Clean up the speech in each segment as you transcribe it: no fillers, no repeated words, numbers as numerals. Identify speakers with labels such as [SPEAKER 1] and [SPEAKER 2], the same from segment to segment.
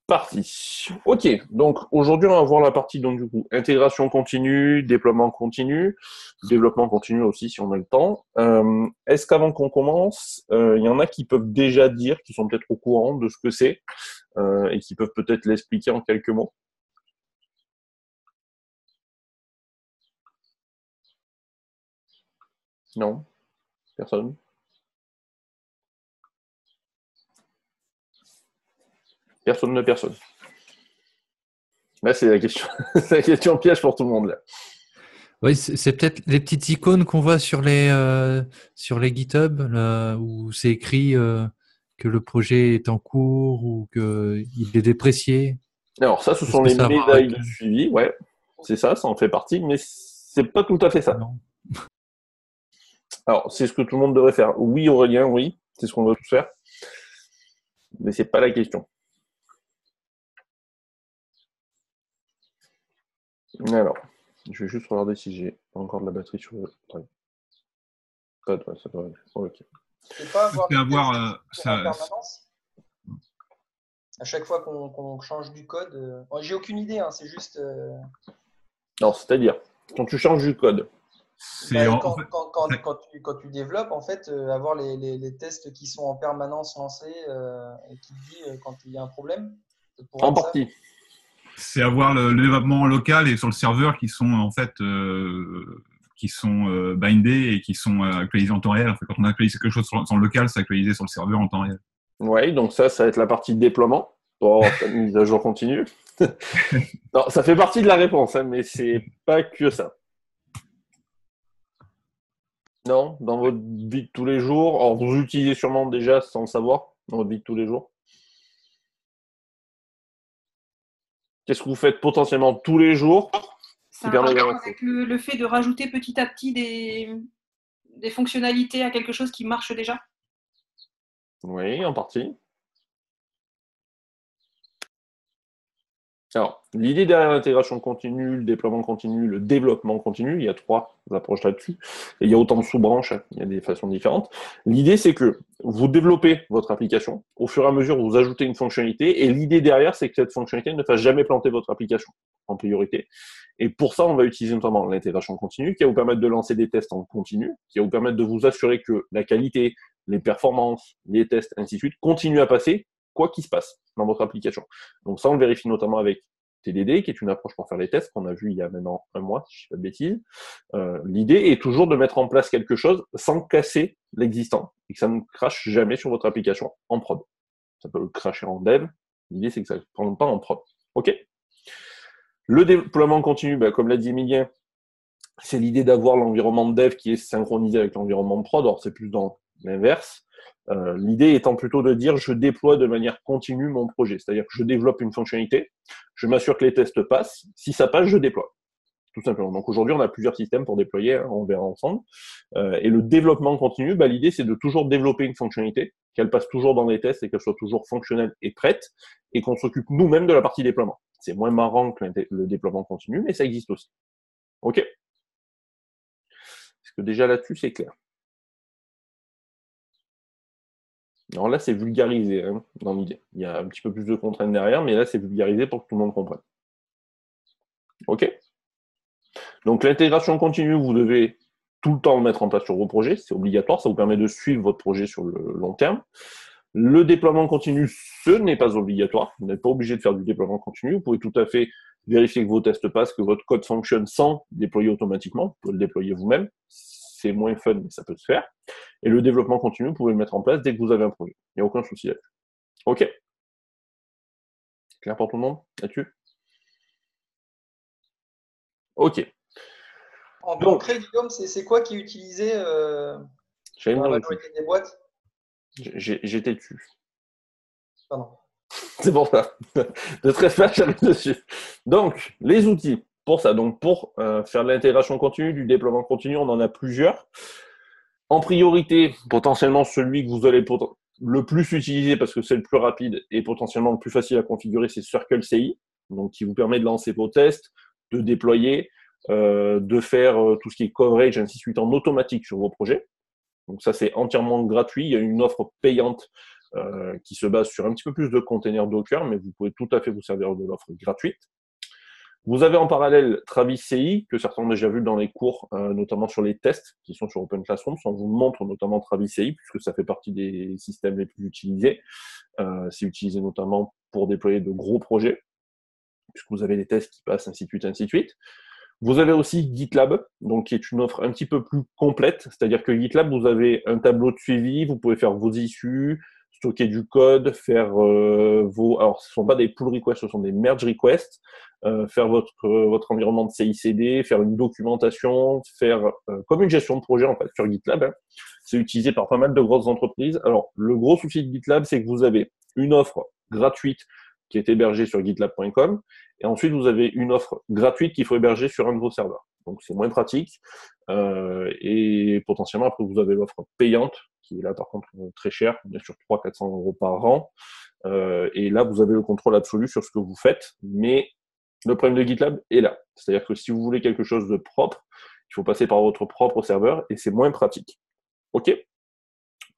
[SPEAKER 1] Parti. Ok, donc aujourd'hui on va voir la partie donc du coup intégration continue, développement continu aussi si on a le temps. Est-ce qu'avant qu'on commence, il y en a qui peuvent déjà dire, qui sont peut-être au courant de ce que c'est et qui peuvent peut-être l'expliquer en quelques mots? Non? Personne? Personne de personne. Là c'est la question, c'est la question piège pour tout le monde là.
[SPEAKER 2] Oui, c'est peut-être les petites icônes qu'on voit sur les GitHub, là, où c'est écrit que le projet est en cours ou qu'il est déprécié.
[SPEAKER 1] Alors ça, ce
[SPEAKER 2] Est-ce
[SPEAKER 1] sont
[SPEAKER 2] que
[SPEAKER 1] les
[SPEAKER 2] ça a à voir avec...
[SPEAKER 1] médailles de suivi, ouais, c'est ça en fait partie, mais c'est pas tout à fait ça.
[SPEAKER 2] Non.
[SPEAKER 1] Alors, c'est ce que tout le monde devrait faire. Oui, Aurélien, oui, c'est ce qu'on doit tous faire, mais c'est pas la question. Alors, je vais juste regarder si j'ai encore de la batterie sur le... Ça doit aller. Ok.
[SPEAKER 3] C'est pas avoir
[SPEAKER 4] C'est
[SPEAKER 3] des tests
[SPEAKER 4] avoir
[SPEAKER 3] qui sont en permanence à chaque fois qu'on change du code. Bon, j'ai aucune idée, hein, c'est juste.
[SPEAKER 1] Alors, c'est-à-dire, quand tu changes du code,
[SPEAKER 3] Quand tu développes, en fait, avoir les tests qui sont en permanence lancés et qui te dit quand il y a un problème, ça pourrait
[SPEAKER 1] en
[SPEAKER 3] être ça.
[SPEAKER 1] partie.
[SPEAKER 4] C'est avoir le développement local et sur le serveur qui sont en fait bindés et qui sont actualisés en temps réel. En fait, quand on actualise quelque chose sur le local, c'est actualisé sur le serveur en temps réel.
[SPEAKER 1] Ouais, donc ça va être la partie déploiement pour avoir ta mise à jour continue. Non, ça fait partie de la réponse, hein, mais c'est pas que ça. Non, dans votre vie de tous les jours, alors vous utilisez sûrement déjà sans le savoir, dans votre vie de tous les jours. Qu'est-ce que vous faites potentiellement tous les jours
[SPEAKER 5] Ça a rapport avec le fait de rajouter petit à petit des fonctionnalités à quelque chose qui marche déjà?
[SPEAKER 1] Oui, en partie. Alors, l'idée derrière l'intégration continue, le déploiement continu, le développement continu, il y a 3 approches là-dessus, et il y a autant de sous-branches, hein, il y a des façons différentes. L'idée, c'est que vous développez votre application, au fur et à mesure, vous ajoutez une fonctionnalité, et l'idée derrière, c'est que cette fonctionnalité ne fasse jamais planter votre application, en priorité. Et pour ça, on va utiliser notamment l'intégration continue, qui va vous permettre de lancer des tests en continu, qui va vous permettre de vous assurer que la qualité, les performances, les tests, ainsi de suite, continuent à passer, quoi qu'il se passe dans votre application. Donc ça, on le vérifie notamment avec TDD, qui est une approche pour faire les tests qu'on a vu il y a maintenant un mois, si je ne dis pas de bêtises. L'idée est toujours de mettre en place quelque chose sans casser l'existant et que ça ne crache jamais sur votre application en prod. Ça peut le cracher en dev. L'idée, c'est que ça ne prenne pas en prod. OK. Le déploiement continu, comme l'a dit Emilien, c'est l'idée d'avoir l'environnement de dev qui est synchronisé avec l'environnement de prod. Alors, c'est plus dans l'inverse. L'idée étant plutôt de dire je déploie de manière continue mon projet. C'est-à-dire que je développe une fonctionnalité, je m'assure que les tests passent. Si ça passe, je déploie. Tout simplement. Donc aujourd'hui, on a plusieurs systèmes pour déployer, hein, on verra ensemble. Et le développement continu, l'idée c'est de toujours développer une fonctionnalité, qu'elle passe toujours dans les tests et qu'elle soit toujours fonctionnelle et prête, et qu'on s'occupe nous-mêmes de la partie déploiement. C'est moins marrant que le déploiement continu, mais ça existe aussi. OK? Est-ce que déjà là-dessus, c'est clair? Alors là, c'est vulgarisé, hein, dans l'idée. Il y a un petit peu plus de contraintes derrière, mais là, c'est vulgarisé pour que tout le monde comprenne. OK? Donc l'intégration continue, vous devez tout le temps le mettre en place sur vos projets, c'est obligatoire, ça vous permet de suivre votre projet sur le long terme. Le déploiement continu, ce n'est pas obligatoire, vous n'êtes pas obligé de faire du déploiement continu, vous pouvez tout à fait vérifier que vos tests passent, que votre code fonctionne sans déployer automatiquement, vous pouvez le déployer vous-même, c'est moins fun, mais ça peut se faire. Et le développement continu, vous pouvez le mettre en place dès que vous avez un projet, il n'y a aucun souci là-dessus. OK? Clair pour tout le monde là-dessus? OK.
[SPEAKER 3] En concret, Guillaume, c'est quoi qui est utilisé dans la majorité des boîtes?
[SPEAKER 1] J'étais dessus.
[SPEAKER 3] Pardon.
[SPEAKER 1] C'est pour ça. De très fâche, j'arrive dessus. Donc, les outils pour ça. Donc, pour faire de l'intégration continue, du déploiement continu, on en a plusieurs. En priorité, potentiellement celui que vous allez le plus utiliser parce que c'est le plus rapide et potentiellement le plus facile à configurer, c'est Circle CI, donc qui vous permet de lancer vos tests, de déployer, de faire tout ce qui est coverage, ainsi de suite, en automatique sur vos projets. Donc ça, c'est entièrement gratuit. Il y a une offre payante qui se base sur un petit peu plus de containers Docker, mais vous pouvez tout à fait vous servir de l'offre gratuite. Vous avez en parallèle Travis CI, que certains ont déjà vu dans les cours, notamment sur les tests qui sont sur Open Classroom. On vous montre notamment Travis CI, puisque ça fait partie des systèmes les plus utilisés. C'est utilisé notamment pour déployer de gros projets, puisque vous avez les tests qui passent, ainsi de suite, ainsi de suite. Vous avez aussi GitLab, donc qui est une offre un petit peu plus complète, c'est-à-dire que GitLab, vous avez un tableau de suivi, vous pouvez faire vos issues, stocker du code, faire alors ce ne sont pas des pull requests, ce sont des merge requests, faire votre environnement de CI/CD, faire une documentation, faire comme une gestion de projet en fait sur GitLab. Hein. C'est utilisé par pas mal de grosses entreprises. Alors le gros souci de GitLab, c'est que vous avez une offre gratuite qui est hébergée sur gitlab.com, et ensuite vous avez une offre gratuite qu'il faut héberger sur un de vos serveurs. Donc c'est moins pratique, et potentiellement après vous avez l'offre payante, qui est là par contre très chère, on est sur 300-400 € par an, et là vous avez le contrôle absolu sur ce que vous faites, mais le problème de GitLab est là. C'est-à-dire que si vous voulez quelque chose de propre, il faut passer par votre propre serveur, et c'est moins pratique. OK ?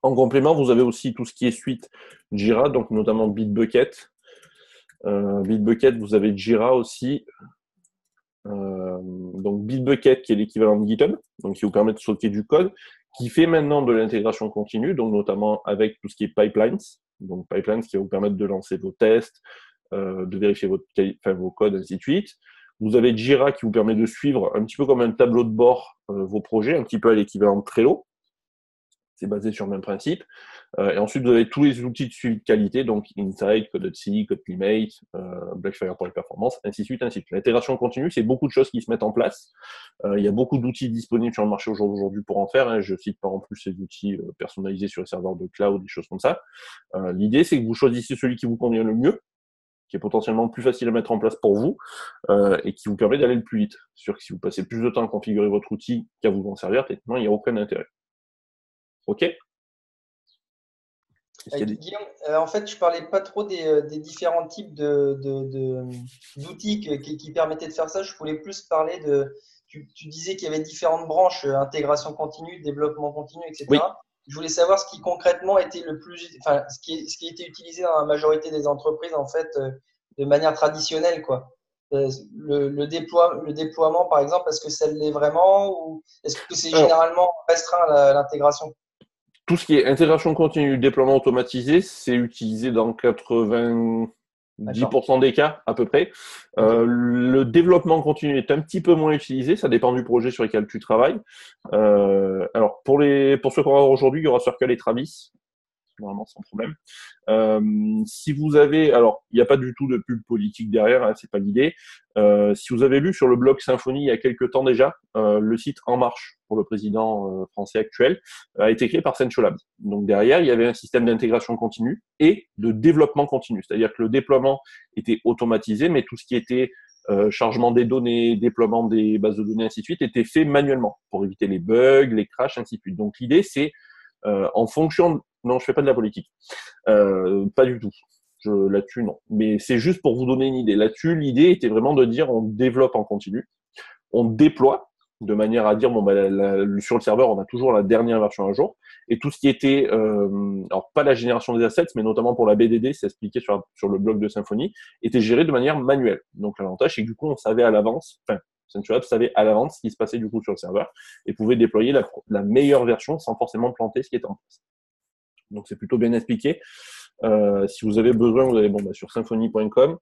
[SPEAKER 1] En complément, vous avez aussi tout ce qui est suite Jira, donc notamment Bitbucket. Bitbucket, vous avez Jira aussi. Donc Bitbucket qui est l'équivalent de GitHub, donc qui vous permet de stocker du code, qui fait maintenant de l'intégration continue, donc notamment avec tout ce qui est pipelines. Donc pipelines qui va vous permettre de lancer vos tests, de vérifier vos codes, ainsi de suite. Vous avez Jira qui vous permet de suivre un petit peu comme un tableau de bord vos projets, un petit peu à l'équivalent de Trello. C'est basé sur le même principe. Et ensuite, vous avez tous les outils de suivi de qualité, donc Insight, Code.ci, CodeClimate, Blackfire pour les performances, ainsi de suite, ainsi de suite. L'intégration continue, c'est beaucoup de choses qui se mettent en place. Il y a beaucoup d'outils disponibles sur le marché aujourd'hui pour en faire. Hein. Je cite pas en plus ces outils personnalisés sur les serveurs de cloud, des choses comme ça. L'idée, c'est que vous choisissez celui qui vous convient le mieux, qui est potentiellement plus facile à mettre en place pour vous, et qui vous permet d'aller le plus vite. C'est sûr que si vous passez plus de temps à configurer votre outil qu'à vous en servir, techniquement, il n'y a aucun intérêt. OK ?
[SPEAKER 3] Guillaume, en fait, je parlais pas trop des différents types d'outils qui permettaient de faire ça. Je voulais plus parler de. Tu disais qu'il y avait différentes branches, intégration continue, développement continu, etc.
[SPEAKER 1] Oui.
[SPEAKER 3] Je voulais savoir ce qui concrètement était le plus, enfin, ce qui était utilisé dans la majorité des entreprises en fait, de manière traditionnelle, quoi. Le déploiement, par exemple, est-ce que ça l'est vraiment ou est-ce que c'est généralement restreint à l'intégration?
[SPEAKER 1] Tout ce qui est intégration continue, déploiement automatisé, c'est utilisé dans 90% des cas à peu près. Okay. Le développement continu est un petit peu moins utilisé, ça dépend du projet sur lequel tu travailles. Alors pour ceux qu'on va voir aujourd'hui, il y aura Circle et Travis, normalement sans problème. Si vous avez, alors il n'y a pas du tout de pub politique derrière, hein, c'est pas l'idée. Si vous avez lu sur le blog Symfony il y a quelques temps déjà, le site En Marche pour le président français actuel a été créé par Sencho Labs. Donc derrière, il y avait un système d'intégration continue et de développement continu, c'est-à-dire que le déploiement était automatisé, mais tout ce qui était chargement des données, déploiement des bases de données, ainsi de suite, était fait manuellement pour éviter les bugs, les crashs, ainsi de suite. Donc l'idée, c'est en fonction non, je fais pas de la politique. Pas du tout. Là-dessus, non. Mais c'est juste pour vous donner une idée. Là-dessus, l'idée était vraiment de dire on développe en continu, on déploie de manière à dire bon sur le serveur, on a toujours la dernière version à jour. Et tout ce qui était, alors pas la génération des assets, mais notamment pour la BDD, c'est expliqué sur le blog de Symfony, était géré de manière manuelle. Donc l'avantage, c'est que du coup, on savait à l'avance, Sencho Labs savait à l'avance ce qui se passait du coup sur le serveur et pouvait déployer la meilleure version sans forcément planter ce qui était en place. Donc c'est plutôt bien expliqué. Si vous avez besoin, vous allez sur symfony.com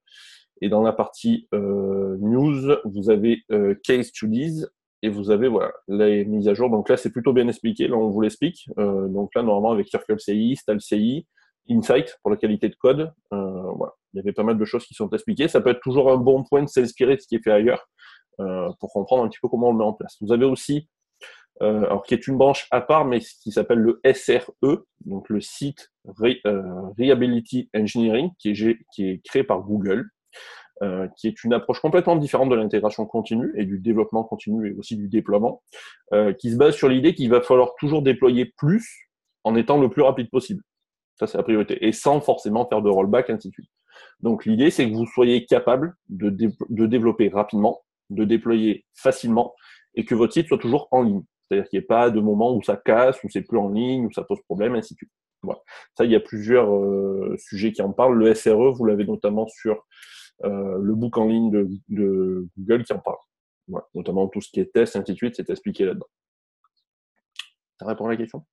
[SPEAKER 1] et dans la partie news, vous avez case studies et vous avez les mises à jour. Donc là, c'est plutôt bien expliqué. Là, on vous l'explique. Donc là, normalement, avec Circle CI, Style CI, Insight pour la qualité de code, il y avait pas mal de choses qui sont expliquées. Ça peut être toujours un bon point de s'inspirer de ce qui est fait ailleurs pour comprendre un petit peu comment on le met en place. Vous avez aussi alors qui est une branche à part, mais qui s'appelle le SRE, donc le Site Reliability Engineering, qui est créé par Google, qui est une approche complètement différente de l'intégration continue et du développement continu et aussi du déploiement, qui se base sur l'idée qu'il va falloir toujours déployer plus en étant le plus rapide possible. Ça, c'est la priorité. Et sans forcément faire de rollback, ainsi de suite. Donc, l'idée, c'est que vous soyez capable de développer rapidement, de déployer facilement et que votre site soit toujours en ligne. C'est-à-dire qu'il n'y ait pas de moment où ça casse, où c'est plus en ligne, où ça pose problème, ainsi de suite. Voilà. Ça, il y a plusieurs sujets qui en parlent. Le SRE, vous l'avez notamment sur le book en ligne de Google qui en parle. Voilà. Notamment tout ce qui est test, ainsi de suite, c'est expliqué là-dedans. Ça répond à la question?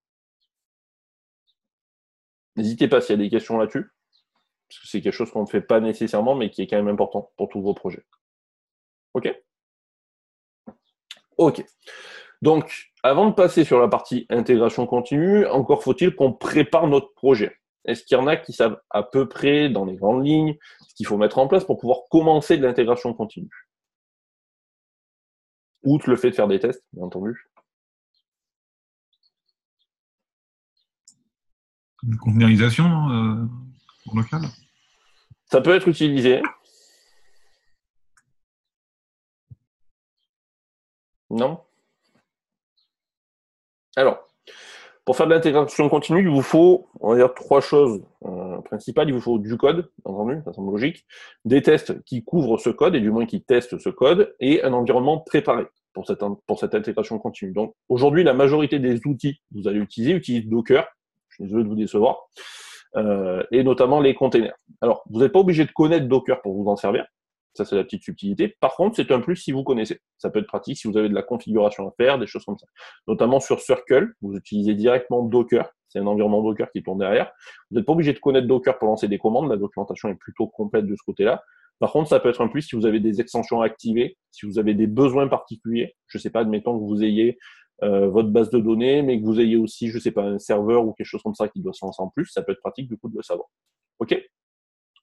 [SPEAKER 1] N'hésitez pas s'il y a des questions là-dessus, parce que c'est quelque chose qu'on ne fait pas nécessairement, mais qui est quand même important pour tous vos projets. OK? OK. Donc, avant de passer sur la partie intégration continue, encore faut-il qu'on prépare notre projet. Est-ce qu'il y en a qui savent à peu près, dans les grandes lignes, ce qu'il faut mettre en place pour pouvoir commencer de l'intégration continue? Outre le fait de faire des tests, bien entendu.
[SPEAKER 4] Une containerisation en local?
[SPEAKER 1] Ça peut être utilisé. Non? Alors, pour faire de l'intégration continue, il vous faut, on va dire, 3 choses principales. Il vous faut du code, bien entendu, ça semble logique, des tests qui couvrent ce code, et du moins qui testent ce code, et un environnement préparé pour cette intégration continue. Donc, aujourd'hui, la majorité des outils que vous allez utiliser utilisent Docker. Je suis désolé de vous décevoir. Et notamment les containers. Alors, vous n'êtes pas obligé de connaître Docker pour vous en servir. Ça, c'est la petite subtilité. Par contre, c'est un plus si vous connaissez. Ça peut être pratique si vous avez de la configuration à faire, des choses comme ça. Notamment sur Circle, vous utilisez directement Docker. C'est un environnement Docker qui tourne derrière. Vous n'êtes pas obligé de connaître Docker pour lancer des commandes. La documentation est plutôt complète de ce côté-là. Par contre, ça peut être un plus si vous avez des extensions activées, si vous avez des besoins particuliers. Je ne sais pas, admettons que vous ayez votre base de données, mais que vous ayez aussi, je ne sais pas, un serveur ou quelque chose comme ça qui doit se lancer en plus. Ça peut être pratique du coup de le savoir. OK?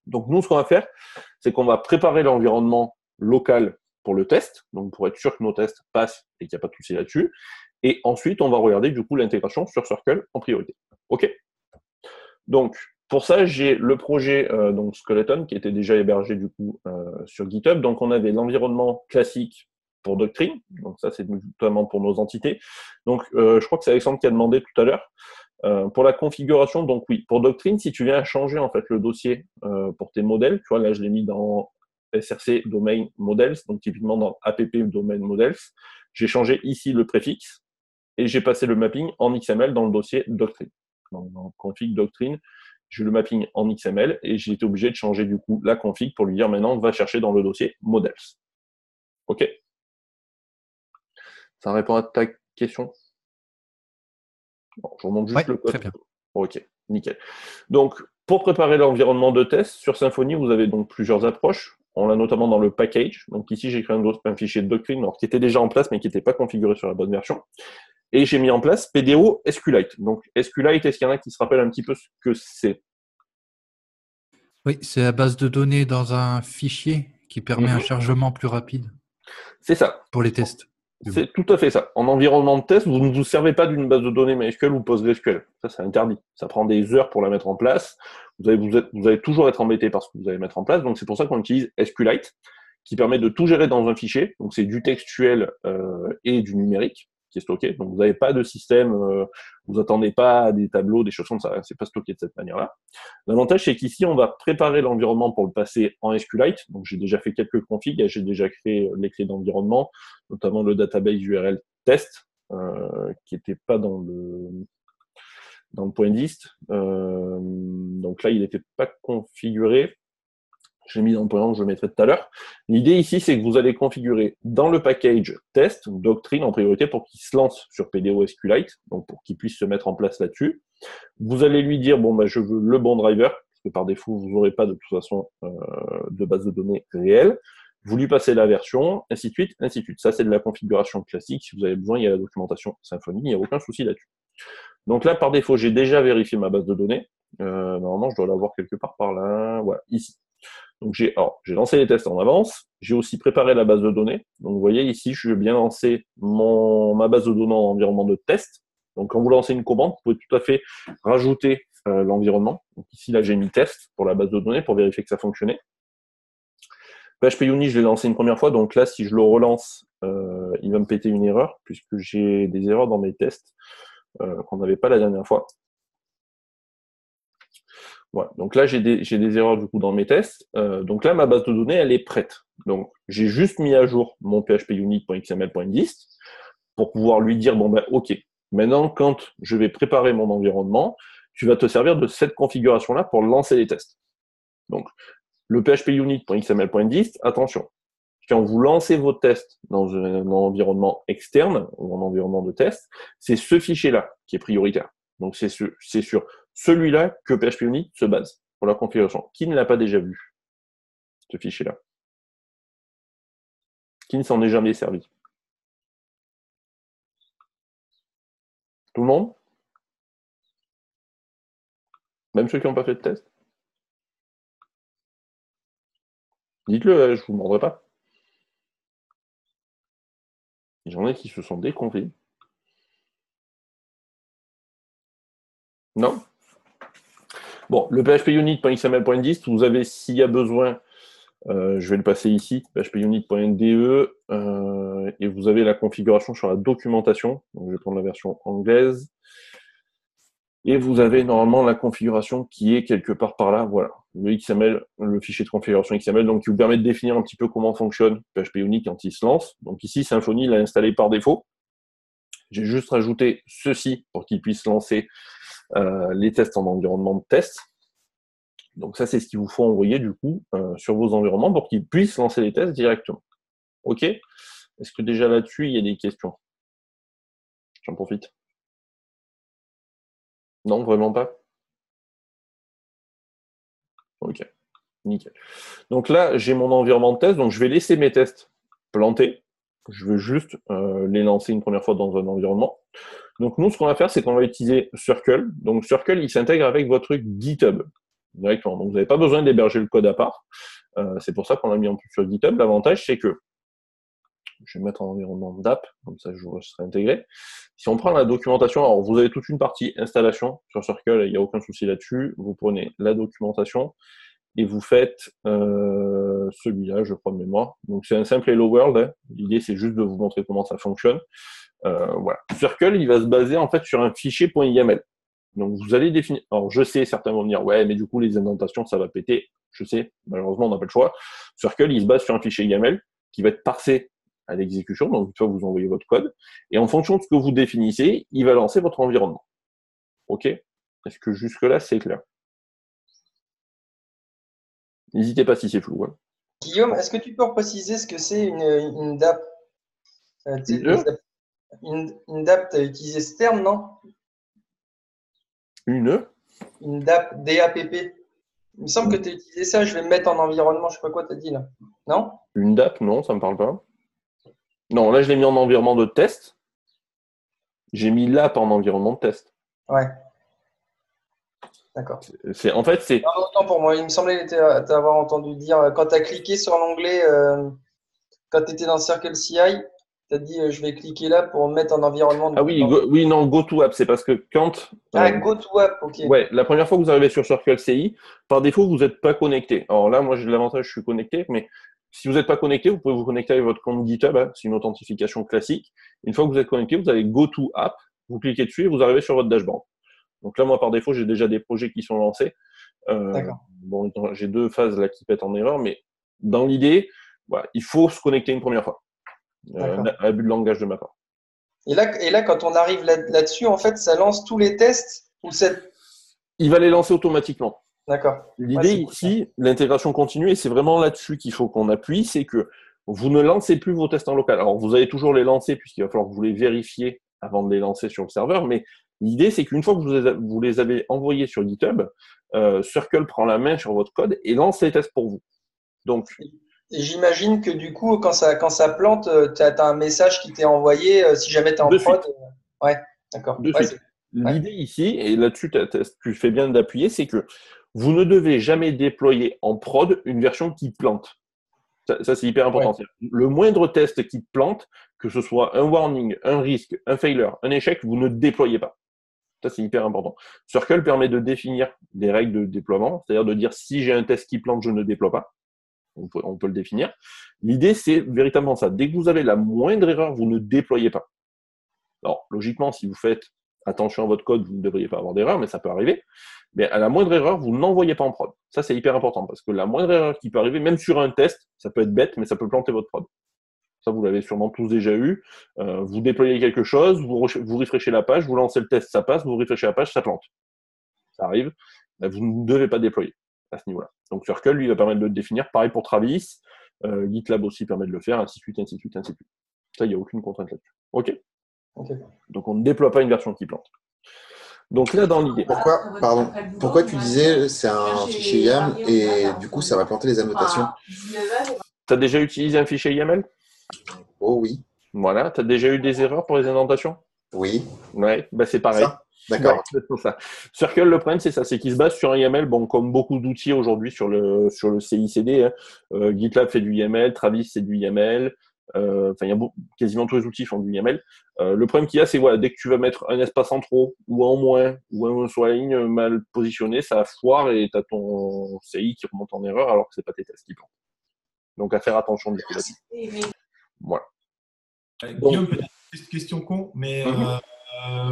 [SPEAKER 1] Donc, nous, ce qu'on va faire, c'est qu'on va préparer l'environnement local pour le test, donc pour être sûr que nos tests passent et qu'il n'y a pas de souci là-dessus. Et ensuite, on va regarder du coup l'intégration sur Circle en priorité. OK? Donc, pour ça, j'ai le projet donc Skeleton qui était déjà hébergé du coup sur GitHub. Donc, on avait l'environnement classique pour Doctrine. Donc, ça, c'est notamment pour nos entités. Donc, je crois que c'est Alexandre qui a demandé tout à l'heure. Pour la configuration, donc oui, pour Doctrine, si tu viens changer en fait le dossier pour tes modèles, tu vois, là je l'ai mis dans SRC Domain Models, donc typiquement dans app Domain Models, j'ai changé ici le préfixe et j'ai passé le mapping en XML dans le dossier Doctrine. Donc dans config Doctrine, j'ai le mapping en XML et j'ai été obligé de changer du coup la config pour lui dire maintenant va chercher dans le dossier Models. OK? Ça répond à ta question? Bon, je remonte juste le code.
[SPEAKER 2] Très bien.
[SPEAKER 1] OK, nickel. Donc, pour préparer l'environnement de test, sur Symfony, vous avez donc plusieurs approches. On l'a notamment dans le package. Donc ici, j'ai créé un fichier de Doctrine qui était déjà en place, mais qui n'était pas configuré sur la bonne version. Et j'ai mis en place PDO SQLite. Donc SQLite, est-ce qu'il y en a qui se rappellent un petit peu ce que c'est?
[SPEAKER 2] Oui, c'est la base de données dans un fichier qui permet un chargement plus rapide.
[SPEAKER 1] C'est ça.
[SPEAKER 2] Pour les tests.
[SPEAKER 1] C'est tout à fait ça. En environnement de test, vous ne vous servez pas d'une base de données MySQL ou PostgreSQL. Ça, c'est interdit. Ça prend des heures pour la mettre en place. Vous allez toujours être embêté par ce que vous allez mettre en place. Donc, c'est pour ça qu'on utilise SQLite, qui permet de tout gérer dans un fichier. Donc, c'est du textuel et du numérique qui est stocké. Donc, vous n'avez pas de système, vous attendez pas à des tableaux, des choses comme ça. C'est pas stocké de cette manière-là. L'avantage, c'est qu'ici, on va préparer l'environnement pour le passer en SQLite. Donc, j'ai déjà fait quelques configs, j'ai déjà créé les clés d'environnement, notamment le database URL test, qui n'était pas dans le point dist. Donc là, il n'était pas configuré. Je l'ai mis dans le point, je le mettrai tout à l'heure. L'idée ici, c'est que vous allez configurer dans le package test, Doctrine en priorité, pour qu'il se lance sur PDO SQLite, donc pour qu'il puisse se mettre en place là-dessus. Vous allez lui dire, bon, bah, je veux le bon driver, parce que par défaut, vous n'aurez pas de toute façon de base de données réelle. Vous lui passez la version, ainsi de suite, ainsi de suite. Ça, c'est de la configuration classique. Si vous avez besoin, il y a la documentation Symfony, il n'y a aucun souci là-dessus. Donc là, par défaut, j'ai déjà vérifié ma base de données. Normalement, je dois l'avoir quelque part par là. Voilà, ici. Donc j'ai lancé les tests en avance. J'ai aussi préparé la base de données. Donc vous voyez ici, je vais bien lancer ma base de données en environnement de test. Donc quand vous lancez une commande, vous pouvez tout à fait rajouter l'environnement. Donc ici, là, j'ai mis test pour la base de données pour vérifier que ça fonctionnait. PHP-UNI, je l'ai lancé une première fois. Donc là, si je le relance, il va me péter une erreur puisque j'ai des erreurs dans mes tests qu'on n'avait pas la dernière fois. Voilà. Donc là, j'ai des erreurs du coup dans mes tests. Donc là, ma base de données, elle est prête. Donc j'ai juste mis à jour mon phpunit.xml.dist pour pouvoir lui dire, bon ben ok, maintenant quand je vais préparer mon environnement, tu vas te servir de cette configuration-là pour lancer les tests. Donc, le phpunit.xml.dist, attention, quand vous lancez vos tests dans un environnement externe ou un environnement de test, c'est ce fichier-là qui est prioritaire. Donc, c'est sur celui-là que phpunit se base pour la configuration. Qui ne l'a pas déjà vu, ce fichier-là? Qui ne s'en est jamais servi? Tout le monde? Même ceux qui n'ont pas fait de test? Dites-le, je ne vous demanderai pas. J'en ai qui se sont déconfits. Non? Bon, le phpunit.xml.dist, vous avez, s'il y a besoin, je vais le passer ici, phpunit.de, et vous avez la configuration sur la documentation. Donc, je vais prendre la version anglaise. Et vous avez normalement la configuration qui est quelque part par là, voilà, le XML, le fichier de configuration XML, donc qui vous permet de définir un petit peu comment fonctionne phpunit quand il se lance. Donc ici, Symfony l'a installé par défaut. J'ai juste rajouté ceci pour qu'il puisse lancer les tests en environnement de test. Donc ça, c'est ce qu'il vous faut envoyer du coup sur vos environnements pour qu'ils puissent lancer les tests directement. OK? Est-ce que déjà là-dessus, il y a des questions? J'en profite. Non, vraiment pas? Ok, nickel. Donc là, j'ai mon environnement de test, donc je vais laisser mes tests plantés. Je veux juste les lancer une première fois dans un environnement. Donc nous, ce qu'on va faire, c'est qu'on va utiliser Circle. Donc Circle, il s'intègre avec votre GitHub directement. Donc vous n'avez pas besoin d'héberger le code à part. C'est pour ça qu'on l'a mis en plus sur GitHub. L'avantage, c'est que je vais mettre en environnement d'app, comme ça je serai intégré. Si on prend la documentation, alors vous avez toute une partie installation sur Circle, il n'y a aucun souci là-dessus. Vous prenez la documentation et vous faites celui-là, je crois de mémoire. Donc c'est un simple Hello World. Hein. L'idée c'est juste de vous montrer comment ça fonctionne. Voilà. Circle, il va se baser en fait sur un fichier .yml. Donc vous allez définir. Alors je sais, certains vont me dire ouais, mais du coup les indentations ça va péter. Je sais, malheureusement on n'a pas le choix. Circle, il se base sur un fichier YAML qui va être parsé à l'exécution, donc une fois que vous envoyez votre code, et en fonction de ce que vous définissez, il va lancer votre environnement. OK? Est-ce que jusque-là, c'est clair? N'hésitez pas si c'est flou. Hein.
[SPEAKER 3] Guillaume, est-ce que tu peux préciser ce que c'est une DAP? Une DAP, tu as utilisé ce terme, non?
[SPEAKER 1] Une
[SPEAKER 3] DAP, D-A-P-P. Il me semble que tu as utilisé ça, je vais me mettre en environnement, je sais pas quoi tu as dit là. Non?
[SPEAKER 1] Une DAP, non, ça me parle pas. Non, là, je l'ai mis en environnement de test. J'ai mis l'app en environnement de test.
[SPEAKER 3] Ouais. D'accord.
[SPEAKER 1] En fait, c'est.
[SPEAKER 3] Autant pour moi, il me semblait t'avoir entendu dire, quand tu as cliqué sur l'onglet, quand tu étais dans Circle CI, tu as dit je vais cliquer là pour me mettre en environnement de.
[SPEAKER 1] Ah oui, oui, non, Go to App, c'est parce que quand.
[SPEAKER 3] Go to App, ok.
[SPEAKER 1] Ouais, la première fois que vous arrivez sur Circle CI, par défaut, vous n'êtes pas connecté. Alors là, moi, j'ai l'avantage, je suis connecté, mais si vous n'êtes pas connecté, vous pouvez vous connecter avec votre compte GitHub, hein, c'est une authentification classique. Une fois que vous êtes connecté, vous avez Go to App, vous cliquez dessus et vous arrivez sur votre dashboard. Donc là, moi, par défaut, j'ai déjà des projets qui sont lancés. Bon, j'ai 2 phases là qui pètent en erreur, mais dans l'idée, voilà, il faut se connecter une première fois. Abus de langage de ma part.
[SPEAKER 3] Et là, quand on arrive là-dessus, en fait, ça lance tous les tests ou
[SPEAKER 1] Il va les lancer automatiquement.
[SPEAKER 3] D'accord.
[SPEAKER 1] L'idée ici, l'intégration continue, et c'est vraiment là-dessus qu'il faut qu'on appuie, c'est que vous ne lancez plus vos tests en local. Alors, vous allez toujours les lancer, puisqu'il va falloir que vous les vérifiez avant de les lancer sur le serveur, mais l'idée, c'est qu'une fois que vous les avez envoyés sur GitHub, Circle prend la main sur votre code et lance les tests pour vous. Donc,
[SPEAKER 3] et j'imagine que du coup, quand ça plante, tu as un message qui t'est envoyé si jamais tu es en prod. Ouais, d'accord.
[SPEAKER 1] L'idée ici, et là-dessus, tu fais bien d'appuyer, c'est que vous ne devez jamais déployer en prod une version qui plante. Ça c'est hyper important. Ouais. Le moindre test qui plante, que ce soit un warning, un risque, un failure, un échec, vous ne déployez pas. Ça, c'est hyper important. Circle permet de définir des règles de déploiement, c'est-à-dire de dire si j'ai un test qui plante, je ne déploie pas. On peut le définir. L'idée, c'est véritablement ça. Dès que vous avez la moindre erreur, vous ne déployez pas. Alors, logiquement, si vous faites attention à votre code, vous ne devriez pas avoir d'erreur, mais ça peut arriver. Mais à la moindre erreur, vous n'envoyez pas en prod. Ça, c'est hyper important parce que la moindre erreur qui peut arriver, même sur un test, ça peut être bête, mais ça peut planter votre prod. Ça, vous l'avez sûrement tous déjà eu. Vous déployez quelque chose, vous refreshez la page, vous lancez le test, ça passe, vous refreshez la page, ça plante. ça arrive, ben, vous ne devez pas déployer à ce niveau-là. Donc Circle, lui, va permettre de le définir. Pareil pour Travis, GitLab aussi permet de le faire, ainsi de suite, ainsi de suite, ainsi de suite. Ça, il n'y a aucune contrainte là-dessus. OK. Donc on ne déploie pas une version qui plante. Donc là, dans l'idée.
[SPEAKER 6] Pourquoi tu disais c'est un fichier YAML et du coup ça va planter les annotations?
[SPEAKER 1] Tu as déjà utilisé un fichier YAML?
[SPEAKER 6] Oh oui.
[SPEAKER 1] Voilà. Tu as déjà eu des erreurs pour les indentations?
[SPEAKER 6] Oui.
[SPEAKER 1] Ouais, bah c'est pareil.
[SPEAKER 6] D'accord.
[SPEAKER 1] Ouais, c'est ça. Circle, le problème, c'est ça, c'est qu'il se base sur un YAML, bon, comme beaucoup d'outils aujourd'hui sur le CI/CD. Hein. GitLab fait du YAML, Travis c'est du YAML. Enfin, il y a quasiment tous les outils font du YAML. Le problème qu'il y a, c'est voilà, dès que tu vas mettre un espace en trop ou en moins ou sur la ligne mal positionnée, ça foire et tu as ton CI qui remonte en erreur alors que c'est pas tes tests qui plantent. Donc à faire attention du coup là-dessus. Voilà.
[SPEAKER 7] Guillaume, peut-être une question con, mais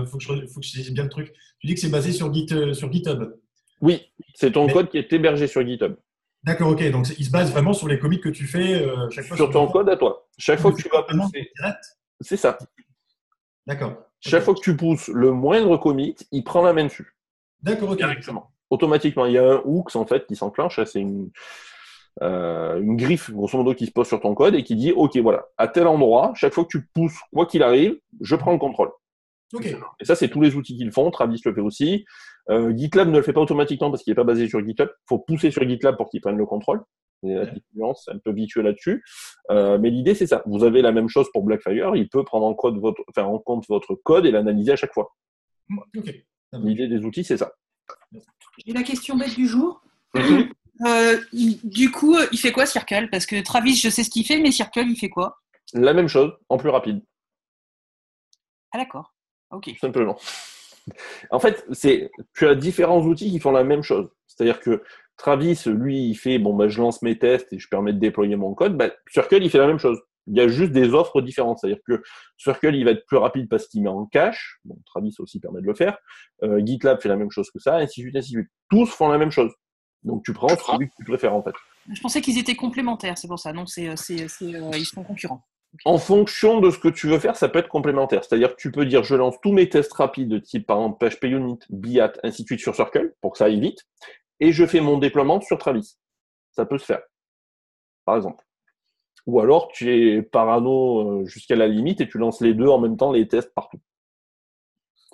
[SPEAKER 7] faut que je dise bien le truc. Tu dis que c'est basé sur GitHub.
[SPEAKER 1] Oui, c'est ton code qui est hébergé sur GitHub.
[SPEAKER 7] D'accord, ok. Donc il se base vraiment sur les commits que tu fais chaque fois.
[SPEAKER 1] Sur ton code à toi. Chaque fois que tu vas pousser. C'est ça.
[SPEAKER 7] D'accord.
[SPEAKER 1] Chaque fois que tu pousses le moindre commit, il prend la main dessus.
[SPEAKER 7] D'accord, ok.
[SPEAKER 1] Directement. Automatiquement, il y a un hooks en fait qui s'enclenche. C'est une griffe grosso modo qui se pose sur ton code et qui dit ok voilà, à tel endroit, chaque fois que tu pousses, quoi qu'il arrive, je prends le contrôle.
[SPEAKER 7] Okay.
[SPEAKER 1] Et ça, c'est tous les outils qui le font. Travis le fait aussi. GitLab ne le fait pas automatiquement parce qu'il n'est pas basé sur GitHub. Il faut pousser sur GitLab pour qu'il prenne le contrôle. Et la petite nuance, c'est un peu vicieux là-dessus. Mais l'idée, c'est ça. Vous avez la même chose pour Blackfire. Il peut prendre en compte votre code et l'analyser à chaque fois.
[SPEAKER 7] Okay.
[SPEAKER 1] L'idée des outils, c'est ça.
[SPEAKER 5] J'ai la question bête du jour. Du coup, il fait quoi Circle? Parce que Travis, je sais ce qu'il fait, mais Circle, il fait quoi?
[SPEAKER 1] La même chose, en plus rapide.
[SPEAKER 5] Ah d'accord. Ok.
[SPEAKER 1] Simplement. En fait, tu as différents outils qui font la même chose. C'est-à-dire que Travis, lui, il fait je lance mes tests et je permets de déployer mon code. Circle, il fait la même chose. Il y a juste des offres différentes. C'est-à-dire que Circle, il va être plus rapide parce qu'il met en cache. Bon, Travis aussi permet de le faire. GitLab fait la même chose que ça, ainsi de suite, ainsi de suite. Tous font la même chose. Donc tu prends celui que tu préfères en fait.
[SPEAKER 5] Je pensais qu'ils étaient complémentaires, c'est pour ça. Donc ils sont concurrents.
[SPEAKER 1] En fonction de ce que tu veux faire, ça peut être complémentaire. C'est-à-dire que tu peux dire, je lance tous mes tests rapides, type par exemple PHP Unit, BIAT, ainsi de suite sur Circle, pour que ça aille vite, et je fais mon déploiement sur Travis. Ça peut se faire, par exemple. Ou alors, tu es parano jusqu'à la limite et tu lances les deux en même temps, les tests partout.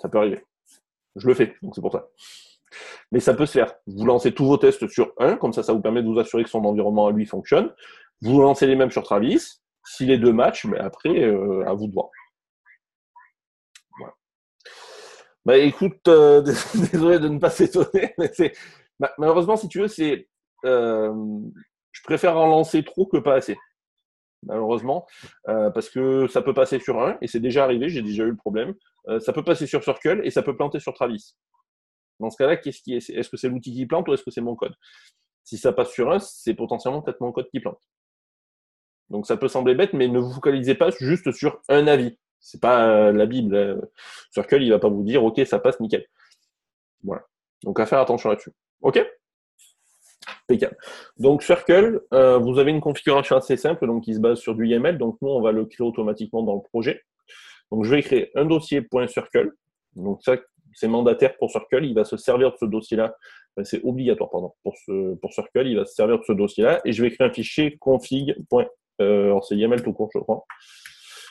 [SPEAKER 1] Ça peut arriver. Je le fais, donc c'est pour ça. Mais ça peut se faire. Vous lancez tous vos tests sur un, comme ça vous permet de vous assurer que son environnement à lui fonctionne. Vous lancez les mêmes sur Travis. Si les deux matchs, mais après, à vous de voir. Voilà. Écoute, désolé de ne pas s'étonner, mais malheureusement, si tu veux, je préfère en lancer trop que pas assez. Malheureusement, parce que ça peut passer sur un, et c'est déjà arrivé, j'ai déjà eu le problème. Ça peut passer sur Circle et ça peut planter sur Travis. Dans ce cas-là, est-ce que c'est l'outil qui plante ou est-ce que c'est mon code? Si ça passe sur un, c'est potentiellement peut-être mon code qui plante. Donc ça peut sembler bête, mais ne vous focalisez pas juste sur un avis. C'est pas la Bible. Circle, il va pas vous dire ok, ça passe nickel. Voilà. Donc à faire attention là-dessus. Ok? Impeccable. Donc Circle, vous avez une configuration assez simple, donc qui se base sur du YAML. Donc nous, on va le créer automatiquement dans le projet. Donc je vais créer un dossier .circle. Donc ça, c'est mandataire pour Circle. Il va se servir de ce dossier-là. C'est obligatoire, pardon. Pour Circle, il va se servir de ce dossier-là. Et je vais créer un fichier config. Alors c'est YAML tout court, je crois.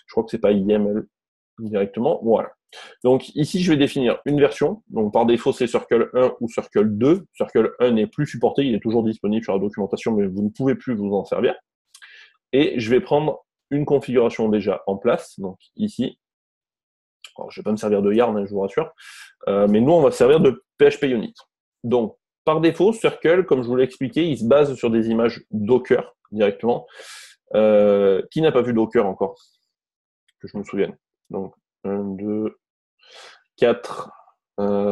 [SPEAKER 1] Je crois que c'est pas YAML directement. Voilà. Donc ici, je vais définir une version. Donc par défaut, c'est Circle 1 ou Circle 2. Circle 1 n'est plus supporté. Il est toujours disponible sur la documentation, mais vous ne pouvez plus vous en servir. Et je vais prendre une configuration déjà en place. Donc ici, alors, je ne vais pas me servir de Yarn, je vous rassure. Mais nous, on va se servir de PHP Unit. Donc, par défaut, Circle, comme je vous l'ai expliqué, il se base sur des images Docker directement. Qui n'a pas vu Docker encore? Que je me souvienne. Donc, 1, 2, 4,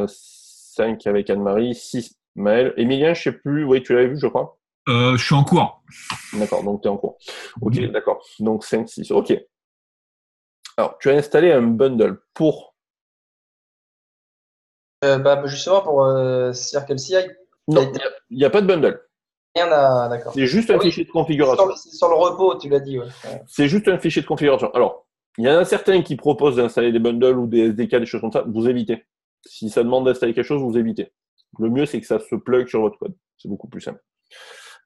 [SPEAKER 1] 5 avec Anne-Marie, 6 Maël. Emilien, je ne sais plus. Oui, tu l'avais vu, je crois.
[SPEAKER 4] Je suis en cours.
[SPEAKER 1] D'accord, donc tu es en cours. Ok, d'accord. Donc 5, 6. Ok. Alors, tu as installé un bundle pour.
[SPEAKER 3] Justement pour Circle CI.
[SPEAKER 1] Non, il n'y a pas de bundle.
[SPEAKER 3] Rien à. D'accord.
[SPEAKER 1] C'est juste un fichier de configuration.
[SPEAKER 3] C'est sur le repos, tu l'as dit. Ouais.
[SPEAKER 1] C'est juste un fichier de configuration. Alors, il y en a certains qui proposent d'installer des bundles ou des SDK, des choses comme ça. Vous évitez. Si ça demande d'installer quelque chose, vous évitez. Le mieux, c'est que ça se plug sur votre code. C'est beaucoup plus simple.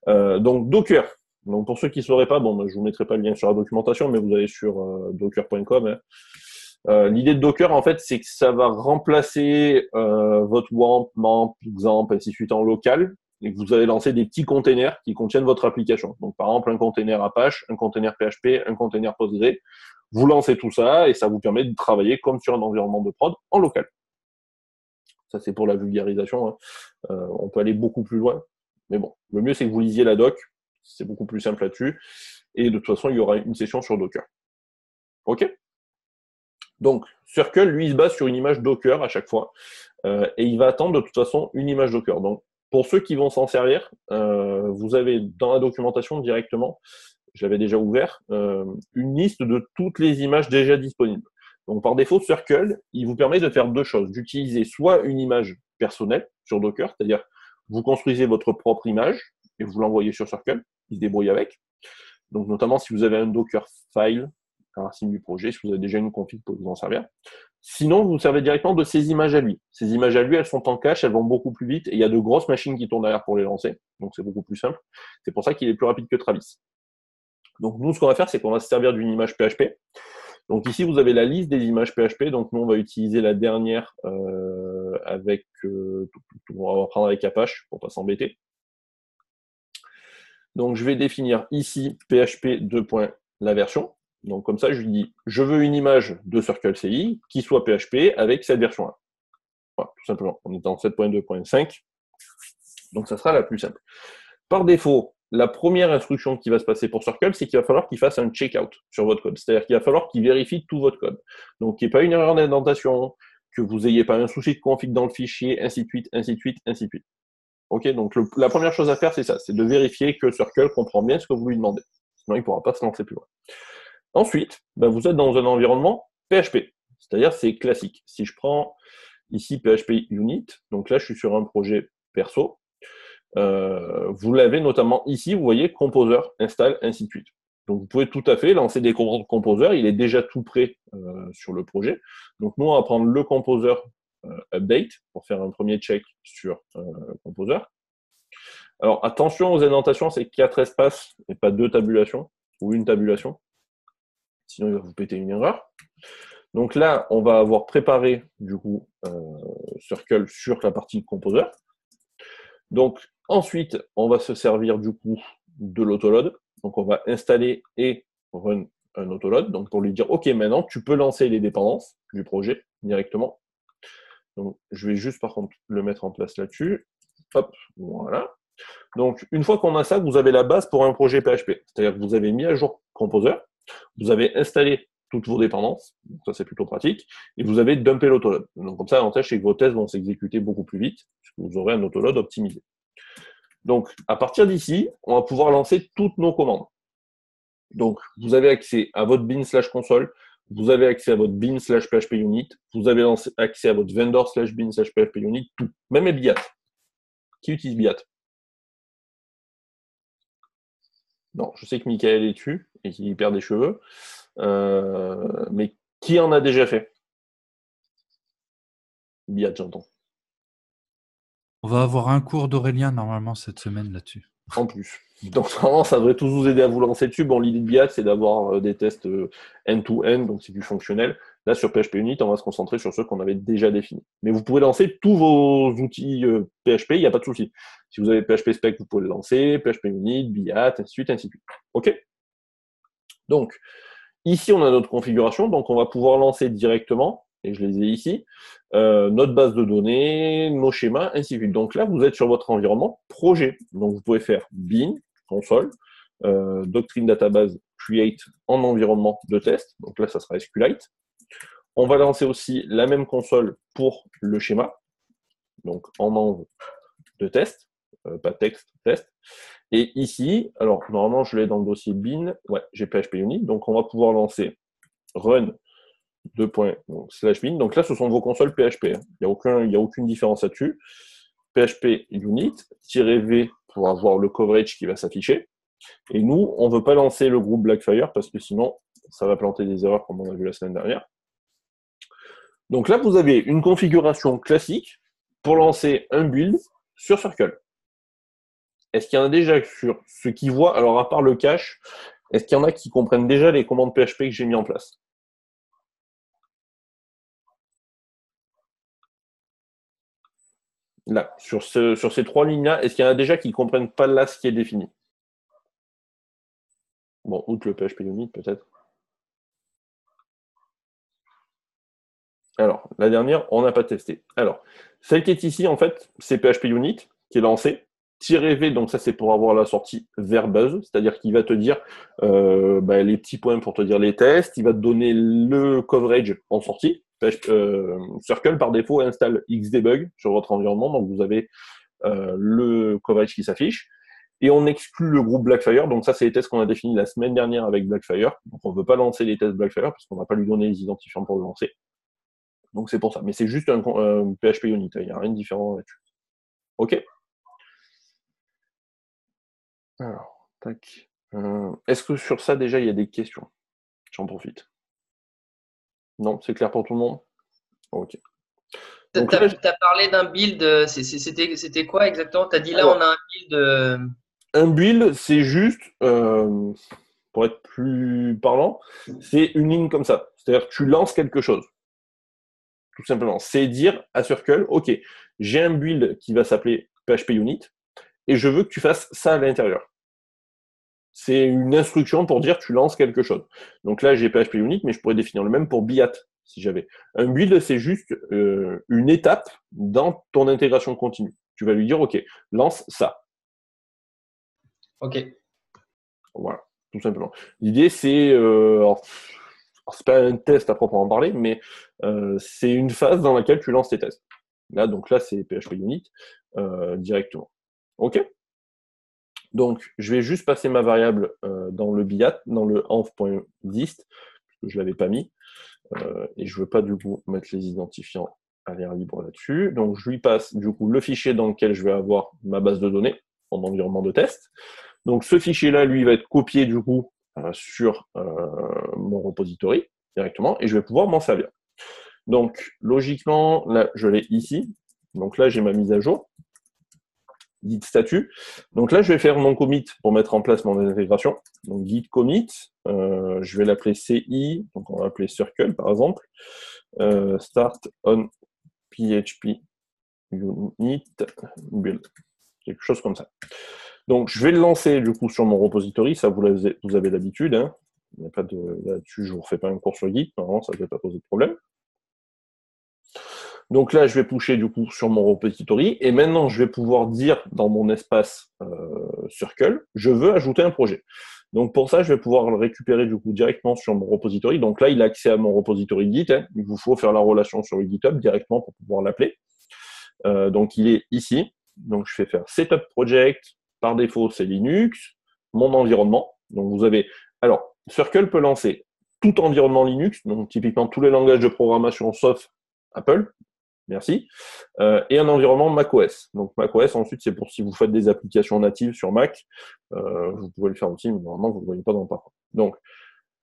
[SPEAKER 1] Donc, Docker. Donc, pour ceux qui ne sauraient pas, bon, je ne vous mettrai pas le lien sur la documentation, mais vous allez sur docker.com. Hein. L'idée de Docker, en fait, c'est que ça va remplacer votre WAMP, MAMP, XAMPP, ainsi de suite en local, et que vous allez lancer des petits containers qui contiennent votre application. Donc, par exemple, un container Apache, un container PHP, un container Postgre. Vous lancez tout ça et ça vous permet de travailler comme sur un environnement de prod en local. Ça, c'est pour la vulgarisation. Hein. On peut aller beaucoup plus loin. Mais bon, le mieux, c'est que vous lisiez la doc. C'est beaucoup plus simple là-dessus. Et de toute façon, il y aura une session sur Docker. OK? Donc, Circle, lui, il se base sur une image Docker à chaque fois. Et il va attendre de toute façon une image Docker. Donc, pour ceux qui vont s'en servir, vous avez dans la documentation directement, je l'avais déjà ouvert, une liste de toutes les images déjà disponibles. Donc, par défaut, Circle, il vous permet de faire deux choses. D'utiliser soit une image personnelle sur Docker, c'est-à-dire vous construisez votre propre image et vous l'envoyez sur Circle, il se débrouille avec. Donc, notamment si vous avez un Docker file, un racine du projet, si vous avez déjà une config pour vous en servir. Sinon, vous servez directement de ces images à lui. Ces images à lui, elles sont en cache, elles vont beaucoup plus vite et il y a de grosses machines qui tournent derrière pour les lancer. Donc, c'est beaucoup plus simple. C'est pour ça qu'il est plus rapide que Travis. Donc, nous, ce qu'on va faire, c'est qu'on va se servir d'une image PHP. Donc, ici, vous avez la liste des images PHP. Donc, nous, on va utiliser la dernière avec... on va prendre avec Apache pour ne pas s'embêter. Donc, je vais définir ici PHP 2. La version. Donc, comme ça, je lui dis, je veux une image de Circle CI qui soit PHP avec cette version-là. Voilà, tout simplement. On est en 7.2.5. Donc, ça sera la plus simple. Par défaut, la première instruction qui va se passer pour Circle, c'est qu'il va falloir qu'il fasse un checkout sur votre code. C'est-à-dire qu'il va falloir qu'il vérifie tout votre code. Donc, qu'il n'y ait pas une erreur d'indentation, que vous n'ayez pas un souci de config dans le fichier, ainsi de suite, ainsi de suite, ainsi de suite. OK, donc la première chose à faire, c'est ça. C'est de vérifier que Circle comprend bien ce que vous lui demandez. Sinon, il ne pourra pas se lancer plus loin. Ensuite, vous êtes dans un environnement PHP. C'est-à-dire, c'est classique. Si je prends ici PHP Unit, donc là, je suis sur un projet perso. Vous l'avez notamment ici, vous voyez, Composer, Install, ainsi de suite. Donc, vous pouvez tout à fait lancer des commandes Composer. Il est déjà tout prêt sur le projet. Donc, nous, on va prendre le Composer Update pour faire un premier check sur Composer. Alors, attention aux indentations, c'est 4 espaces et pas 2 tabulations ou une tabulation. Sinon, il va vous péter une erreur. Donc là, on va avoir préparé, du coup, Circle sur la partie Composer. Donc, ensuite, on va se servir, du coup, de l'autoload. Donc, on va installer et run un autoload. Donc, pour lui dire, OK, maintenant, tu peux lancer les dépendances du projet directement. Donc, je vais juste, par contre, le mettre en place là-dessus. Hop, voilà. Donc, une fois qu'on a ça, vous avez la base pour un projet PHP. C'est-à-dire que vous avez mis à jour Composer. Vous avez installé toutes vos dépendances, donc ça c'est plutôt pratique, et vous avez dumpé l'autoload. Donc comme ça, l'avantage c'est que vos tests vont s'exécuter beaucoup plus vite, puisque vous aurez un autoload optimisé. Donc à partir d'ici, on va pouvoir lancer toutes nos commandes. Donc vous avez accès à votre bin/console, vous avez accès à votre bin/phpunit, vous avez accès à votre vendor/bin/phpunit, tout, même les BIAT. Qui utilise BIAT? Non, je sais que Michael est dessus et qu'il perd des cheveux. Mais qui en a déjà fait? BIAT, j'entends.
[SPEAKER 2] On va avoir un cours d'Aurélien normalement cette semaine là-dessus.
[SPEAKER 1] En plus. Donc normalement, ça devrait tous vous aider à vous lancer dessus. Bon, l'idée de BIAT, c'est d'avoir des tests end-to-end, donc c'est du fonctionnel. Là, sur PHPUnit, on va se concentrer sur ceux qu'on avait déjà définis. Mais vous pouvez lancer tous vos outils PHP, il n'y a pas de souci. Si vous avez PHP Spec, vous pouvez le lancer, PHPUnit, BIAT, ainsi de suite, ainsi de suite. OK? Donc, ici, on a notre configuration, donc on va pouvoir lancer directement, et je les ai ici, notre base de données, nos schémas, ainsi de suite. Donc là, vous êtes sur votre environnement projet. Donc vous pouvez faire bin, console, doctrine database, create en environnement de test. Donc là, ça sera SQLite. On va lancer aussi la même console pour le schéma, donc en env de test, pas texte, test. Et ici, alors normalement, je l'ai dans le dossier bin, ouais, j'ai PHPUnit, donc on va pouvoir lancer run /bin. Donc là, ce sont vos consoles PHP. Il n'y a aucune différence là-dessus. PHPUnit-v pour avoir le coverage qui va s'afficher. Et nous, on ne veut pas lancer le groupe Blackfire parce que sinon, ça va planter des erreurs comme on a vu la semaine dernière. Donc là, vous avez une configuration classique pour lancer un build sur Circle. Est-ce qu'il y en a déjà sur ceux qui voient, alors à part le cache, est-ce qu'il y en a qui comprennent déjà les commandes PHP que j'ai mis en place? Là, sur ces 3 lignes-là, est-ce qu'il y en a déjà qui ne comprennent pas là ce qui est défini? Bon, outre le PHP Unit, peut-être. Alors, la dernière, on n'a pas testé. Alors, celle qui est ici, en fait, c'est PHP Unit qui est lancé. -V, donc ça, c'est pour avoir la sortie verbose, c'est-à-dire qu'il va te dire les petits points pour te dire les tests. Il va te donner le coverage en sortie. Circle, par défaut, installe Xdebug sur votre environnement, donc vous avez le coverage qui s'affiche. Et on exclut le groupe Blackfire. Donc ça, c'est les tests qu'on a définis la semaine dernière avec Blackfire. Donc on ne veut pas lancer les tests Blackfire parce qu'on ne va pas lui donner les identifiants pour le lancer. Donc c'est pour ça. Mais c'est juste un PHP Unit. Il n'y a rien de différent là-dessus. OK. Alors, tac. Est-ce que sur ça, déjà, il y a des questions? J'en profite. Non, c'est clair pour tout le monde? OK.
[SPEAKER 3] Tu as parlé d'un build, c'était quoi exactement? Tu as dit là, on a un build.
[SPEAKER 1] Un build, c'est juste, pour être plus parlant, c'est une ligne comme ça. C'est-à-dire que tu lances quelque chose. Tout simplement. C'est dire à Circle, OK, j'ai un build qui va s'appeler PHP Unit et je veux que tu fasses ça à l'intérieur. C'est une instruction pour dire tu lances quelque chose. Donc là, j'ai PHP Unit, mais je pourrais définir le même pour BIAT, si j'avais. Un build, c'est juste une étape dans ton intégration continue. Tu vas lui dire, OK, lance ça.
[SPEAKER 3] OK.
[SPEAKER 1] Voilà, tout simplement. L'idée, c'est... c'est pas un test à proprement parler, mais c'est une phase dans laquelle tu lances tes tests. Donc là, c'est PHP Unit directement. OK? Donc, je vais juste passer ma variable dans le BIAT, dans le env.dist, parce que je ne l'avais pas mis, et je ne veux pas du coup mettre les identifiants à l'air libre là-dessus. Donc, je lui passe du coup le fichier dans lequel je vais avoir ma base de données en environnement de test. Donc, ce fichier-là, lui, va être copié du coup sur mon repository directement, et je vais pouvoir m'en servir. Donc, logiquement, là, je l'ai ici. Donc là, j'ai ma mise à jour. Git statut. Donc là, je vais faire mon commit pour mettre en place mon intégration. Donc git commit, je vais l'appeler CI, donc on va appeler Circle par exemple. Start on PHP Unit build. Quelque chose comme ça. Donc je vais le lancer du coup sur mon repository, ça vous avez l'habitude. Hein. Il n'y a pas de là-dessus, je ne vous refais pas un cours sur Git, normalement ça ne devrait pas poser de problème. Donc là, je vais pusher du coup sur mon repository et maintenant, je vais pouvoir dire dans mon espace Circle, je veux ajouter un projet. Donc pour ça, je vais pouvoir le récupérer du coup directement sur mon repository. Donc là, il a accès à mon repository Git. Hein. Il vous faut faire la relation sur le GitHub directement pour pouvoir l'appeler. Donc il est ici. Donc je vais faire Setup Project. Par défaut, c'est Linux. Mon environnement. Donc vous avez... Alors, Circle peut lancer tout environnement Linux, donc typiquement tous les langages de programmation sauf Apple. Merci. Et un environnement macOS. Donc macOS, ensuite, c'est pour si vous faites des applications natives sur Mac. Vous pouvez le faire aussi, mais normalement, vous ne le voyez pas dans le parcours. Donc,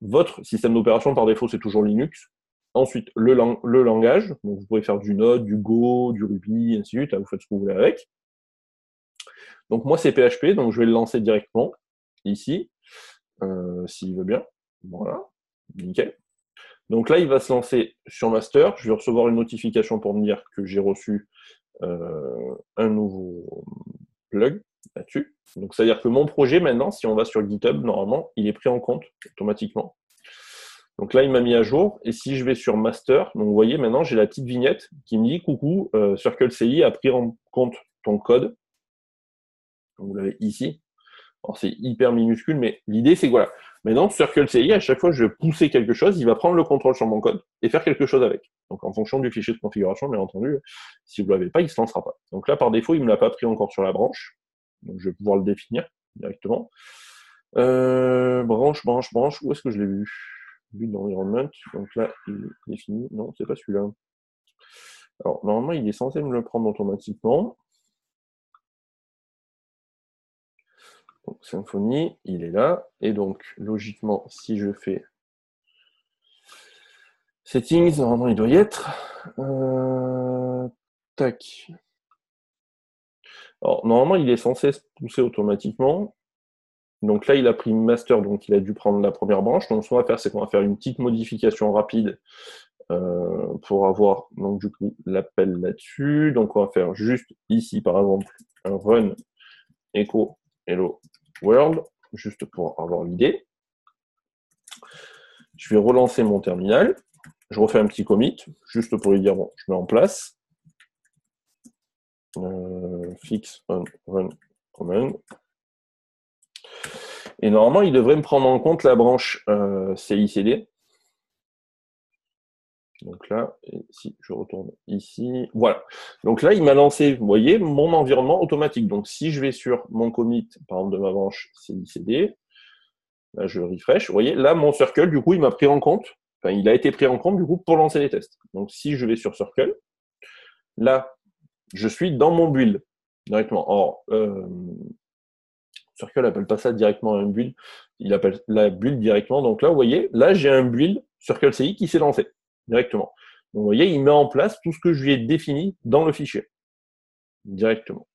[SPEAKER 1] votre système d'opération, par défaut, c'est toujours Linux. Ensuite, le langage. Donc, vous pouvez faire du Node, du Go, du Ruby, ainsi de suite. Vous faites ce que vous voulez avec. Donc, moi, c'est PHP. Donc, je vais le lancer directement ici, s'il veut bien. Voilà. Nickel. Donc là, il va se lancer sur master. Je vais recevoir une notification pour me dire que j'ai reçu un nouveau plug là-dessus. Donc, c'est-à-dire que mon projet, maintenant, si on va sur GitHub, normalement, il est pris en compte automatiquement. Donc là, il m'a mis à jour. Et si je vais sur master, donc vous voyez, maintenant, j'ai la petite vignette qui me dit « Coucou, Circle CI a pris en compte ton code. » Donc, vous l'avez ici. Alors, c'est hyper minuscule, mais l'idée, c'est que voilà. Maintenant, Circle CI, à chaque fois que je vais pousser quelque chose, il va prendre le contrôle sur mon code et faire quelque chose avec. Donc, en fonction du fichier de configuration, bien entendu, si vous ne l'avez pas, il ne se lancera pas. Donc là, par défaut, il ne me l'a pas pris encore sur la branche. Donc, je vais pouvoir le définir directement. Branche. Où est-ce que je l'ai vu? Build environment. Donc là, il est défini. Non, c'est pas celui-là. Alors, normalement, il est censé me le prendre automatiquement. Donc, Symfony, il est là. Et donc, logiquement, si je fais Settings, normalement, il doit y être. Tac. Alors, normalement, il est censé se pousser automatiquement. Donc là, il a pris master, donc il a dû prendre la première branche. Donc ce qu'on va faire, c'est qu'on va faire une petite modification rapide pour avoir donc du coup l'appel là-dessus. Donc on va faire juste ici, par exemple, un run echo hello world, juste pour avoir l'idée. Je vais relancer mon terminal. Je refais un petit commit, juste pour lui dire, bon, je mets en place. Fix on run command. Et normalement, il devrait me prendre en compte la branche CICD. Donc là, et si je retourne ici, voilà. Donc là, il m'a lancé, vous voyez, mon environnement automatique. Donc si je vais sur mon commit, par exemple, de ma branche CICD, là, je refresh, vous voyez, là, mon circle, du coup, il m'a pris en compte, enfin, il a été pris en compte, du coup, pour lancer les tests. Donc si je vais sur circle, là, je suis dans mon build, directement. Or, Circle n'appelle pas ça directement un build, il appelle la build directement. Donc là, vous voyez, là, j'ai un build Circle CI qui s'est lancé directement. Donc, vous voyez, il met en place tout ce que je lui ai défini dans le fichier, directement.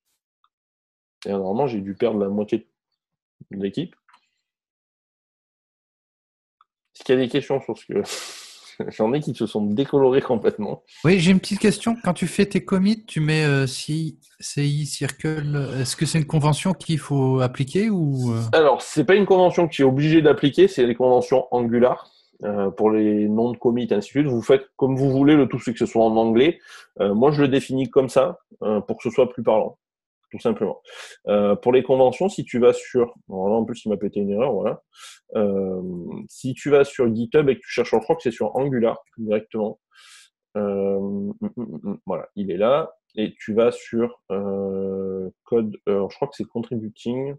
[SPEAKER 1] Et normalement, j'ai dû perdre la moitié de l'équipe. Est-ce qu'il y a des questions sur ce que... J'en ai qui se sont décolorés complètement.
[SPEAKER 2] Oui, j'ai une petite question. Quand tu fais tes commits, tu mets CI Circle. Est-ce que c'est une convention qu'il faut appliquer ou
[SPEAKER 1] Alors, c'est pas une convention que tu es obligé d'appliquer, c'est les conventions Angular. Pour les noms de commits, ainsi de suite, vous faites comme vous voulez, le tout c'est que ce soit en anglais. Moi, je le définis comme ça, pour que ce soit plus parlant, tout simplement. Pour les conventions, si tu vas sur... Alors là, en plus, il m'a pété une erreur, voilà. Si tu vas sur GitHub et que tu cherches, je crois que c'est sur Angular, directement. Voilà, il est là. Et tu vas sur code... je crois que c'est contributing...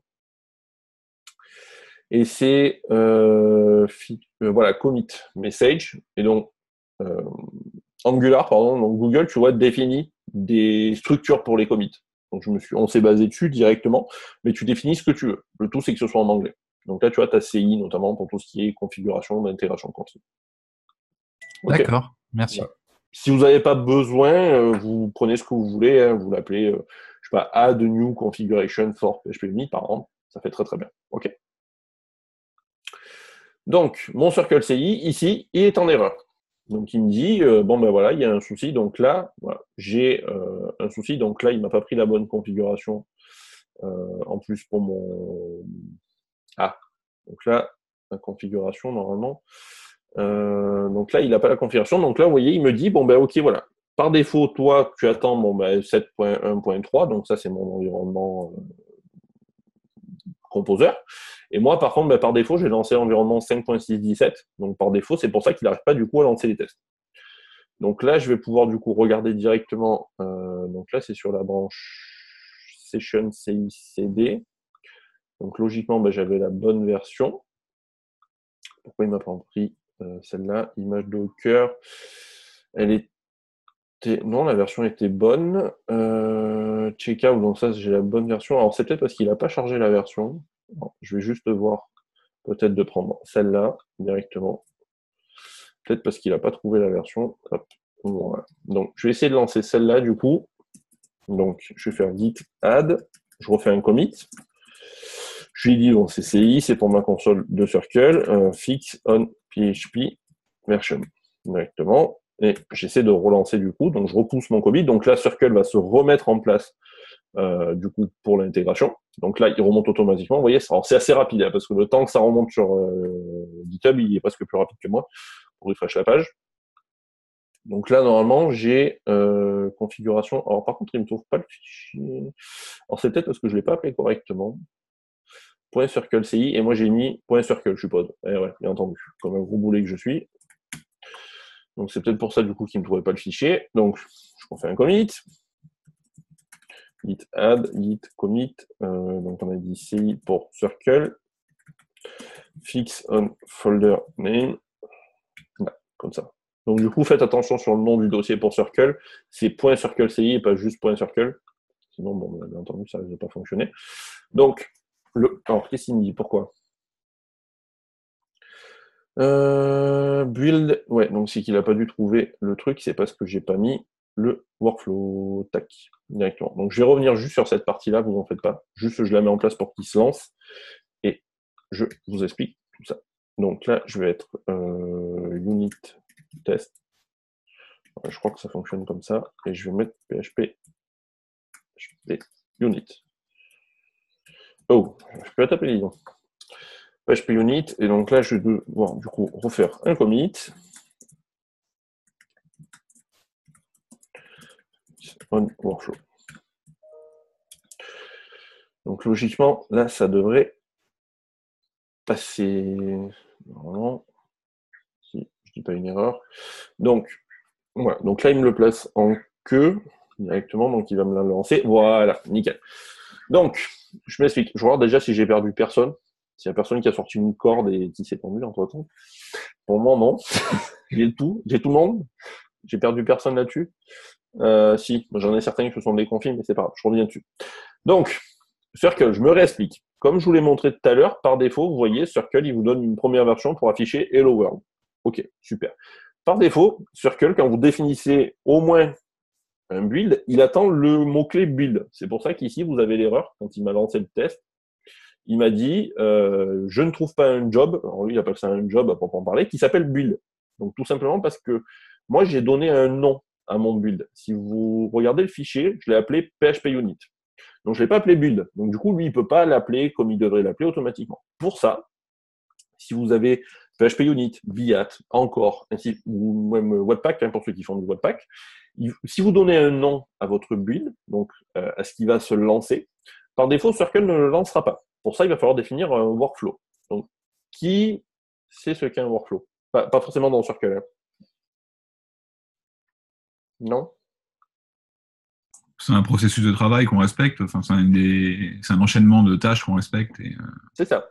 [SPEAKER 1] Et c'est voilà, commit message. Et donc, Angular, pardon, donc Google, tu vois, définit des structures pour les commits. Donc, on s'est basé dessus directement, mais tu définis ce que tu veux. Le tout, c'est que ce soit en anglais. Donc là, tu vois, tu as CI, notamment pour tout ce qui est configuration d'intégration continue. Okay.
[SPEAKER 2] D'accord, merci.
[SPEAKER 1] Voilà. Si vous n'avez pas besoin, vous prenez ce que vous voulez, hein, vous l'appelez, je sais pas, add new configuration for PHP par exemple. Ça fait très très bien. OK. Donc, mon Circle CI, ici, il est en erreur. Donc, il me dit, bon, ben voilà, il y a un souci. Donc là, voilà, j'ai un souci. Donc là, il ne m'a pas pris la bonne configuration. En plus, pour mon... Ah, donc là, la configuration, normalement. Donc là, il n'a pas la configuration. Donc là, vous voyez, il me dit, bon, ben ok, voilà. Par défaut, toi, tu attends bon, ben, 7.1.3. Donc ça, c'est mon environnement composer. Et moi, par contre, bah, par défaut, j'ai lancé l'environnement 5.6.17. Donc, par défaut, c'est pour ça qu'il n'arrive pas, du coup, à lancer les tests. Donc là, je vais pouvoir, du coup, regarder directement. Donc là, c'est sur la branche Session CICD. Donc, logiquement, bah, j'avais la bonne version. Pourquoi il ne m'a pas pris celle-là? Image Docker. Elle était... Non, la version était bonne. Checkout, donc ça, j'ai la bonne version. Alors, c'est peut-être parce qu'il n'a pas chargé la version. Non, je vais juste voir, peut-être de prendre celle-là directement. Peut-être parce qu'il n'a pas trouvé la version. Hop. Voilà. Donc, je vais essayer de lancer celle-là, du coup. Donc, je vais faire git add. Je refais un commit. Je lui dis, bon, c'est CI, c'est pour ma console de Circle. Fix on PHP version. Directement. Et j'essaie de relancer, du coup. Donc, je repousse mon commit. Donc là, Circle va se remettre en place, du coup, pour l'intégration. Donc là, il remonte automatiquement. Vous voyez, c'est assez rapide, hein, parce que le temps que ça remonte sur GitHub, il est presque plus rapide que moi pour refresh la page. Donc là, normalement, j'ai configuration. Alors, par contre, il ne me trouve pas le fichier. Alors, c'est peut-être parce que je ne l'ai pas appelé correctement. .circle CI, et moi, j'ai mis .circle, je suppose. Eh ouais, bien entendu, comme un gros boulet que je suis. Donc, c'est peut-être pour ça, du coup, qu'il ne trouvait pas le fichier. Donc, je refais un commit. Git add, git commit. Donc, on a dit CI pour circle. Fix on folder name. Là, comme ça. Donc, du coup, faites attention sur le nom du dossier pour Circle. C'est .circle.ci et pas juste .circle. Sinon, bon, bien entendu, ça ne va pas fonctionner. Donc, alors, qu'est-ce qu'il me dit? Pourquoi build, ouais, donc c'est qu'il n'a pas dû trouver le truc, c'est parce que j'ai pas mis le workflow. Tac. directement. Donc, je vais revenir juste sur cette partie-là, vous en faites pas. Juste, je la mets en place pour qu'il se lance et je vous explique tout ça. Donc là, je vais être unit test. Je crois que ça fonctionne comme ça. Et je vais mettre PHP unit. Oh, je peux la taper, disons. PHP unit. Et donc là, je vais devoir du coup refaire un commit. On workflow. Donc logiquement, là, ça devrait passer. Normalement, si je dis pas une erreur. Donc, voilà. Donc là, il me le place en queue directement, donc il va me la lancer. Voilà, nickel. Donc, je m'explique. Je vais voir déjà si j'ai perdu personne. S'il y a personne qui a sorti une corde et qui s'est tendu entre-temps. Pour moi, non. J'ai tout le monde. J'ai perdu personne là-dessus. Si, j'en ai certains qui se sont déconfinés, mais c'est pas grave, je reviens dessus. Donc, Circle, je me réexplique. Comme je vous l'ai montré tout à l'heure, par défaut, vous voyez, Circle, il vous donne une première version pour afficher Hello World. Ok, super. Par défaut, Circle, quand vous définissez au moins un build, il attend le mot-clé build. C'est pour ça qu'ici, vous avez l'erreur. Quand il m'a lancé le test, il m'a dit je ne trouve pas un job, alors lui il appelle ça un job à proprement parler, qui s'appelle build. Donc tout simplement parce que moi j'ai donné un nom à mon build. Si vous regardez le fichier, je l'ai appelé PHP unit. Donc je ne l'ai pas appelé build. Donc du coup, lui, il ne peut pas l'appeler comme il devrait l'appeler automatiquement. Pour ça, si vous avez PHP unit, Biat, encore, ainsi, ou même Webpack, pour ceux qui font du Webpack, si vous donnez un nom à votre build, donc à ce qui va se lancer, par défaut, Circle ne le lancera pas. Pour ça, il va falloir définir un workflow. Donc, qui sait ce qu'est un workflow? Pas forcément dans Circle. Hein. Non?
[SPEAKER 4] C'est un processus de travail qu'on respecte. Enfin, c'est un enchaînement de tâches qu'on respecte.
[SPEAKER 1] C'est ça.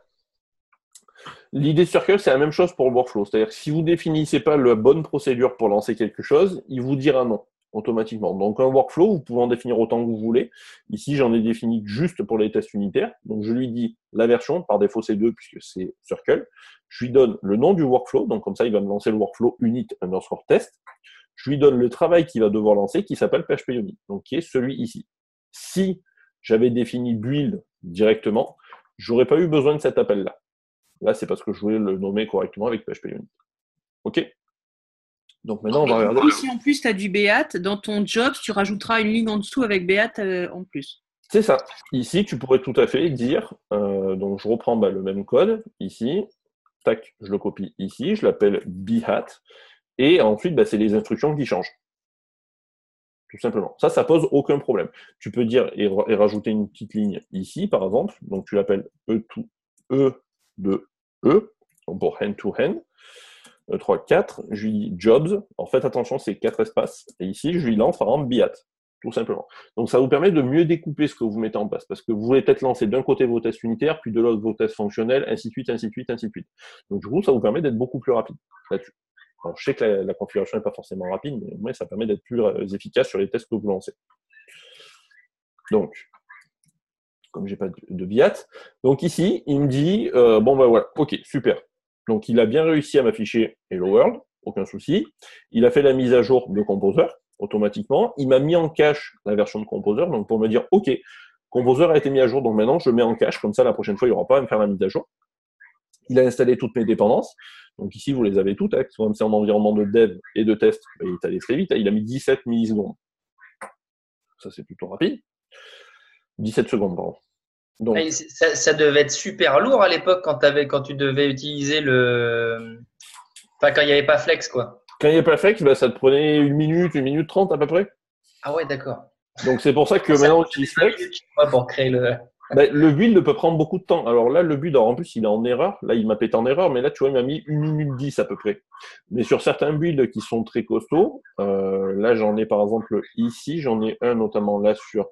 [SPEAKER 1] L'idée de Circle, c'est la même chose pour le workflow. C'est-à-dire que si vous ne définissez pas la bonne procédure pour lancer quelque chose, il vous dira non automatiquement. Donc un workflow, vous pouvez en définir autant que vous voulez. Ici, j'en ai défini juste pour les tests unitaires. Donc je lui dis la version, par défaut c'est 2 puisque c'est Circle. Je lui donne le nom du workflow, donc comme ça il va me lancer le workflow unit_test. Je lui donne le travail qu'il va devoir lancer qui s'appelle PHP unit, donc qui est celui ici. Si j'avais défini build directement, j'aurais pas eu besoin de cet appel-là. Là, c'est parce que je voulais le nommer correctement avec PHP unit. OK? Donc maintenant, on va regarder.
[SPEAKER 5] Si en plus tu as du Beat, dans ton job, tu rajouteras une ligne en dessous avec Beat en plus.
[SPEAKER 1] C'est ça. Ici, tu pourrais tout à fait dire, donc je reprends le même code, ici, tac, je le copie ici, je l'appelle Behat, et ensuite, c'est les instructions qui changent. Tout simplement. Ça pose aucun problème. Tu peux dire et rajouter une petite ligne ici, par exemple, donc tu l'appelles E de E, donc pour hand-to-hand. 3, 4, je lui dis jobs. En fait, attention, c'est 4 espaces. Et ici, je lui lance par exemple Biat, tout simplement. Donc, ça vous permet de mieux découper ce que vous mettez en place. Parce que vous voulez peut-être lancer d'un côté vos tests unitaires, puis de l'autre vos tests fonctionnels, ainsi de suite, ainsi de suite, ainsi de suite. Donc, du coup, ça vous permet d'être beaucoup plus rapide là-dessus. Alors, je sais que la configuration n'est pas forcément rapide, mais au moins, ça permet d'être plus efficace sur les tests que vous lancez. Donc, comme j'ai pas de Biat. Donc ici, il me dit, voilà, ok, super. Donc, il a bien réussi à m'afficher Hello World, aucun souci. Il a fait la mise à jour de Composer, automatiquement. Il m'a mis en cache la version de Composer, donc pour me dire, ok, Composer a été mis à jour, donc maintenant, je le mets en cache, comme ça, la prochaine fois, il n'y aura pas à me faire la mise à jour. Il a installé toutes mes dépendances. Donc ici, vous les avez toutes, hein, même si c'est en environnement de dev et de test, il est allé très vite. Il a mis 17 millisecondes. Ça, c'est plutôt rapide. 17 secondes, pardon.
[SPEAKER 3] Donc, ça devait être super lourd à l'époque quand tu devais utiliser le. Enfin, quand il n'y avait pas Flex, quoi.
[SPEAKER 1] Quand il n'y avait pas Flex, ça te prenait 1 minute 30 à peu près.
[SPEAKER 3] Ah ouais, d'accord.
[SPEAKER 1] Donc c'est pour ça que maintenant on utilise Flex.
[SPEAKER 3] Pour créer
[SPEAKER 1] le build peut prendre beaucoup de temps. Alors là, le build, en plus, il est en erreur. Là, il m'a pété en erreur, mais là, tu vois, il m'a mis 1 minute 10 à peu près. Mais sur certains builds qui sont très costauds, là, j'en ai par exemple ici, j'en ai un notamment là sur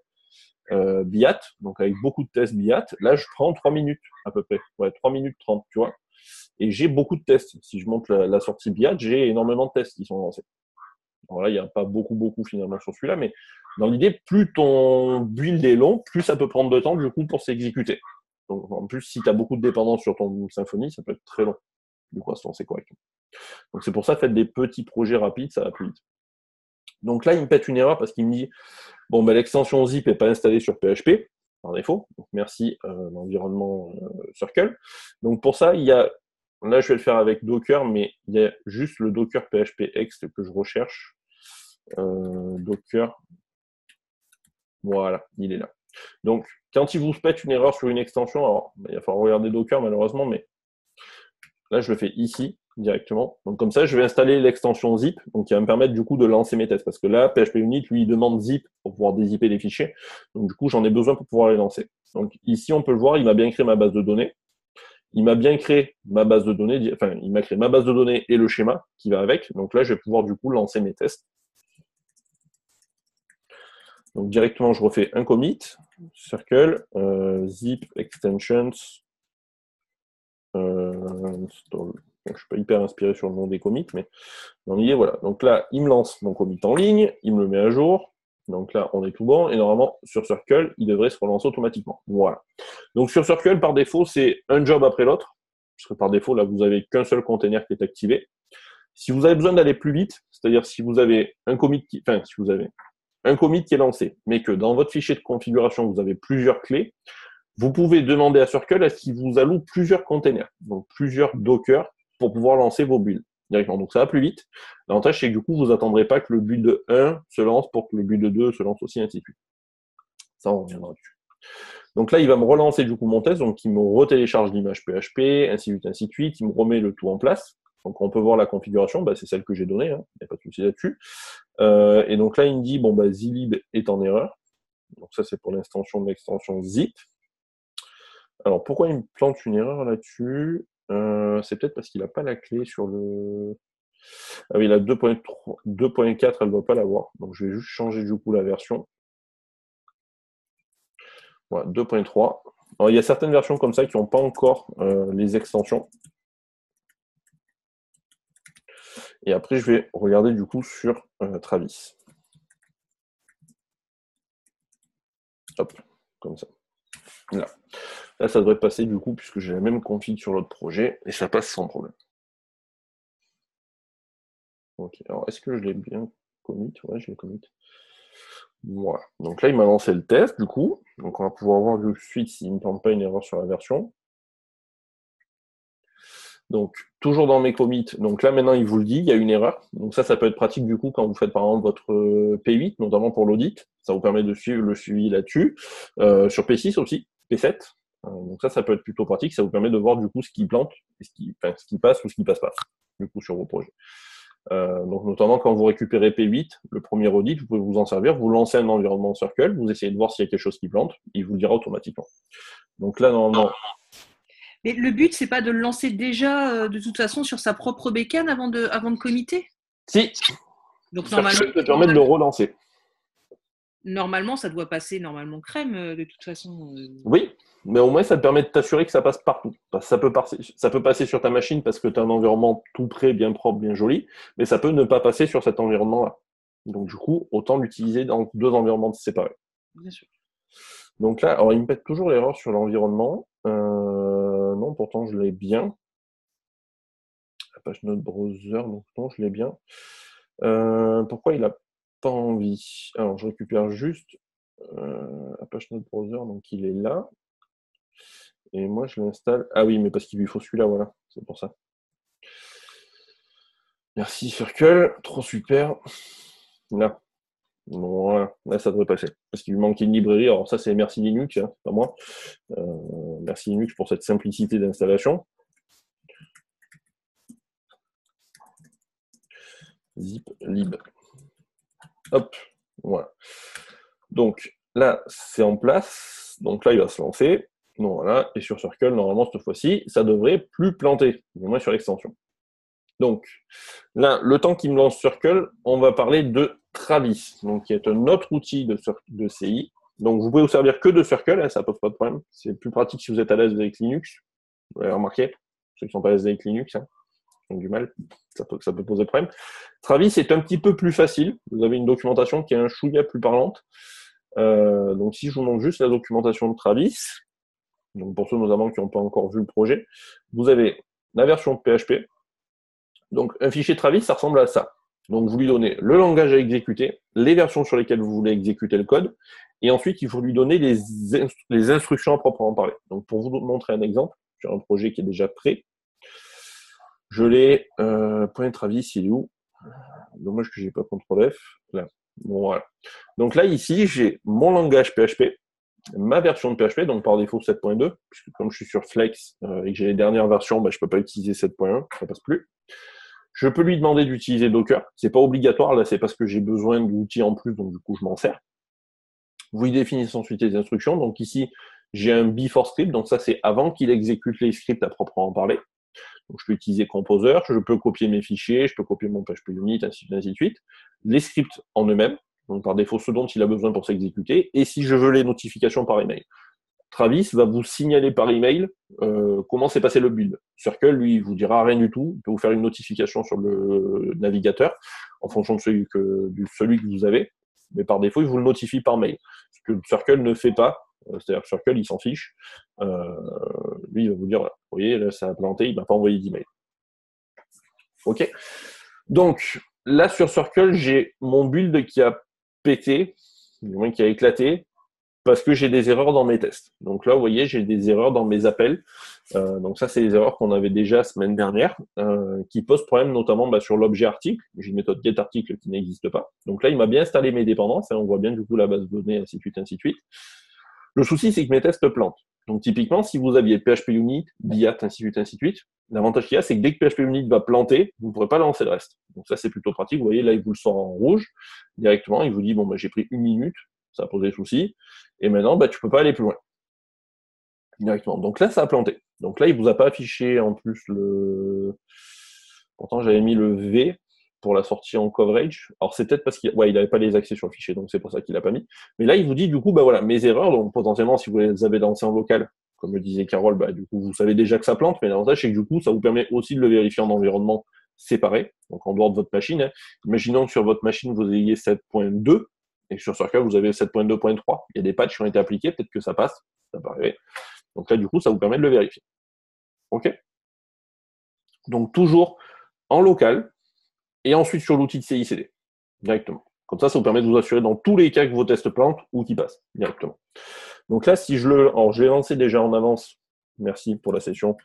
[SPEAKER 1] Biat, donc avec beaucoup de tests Biat. Là, je prends 3 minutes à peu près. Ouais, 3 minutes 30, tu vois. Et j'ai beaucoup de tests. Si je monte la sortie Biat, j'ai énormément de tests qui sont lancés. Alors là, il n'y a pas beaucoup finalement sur celui-là, mais dans l'idée, plus ton build est long, plus ça peut prendre de temps du coup pour s'exécuter. Donc en plus, si tu as beaucoup de dépendance sur ton Symfony, ça peut être très long. Du coup, à se lancer correctement. Donc c'est pour ça, faites des petits projets rapides, ça va plus vite. Donc là, il me pète une erreur parce qu'il me dit bon, ben, l'extension zip n'est pas installée sur PHP, par défaut. Donc, merci l'environnement Circle. Donc pour ça, là, je vais le faire avec Docker, mais il y a juste le Docker PHP Ext que je recherche. Docker, voilà, il est là. Donc, quand il vous pète une erreur sur une extension, alors il va falloir regarder Docker malheureusement, mais là, je le fais ici directement. Donc comme ça, je vais installer l'extension zip, donc qui va me permettre du coup de lancer mes tests. Parce que là, PHP Unit, lui, il demande zip pour pouvoir dézipper les fichiers. Donc du coup, j'en ai besoin pour pouvoir les lancer. Donc ici, on peut le voir, il m'a bien créé ma base de données. Il m'a bien créé ma base de données, enfin, il m'a créé ma base de données et le schéma qui va avec. Donc là, je vais pouvoir du coup lancer mes tests. Donc directement, je refais un commit, circle, zip extensions, install. Donc, je ne suis pas hyper inspiré sur le nom des commits, mais dans l'idée, voilà. Donc là, il me lance mon commit en ligne, il me le met à jour. Donc là, on est tout bon. Et normalement, sur Circle, il devrait se relancer automatiquement. Voilà. Donc sur Circle, par défaut, c'est un job après l'autre. Parce que par défaut, là, vous n'avez qu'un seul container qui est activé. Si vous avez besoin d'aller plus vite, c'est-à-dire si vous avez un commit qui est lancé, mais que dans votre fichier de configuration, vous avez plusieurs clés, vous pouvez demander à Circle à ce qu'il vous alloue plusieurs containers, donc plusieurs Docker, pour pouvoir lancer vos builds directement. Donc ça va plus vite. L'avantage, c'est que du coup, vous n'attendrez pas que le build 1 se lance pour que le build 2 se lance aussi, ainsi de suite. Ça, on reviendra dessus. Donc là, il va me relancer du coup mon test, donc il me retélécharge l'image PHP, ainsi de suite, il me remet le tout en place. Donc on peut voir la configuration, c'est celle que j'ai donnée, il n'y a pas de souci là-dessus. Et donc là, il me dit, zlib est en erreur. Donc ça, c'est pour l'extension de l'extension zip. Alors, pourquoi il me plante une erreur là-dessus? C'est peut-être parce qu'il n'a pas la clé sur le... Ah oui, la 2.4, elle ne doit pas l'avoir. Donc, je vais juste changer du coup la version. Voilà, 2.3. Alors, il y a certaines versions comme ça qui n'ont pas encore les extensions. Et après, je vais regarder du coup sur Travis. Hop, comme ça. Là. Là, ça devrait passer du coup, puisque j'ai la même config sur l'autre projet, et ça passe sans problème. Ok, alors est-ce que je l'ai bien commit? Ouais, je l'ai commit. Voilà. Donc là, il m'a lancé le test, du coup. Donc on va pouvoir voir de suite s'il ne me plante pas une erreur sur la version. Donc, toujours dans mes commits. Donc là, maintenant, il vous le dit, il y a une erreur. Donc ça peut être pratique, du coup, quand vous faites, par exemple, votre P8, notamment pour l'audit. Ça vous permet de suivre le suivi là-dessus. Sur P6 aussi, P7. Donc ça peut être plutôt pratique. Ça vous permet de voir, du coup, ce qui plante, et ce qui passe ou ce qui passe pas, du coup, sur vos projets. Donc notamment quand vous récupérez P8, le premier audit, vous pouvez vous en servir, vous lancez un environnement Circle, vous essayez de voir s'il y a quelque chose qui plante, il vous le dira automatiquement. Donc là, normalement...
[SPEAKER 5] Mais le but, c'est pas de le lancer déjà de toute façon sur sa propre bécane avant de committer?
[SPEAKER 1] Si.
[SPEAKER 5] Donc normalement,
[SPEAKER 1] ça permet de le relancer.
[SPEAKER 5] Normalement, ça doit passer crème de toute façon.
[SPEAKER 1] Oui, mais au moins ça te permet de t'assurer que ça passe partout. Ça peut passer sur ta machine parce que tu as un environnement tout prêt, bien propre, bien joli, mais ça peut ne pas passer sur cet environnement-là. Donc du coup, autant l'utiliser dans deux environnements séparés.
[SPEAKER 5] Bien sûr.
[SPEAKER 1] Donc là, alors il me pète toujours l'erreur sur l'environnement. Non, pourtant je l'ai bien. Apache Node Browser, donc non, je l'ai bien. Pourquoi il n'a pas envie? Alors je récupère juste Apache Node Browser, donc il est là. Et moi je l'installe. Ah oui, mais parce qu'il lui faut celui-là, voilà, c'est pour ça. Merci Circle, trop super. Là. Voilà, là ça devrait passer. Parce qu'il lui manquait une librairie. Alors ça c'est merci Linux, hein, pas moi. Merci Linux pour cette simplicité d'installation. Zip lib. Hop, voilà. Donc là c'est en place. Donc là il va se lancer. Donc voilà. Et sur Circle, normalement cette fois-ci, ça devrait plus planter, au moins sur l'extension. Donc là, le temps qu'il me lance Circle, on va parler de Travis, donc qui est un autre outil de CI. Donc vous pouvez vous servir que de Circle, hein, ça pose pas de problème. C'est plus pratique si vous êtes à l'aise avec Linux. Vous l'avez remarqué, ceux qui ne sont pas à l'aise avec Linux, hein, ont du mal, ça peut poser problème. Travis est un petit peu plus facile. Vous avez une documentation qui est un chouïa plus parlante. Donc si je vous montre juste la documentation de Travis, donc pour ceux notamment qui n'ont pas encore vu le projet, vous avez la version PHP. Donc, un fichier Travis, ça ressemble à ça. Donc, vous lui donnez le langage à exécuter, les versions sur lesquelles vous voulez exécuter le code, et ensuite, il faut lui donner les instructions à proprement parler. Donc, pour vous montrer un exemple, sur un projet qui est déjà prêt, je l'ai, point Travis, il est où? Dommage que j'ai pas CTRL F. Là. Bon, voilà. Donc là, ici, j'ai mon langage PHP, ma version de PHP, donc par défaut 7.2, puisque comme je suis sur Flex et que j'ai les dernières versions, bah, je peux pas utiliser 7.1, ça passe plus. Je peux lui demander d'utiliser Docker. C'est pas obligatoire, là, c'est parce que j'ai besoin d'outils en plus, donc du coup, je m'en sers. Vous y définissez ensuite les instructions. Donc ici, j'ai un before script, donc ça, c'est avant qu'il exécute les scripts à proprement parler. Donc, je peux utiliser Composer, je peux copier mes fichiers, je peux copier mon PHP unit, ainsi de suite. Les scripts en eux-mêmes, donc par défaut, ce dont il a besoin pour s'exécuter. Et si je veux les notifications par email, Travis va vous signaler par email comment s'est passé le build. Circle, lui, il vous dira rien du tout. Il peut vous faire une notification sur le navigateur en fonction de celui que vous avez. Mais par défaut, il vous le notifie par mail. Ce que Circle ne fait pas. C'est-à-dire que Circle, il s'en fiche. Lui, il va vous dire, voilà, vous voyez, là, ça a planté, il ne m'a pas envoyé d'email. OK. Donc, là, sur Circle, j'ai mon build qui a pété, du moins qui a éclaté, parce que j'ai des erreurs dans mes tests. Donc là, vous voyez, j'ai des erreurs dans mes appels. Donc ça, c'est les erreurs qu'on avait déjà la semaine dernière, qui posent problème notamment sur l'objet article. J'ai une méthode getArticle qui n'existe pas. Donc là, il m'a bien installé mes dépendances. On voit bien du coup la base de données, ainsi de suite, ainsi de suite. Le souci, c'est que mes tests plantent. Donc, typiquement, si vous aviez PHP Unit, BIAT, ainsi de suite, l'avantage qu'il y a, c'est que dès que PHP Unit va planter, vous ne pourrez pas lancer le reste. Donc, ça, c'est plutôt pratique. Vous voyez, là, il vous le sort en rouge directement. Il vous dit, bon, bah, j'ai pris 1 minute, ça a posé souci. Et maintenant, bah, tu ne peux pas aller plus loin. Directement. Donc là, ça a planté. Donc là, il ne vous a pas affiché en plus le. Pourtant, j'avais mis le V pour la sortie en coverage. Alors, c'est peut-être parce qu'il n'avait pas les accès sur le fichier, donc c'est pour ça qu'il l'a pas mis. Mais là, il vous dit, du coup, bah voilà, mes erreurs, donc potentiellement, si vous les avez lancées en local, comme le disait Carole, bah, du coup, vous savez déjà que ça plante, mais l'avantage, c'est que du coup, ça vous permet aussi de le vérifier en environnement séparé, donc en dehors de votre machine. Hein. Imaginons que sur votre machine, vous ayez 7.2, et que sur Circle, vous avez 7.2.3. Il y a des patchs qui ont été appliqués, peut-être que ça passe, ça peut arriver. Donc là, du coup, ça vous permet de le vérifier. OK? Donc, toujours en local, et ensuite sur l'outil de CI/CD, directement. Comme ça, ça vous permet de vous assurer dans tous les cas que vos tests plantent ou qu'ils passent, directement. Donc là, si je le... Alors, je l'ai lancé déjà en avance. Merci pour la session.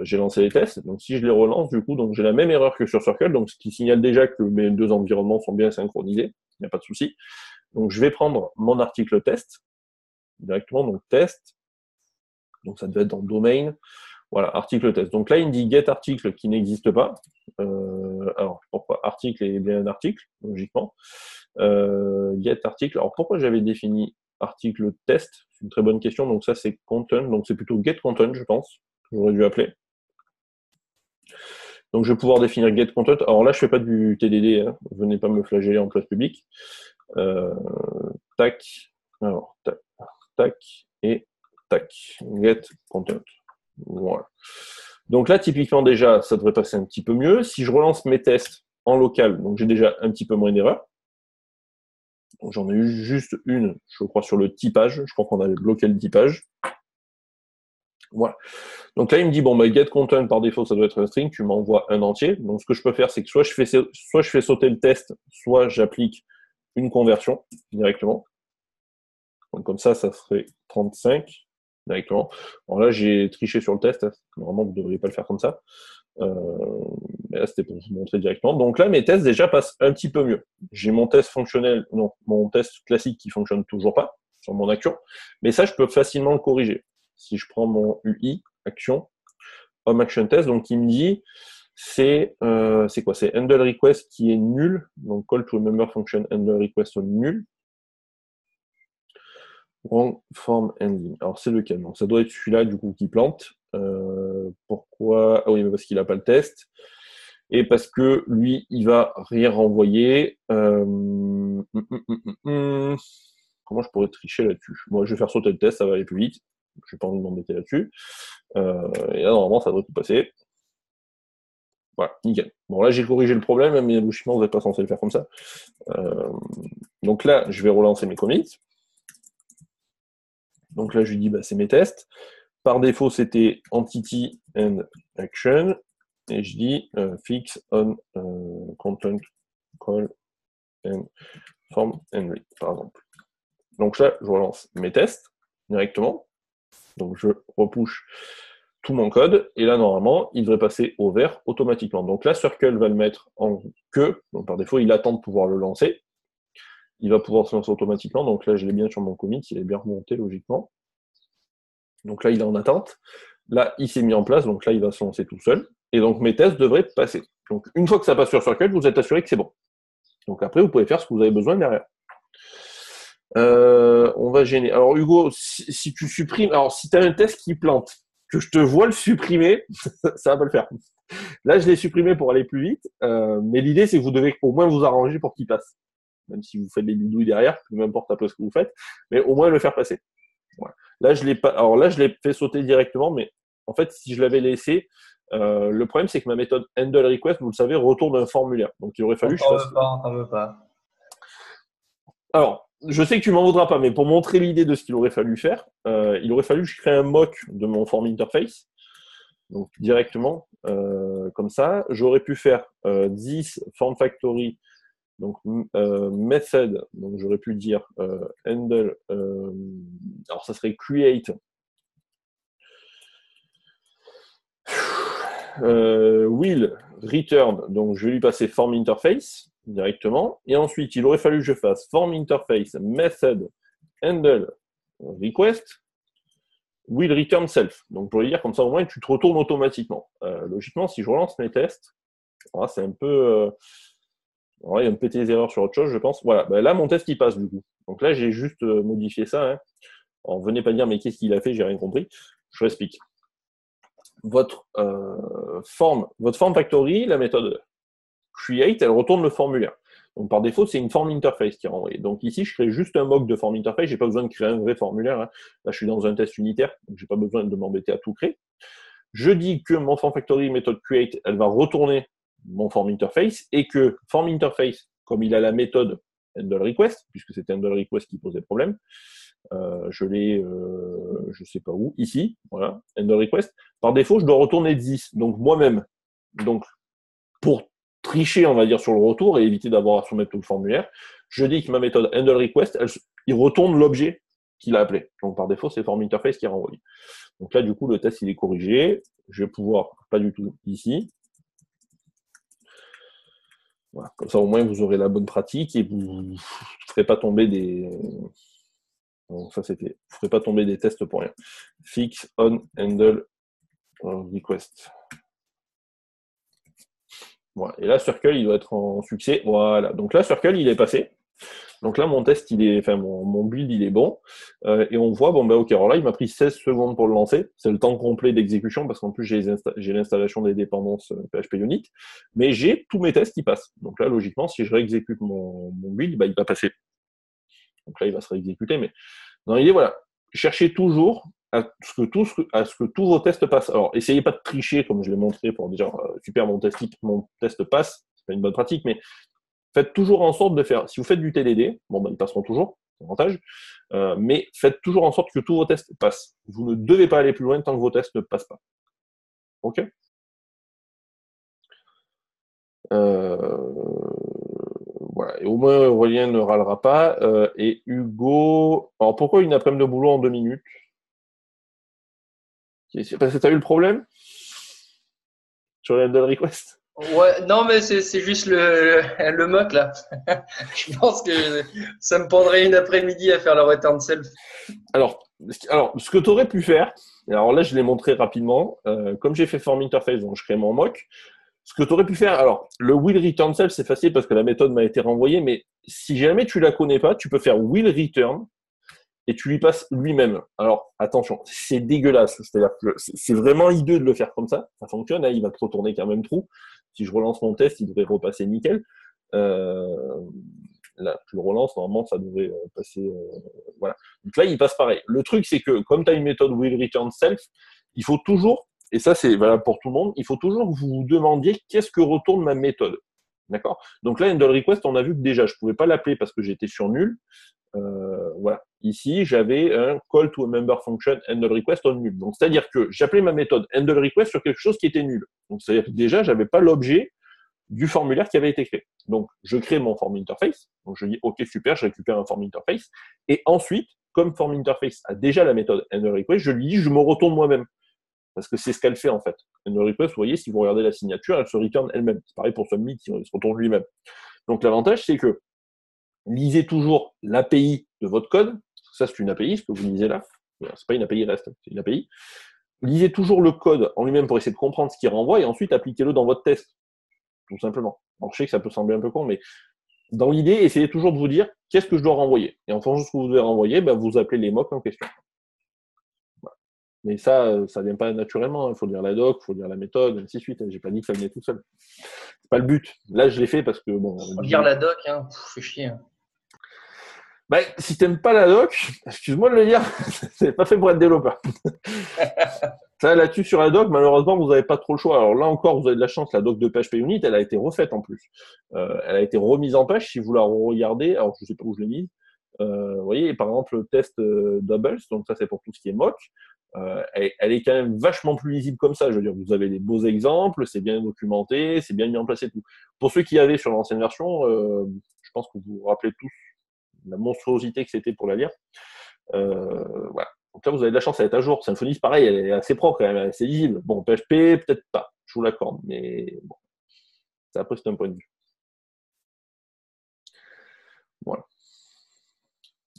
[SPEAKER 1] J'ai lancé les tests. Donc, si je les relance, du coup, donc j'ai la même erreur que sur Circle, donc ce qui signale déjà que mes deux environnements sont bien synchronisés. Il n'y a pas de souci. Donc, je vais prendre mon article test, directement, donc test. Donc, ça devait être dans domaine. Voilà, article test. Donc là, il me dit get article qui n'existe pas. Alors, pourquoi article est bien un article, logiquement. Get article. Alors, pourquoi j'avais défini article test? C'est une très bonne question. Donc ça, c'est content. Donc c'est plutôt get content, je pense. J'aurais dû appeler. Donc je vais pouvoir définir get content. Alors là, je fais pas du TDD. Hein. Venez pas me flageller en place publique. Tac. Alors, tac, tac et tac. Get content. Voilà. Donc là, typiquement, déjà, ça devrait passer un petit peu mieux. Si je relance mes tests en local, donc j'ai déjà un petit peu moins d'erreurs. J'en ai eu juste une, je crois, sur le typage. Je crois qu'on avait bloqué le typage. Voilà. Donc là, il me dit, bon, bah, get content, par défaut, ça doit être un string. Tu m'envoies un entier. Donc, ce que je peux faire, c'est que soit je fais sauter le test, soit j'applique une conversion directement. Donc, comme ça serait 35. Directement. Alors là, j'ai triché sur le test. Normalement, vous ne devriez pas le faire comme ça. Mais là, c'était pour vous montrer directement. Donc là, mes tests déjà passent un petit peu mieux. J'ai mon test fonctionnel, non, mon test classique qui fonctionne toujours pas sur mon action. Mais ça, je peux facilement le corriger. Si je prends mon UI, action, home action test, donc il me dit, c'est quoi? C'est handle request qui est nul. Donc call to remember function handle request nul. Wrong form handling. Alors, c'est lequel? Donc, ça doit être celui-là, du coup, qui plante. Pourquoi? Ah oui, mais parce qu'il n'a pas le test. Et parce que lui, il va rien renvoyer. Comment je pourrais tricher là-dessus? Moi, je vais faire sauter le test, ça va aller plus vite. Je n'ai pas envie de m'embêter là-dessus. Et là, normalement, ça devrait tout passer. Voilà, nickel. Bon, là, j'ai corrigé le problème, mais logiquement, vous n'êtes pas censé le faire comme ça. Donc là, je vais relancer mes commits. Donc là, je lui dis, bah, c'est mes tests. Par défaut, c'était entity and action. Et je dis fix on content call and form and read, par exemple. Donc là, je relance mes tests directement. Donc je repush tout mon code, et là, normalement, il devrait passer au vert automatiquement. Donc là, Circle va le mettre en queue, donc par défaut, il attend de pouvoir le lancer. Il va pouvoir se lancer automatiquement, donc là, je l'ai bien sur mon commit, il est bien remonté logiquement. Donc là, il est en attente. Là, il s'est mis en place, donc là, il va se lancer tout seul. Et donc, mes tests devraient passer. Donc, une fois que ça passe sur Circle, vous êtes assuré que c'est bon. Donc après, vous pouvez faire ce que vous avez besoin derrière. On va gêner. Alors, Hugo, si tu supprimes, alors si tu as un test qui plante, que je te vois le supprimer, ça va pas le faire. Là, je l'ai supprimé pour aller plus vite, mais l'idée, c'est que vous devez au moins vous arranger pour qu'il passe. Même si vous faites des bidouilles derrière, peu importe un peu ce que vous faites, mais au moins le faire passer. Voilà. Là, je l'ai pas. Alors là, je l'ai fait sauter directement, mais en fait, si je l'avais laissé, le problème, c'est que ma méthode handle request, vous le savez, retourne un formulaire. Donc, il aurait fallu que je fasse.
[SPEAKER 3] On t'en veut pas.
[SPEAKER 1] Alors, je sais que tu m'en voudras pas, mais pour montrer l'idée de ce qu'il aurait fallu faire, il aurait fallu que je crée un mock de mon form interface. Donc, directement, comme ça. J'aurais pu faire 10 form factory, donc method, donc j'aurais pu dire handle, alors ça serait create will return, donc je vais lui passer form interface directement, et ensuite il aurait fallu que je fasse form interface method handle request will return self. Donc pour lui dire comme ça au moins tu te retournes automatiquement. Logiquement, si je relance mes tests, c'est un peu il va me péter les erreurs sur autre chose, je pense. Voilà, là mon test il passe du coup. Donc là j'ai juste modifié ça. Hein. Alors, venez pas dire mais qu'est-ce qu'il a fait, j'ai rien compris. Je l'explique. Votre form factory, la méthode create, elle retourne le formulaire. Donc par défaut, c'est une form interface qui est renvoyée. Donc ici, je crée juste un mock de form interface, j'ai pas besoin de créer un vrai formulaire. Hein. Là, je suis dans un test unitaire, donc j'ai pas besoin de m'embêter à tout créer. Je dis que mon form factory méthode create, elle va retourner mon form interface, et que form interface, comme il a la méthode handle request, puisque c'était handle request qui posait problème, je l'ai, je sais pas où, ici, voilà, handle request. Par défaut, je dois retourner 10, donc moi-même. Donc, pour tricher, on va dire, sur le retour et éviter d'avoir à soumettre tout le formulaire, je dis que ma méthode handle request, il retourne l'objet qu'il a appelé. Donc, par défaut, c'est form interface qui est renvoyé. Donc là, du coup, le test, il est corrigé. Je vais pouvoir, pas du tout ici. Voilà. Comme ça, au moins, vous aurez la bonne pratique et vous ne ferez pas tomber des... Donc ça, c'était... Vous ne ferez pas tomber des tests pour rien. Fix on handle request. Voilà. Et là, Circle, il doit être en succès. Voilà. Donc là, Circle, il est passé. Donc là, mon test, mon build, il est bon. Et on voit, ok, alors là, il m'a pris 16 secondes pour le lancer. C'est le temps complet d'exécution parce qu'en plus, j'ai l'installation des dépendances PHP Unit. Mais j'ai tous mes tests qui passent. Donc là, logiquement, si je réexécute mon build, il va passer. Donc là, il va se réexécuter. Mais dans l'idée, voilà, cherchez toujours à ce que tous vos tests passent. Alors, essayez pas de tricher, comme je l'ai montré, pour dire super, mon test passe. C'est pas une bonne pratique, mais faites toujours en sorte de faire, si vous faites du TDD, ils passeront toujours, c'est l'avantage, mais faites toujours en sorte que tous vos tests passent. Vous ne devez pas aller plus loin tant que vos tests ne passent pas. Ok ? Voilà. Et au moins, Aurélien ne râlera pas. Et Hugo, alors pourquoi une après-midi de boulot en 2 minutes ? Parce que tu as eu le problème sur les handle request ?
[SPEAKER 3] Ouais, non, mais c'est juste le mock là. Je pense que ça me prendrait une après-midi à faire le return self.
[SPEAKER 1] Alors, ce que tu aurais pu faire, alors là je l'ai montré rapidement, comme j'ai fait form interface, donc je crée mon mock. Ce que tu aurais pu faire, alors le will return self c'est facile parce que la méthode m'a été renvoyée, mais si jamais tu la connais pas, tu peux faire will return et tu lui passes lui-même. Alors attention, c'est dégueulasse, c'est-à-dire que c'est vraiment hideux de le faire comme ça fonctionne, hein, il va te retourner quand même trou. Si je relance mon test, il devrait repasser nickel. Là, je le relance, normalement, ça devrait passer. Voilà. Donc là, il passe pareil. Le truc, c'est que comme tu as une méthode will return self, il faut toujours, et ça c'est valable pour tout le monde, il faut toujours que vous vous demandiez qu'est-ce que retourne ma méthode. D'accord ? Donc là, handle request, on a vu que déjà, je ne pouvais pas l'appeler parce que j'étais sur nul. Voilà. Ici, j'avais un call to a member function handle request on nul. Donc, c'est-à-dire que j'appelais ma méthode handle request sur quelque chose qui était nul. Donc, c'est-à-dire que déjà, j'avais pas l'objet du formulaire qui avait été créé. Donc, je crée mon form interface. Donc, je dis, OK, super, je récupère un form interface. Et ensuite, comme form interface a déjà la méthode endRequest, je lui dis, je me retourne moi-même. Parce que c'est ce qu'elle fait, en fait. EndRequest, vous voyez, si vous regardez la signature, elle se return elle-même. C'est pareil pour Submit, il se retourne lui-même. Donc, l'avantage, c'est que lisez toujours l'API de votre code. Ça, c'est une API, ce que vous lisez là. C'est pas une API REST, c'est une API. Lisez toujours le code en lui-même pour essayer de comprendre ce qu'il renvoie et ensuite appliquez-le dans votre test, tout simplement. Alors, je sais que ça peut sembler un peu con, mais dans l'idée, essayez toujours de vous dire qu'est-ce que je dois renvoyer. Et en fonction de ce que vous devez renvoyer, vous appelez les mocks en question. Voilà. Mais ça ne vient pas naturellement. Il faut lire la doc, il faut lire la méthode, ainsi de suite. J'ai pas dit que ça venait tout seul. C'est pas le but. Là, je l'ai fait parce que bon.
[SPEAKER 3] Faut lire la doc, hein. Fait chier. Hein.
[SPEAKER 1] Si t'aimes pas la doc, excuse-moi de le dire, c'est pas fait pour être développeur. Ça, là-dessus, sur la doc, malheureusement, vous n'avez pas trop le choix. Alors là encore, vous avez de la chance, la doc de PHP Unit, elle a été refaite en plus. Elle a été remise en page, si vous la regardez, alors je sais pas où je l'ai mise. Vous voyez, par exemple, le test doubles, donc ça c'est pour tout ce qui est mock, elle est quand même vachement plus lisible comme ça. Je veux dire, vous avez des beaux exemples, c'est bien documenté, c'est bien mis en place et tout. Pour ceux qui avaient sur l'ancienne version, je pense que vous vous rappelez tous la monstruosité que c'était pour la lire. Voilà. Donc là, vous avez de la chance, elle est à jour. Symfony, c'est pareil, elle est assez propre quand même, elle est assez lisible. Bon, PHP, peut-être pas, je vous l'accorde, mais bon. Ça, après, c'est un point de vue. Voilà.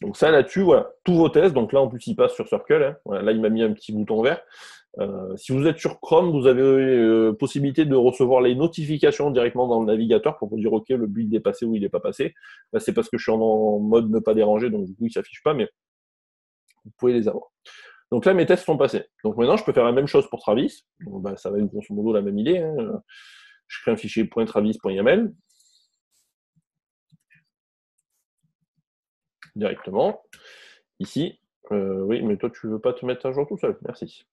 [SPEAKER 1] Donc ça, là-dessus, voilà, tous vos tests. Donc là, en plus, il passe sur Circle. Hein. Voilà, là, il m'a mis un petit bouton vert. Si vous êtes sur Chrome, vous avez possibilité de recevoir les notifications directement dans le navigateur pour vous dire OK, le build est passé ou il n'est pas passé. Là, c'est parce que je suis en mode ne pas déranger, donc du coup, il ne s'affiche pas, mais vous pouvez les avoir. Donc là, mes tests sont passés. Donc maintenant, je peux faire la même chose pour Travis. Donc, ça va être grosso modo la même idée. Hein. Je crée un fichier .travis.yml directement. Ici. Oui, mais toi, tu ne veux pas te mettre à jour tout seul. Merci.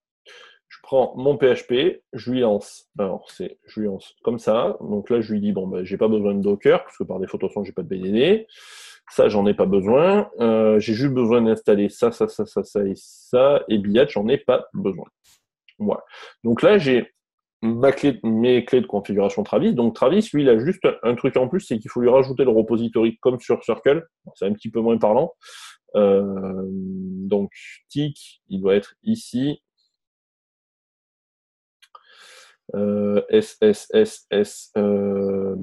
[SPEAKER 1] Je prends mon PHP, je lui lance. Alors, je lui lance comme ça. Donc là, je lui dis, j'ai pas besoin de Docker, parce que par défaut, de toute façon, j'ai pas de BDD. Ça, j'en ai pas besoin. J'ai juste besoin d'installer ça et ça. Et Biat, j'en ai pas besoin. Voilà. Donc là, j'ai mes clés de configuration Travis. Donc Travis, lui, il a juste un truc en plus, c'est qu'il faut lui rajouter le repository comme sur Circle. C'est un petit peu moins parlant. Donc, tick, il doit être ici.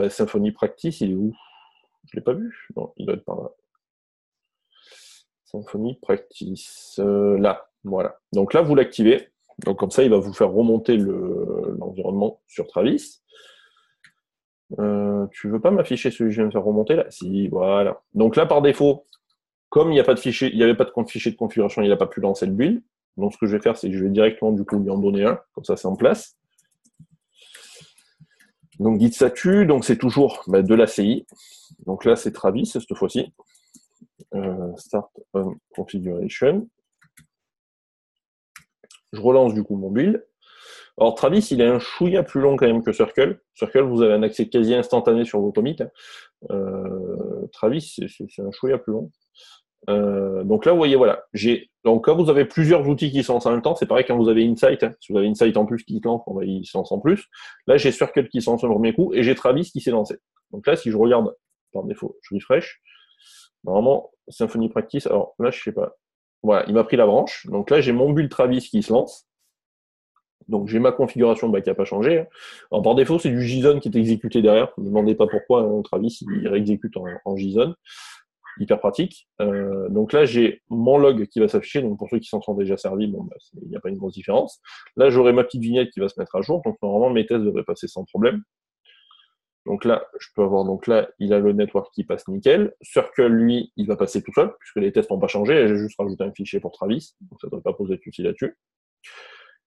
[SPEAKER 1] Symfony Practice, il est où? Je l'ai pas vu. Non, il doit être par là. Symfony Practice. Là, voilà. Donc là, vous l'activez. Donc comme ça, il va vous faire remonter l'environnement sur Travis. Tu veux pas m'afficher celui que je viens de faire remonter là? Si, voilà. Donc là, par défaut, comme il n'y a pas de fichier, il n'y avait pas de fichier de configuration, il n'a pas pu lancer le build. Donc ce que je vais faire, c'est que je vais directement du coup lui en donner un. Comme ça, c'est en place. Donc git statut, donc c'est toujours de l'ACI. Donc là, c'est Travis cette fois-ci. Start on configuration. Je relance du coup mon build. Alors Travis, il est un chouïa plus long quand même que Circle. Circle, vous avez un accès quasi instantané sur vos commits. Travis, c'est un chouïa plus long. Donc là, vous voyez, voilà. Donc quand vous avez plusieurs outils qui se lancent en même temps, c'est pareil quand vous avez Insight. Hein. Si vous avez Insight en plus qui se lance, il se lance en plus. Là, j'ai Circle qui se lance au premier coup et j'ai Travis qui s'est lancé. Donc là, si je regarde par défaut, je refresh. Normalement, Symfony Practice. Alors là, je sais pas. Voilà, il m'a pris la branche. Donc là, j'ai mon build Travis qui se lance. Donc j'ai ma configuration qui n'a pas changé. Hein. Alors par défaut, c'est du JSON qui est exécuté derrière. Ne me demandez pas pourquoi, hein, Travis, il réexécute en JSON. Hyper pratique. Donc là, j'ai mon log qui va s'afficher. Donc pour ceux qui s'en sont déjà servis, il n'y a pas une grosse différence. Là, j'aurai ma petite vignette qui va se mettre à jour. Donc normalement, mes tests devraient passer sans problème. Donc là, je peux avoir, donc là, il a le network qui passe nickel. Circle, lui, il va passer tout seul, puisque les tests n'ont pas changé. J'ai juste rajouté un fichier pour Travis. Donc ça ne devrait pas poser de souci là-dessus.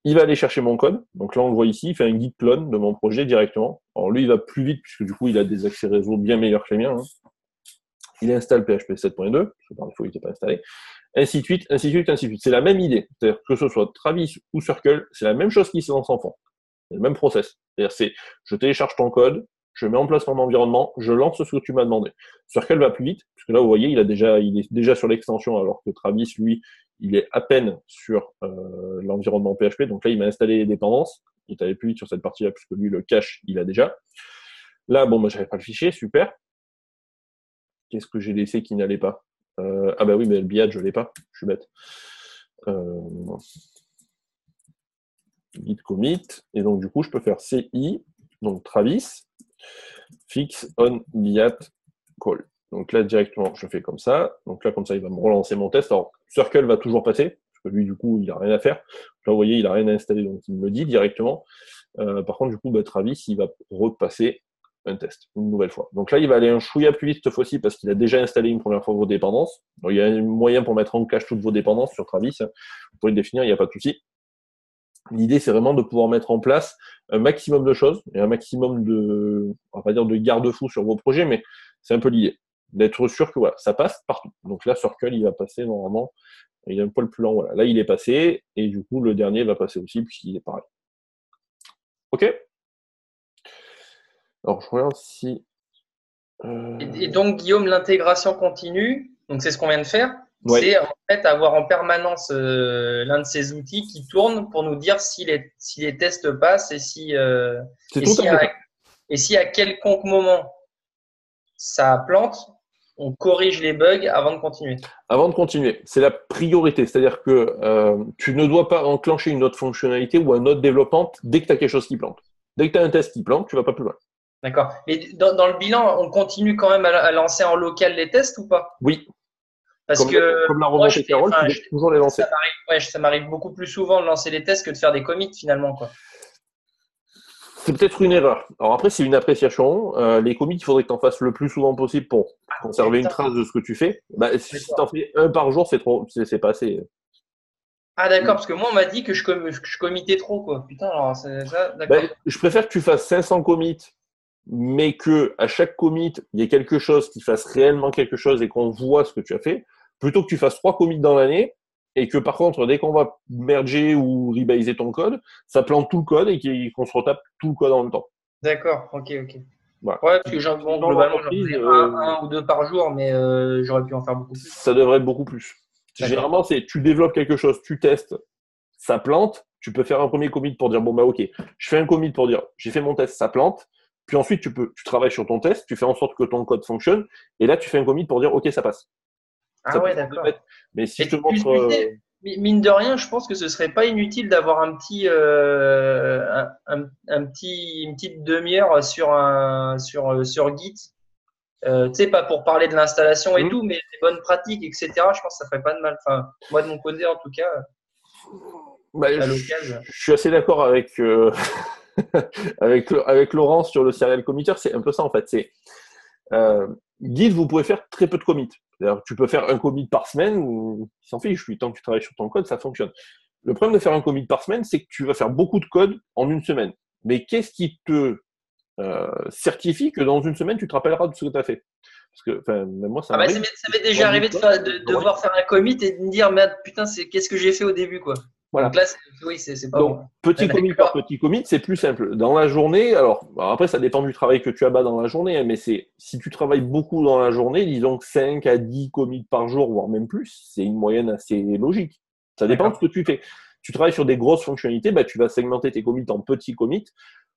[SPEAKER 1] Il va aller chercher mon code. Donc là, on le voit ici, il fait un git clone de mon projet directement. Alors lui, il va plus vite, puisque du coup, il a des accès réseau bien meilleurs que les miens. Hein. Il installe PHP 7.2, parce que par défaut, il n'était pas installé. Ainsi de suite, ainsi de suite, ainsi de suite. C'est la même idée. C'est-à-dire que ce soit Travis ou Circle, c'est la même chose qui se lance en fond. C'est le même process. C'est-à-dire, je télécharge ton code, je mets en place mon environnement, je lance ce que tu m'as demandé. Circle va plus vite, parce que là, vous voyez, il est déjà sur l'extension, alors que Travis, lui, il est à peine sur l'environnement PHP. Donc là, il m'a installé les dépendances. Il est allé plus vite sur cette partie-là, puisque lui, le cache, il a déjà. Là, bon, j'avais pas le fichier, super. Qu'est-ce que j'ai laissé qui n'allait pas? Ah bah oui, mais le BIAD, je l'ai pas, je suis bête. Git commit, et donc du coup, je peux faire CI, donc Travis, fix on BIAT call. Donc là, directement, je fais comme ça. Donc là, comme ça, il va me relancer mon test. Alors, Circle va toujours passer, parce que lui, du coup, il n'a rien à faire. Là, vous voyez, il n'a rien à installer, donc il me dit directement. Par contre, du coup, Travis, il va repasser un test, une nouvelle fois. Donc là, il va aller un chouïa plus vite cette fois-ci, parce qu'il a déjà installé une première fois vos dépendances. Donc, il y a un moyen pour mettre en cache toutes vos dépendances sur Travis. Vous pouvez le définir, il n'y a pas de souci. L'idée, c'est vraiment de pouvoir mettre en place un maximum de choses et un maximum de, on va pas dire de garde-fous sur vos projets, mais c'est un peu l'idée. D'être sûr que voilà, ça passe partout. Donc là, Circle, il va passer normalement, il est un poil plus lent. Voilà. Là, il est passé, et du coup, le dernier va passer aussi, puisqu'il est pareil. OK? Alors, je regarde si.
[SPEAKER 3] Et donc, Guillaume, l'intégration continue, donc c'est ce qu'on vient de faire,
[SPEAKER 1] Ouais.
[SPEAKER 3] c'est en fait avoir en permanence l'un de ces outils qui tourne pour nous dire si les tests passent et si à quelconque moment ça plante, on corrige les bugs avant de continuer.
[SPEAKER 1] Avant de continuer, c'est la priorité. C'est-à-dire que tu ne dois pas enclencher une autre fonctionnalité ou un autre développement dès que tu as quelque chose qui plante. Dès que tu as un test qui plante, tu ne vas pas plus loin.
[SPEAKER 3] D'accord. Mais dans le bilan, on continue quand même à lancer en local les tests ou pas?
[SPEAKER 1] Oui.
[SPEAKER 3] Parce
[SPEAKER 1] comme la remontée Carole, tu dois toujours les lancer.
[SPEAKER 3] Ça m'arrive beaucoup plus souvent de lancer les tests que de faire des commits finalement, quoi.
[SPEAKER 1] C'est peut-être une erreur. Alors après, c'est une appréciation. Les commits, il faudrait que tu en fasses le plus souvent possible pour conserver une trace de ce que tu fais. Bah, si tu en fais un par jour, c'est pas assez.
[SPEAKER 3] Ah d'accord, parce que moi on m'a dit que je committais trop, quoi. Putain, alors c'est ça, d'accord.
[SPEAKER 1] Je préfère que tu fasses 500 commits, mais que à chaque commit, il y ait quelque chose qui fasse réellement quelque chose et qu'on voit ce que tu as fait, plutôt que tu fasses 3 commits dans l'année et que par contre, dès qu'on va merger ou rebaliser ton code, ça plante tout le code et qu'on se retape tout le code en même temps.
[SPEAKER 3] D'accord, ok.
[SPEAKER 1] Voilà.
[SPEAKER 3] Ouais, parce que globalement, j'en fais un ou deux par jour, mais j'aurais pu en faire beaucoup plus.
[SPEAKER 1] Ça devrait être beaucoup plus. Généralement, c'est tu développes quelque chose, tu testes, ça plante, tu peux faire un premier commit pour dire, bon, bah ok, je fais un commit pour dire, j'ai fait mon test, ça plante, puis ensuite tu travailles sur ton test, tu fais en sorte que ton code fonctionne, et là tu fais un commit pour dire, ok, ça passe.
[SPEAKER 3] Ah ouais, d'accord.
[SPEAKER 1] Mais si je te montre...
[SPEAKER 3] Mine de rien, je pense que ce serait pas inutile d'avoir une petite demi-heure sur Git. Tu sais, pas pour parler de l'installation et tout, mais des bonnes pratiques, etc. Je pense que ça ferait pas de mal. Enfin, moi de mon côté, en tout cas, à l'occasion.
[SPEAKER 1] Je suis assez d'accord avec avec Laurent sur le serial committer. C'est un peu ça en fait. C'est Git, vous pouvez faire très peu de commits. C'est-à-dire, tu peux faire un commit par semaine ou il s'en fiche. Tant que tu travailles sur ton code, ça fonctionne. Le problème de faire un commit par semaine, c'est que tu vas faire beaucoup de code en une semaine. Mais qu'est-ce qui te certifie que dans une semaine, tu te rappelleras de ce que tu as fait? Parce que, même moi, ça m'arrive.
[SPEAKER 3] Ça m'est déjà arrivé de devoir faire un commit et de me dire, mais putain, qu'est-ce que j'ai fait au début, quoi.
[SPEAKER 1] Voilà.
[SPEAKER 3] Donc là, c'est pas
[SPEAKER 1] bon. Petit commit par petit commit, c'est plus simple. Dans la journée, alors après, ça dépend du travail que tu abats dans la journée, hein, mais si tu travailles beaucoup dans la journée, disons que 5 à 10 commits par jour, voire même plus, c'est une moyenne assez logique. Ça dépend de ce que tu fais. Tu travailles sur des grosses fonctionnalités, tu vas segmenter tes commits en petits commits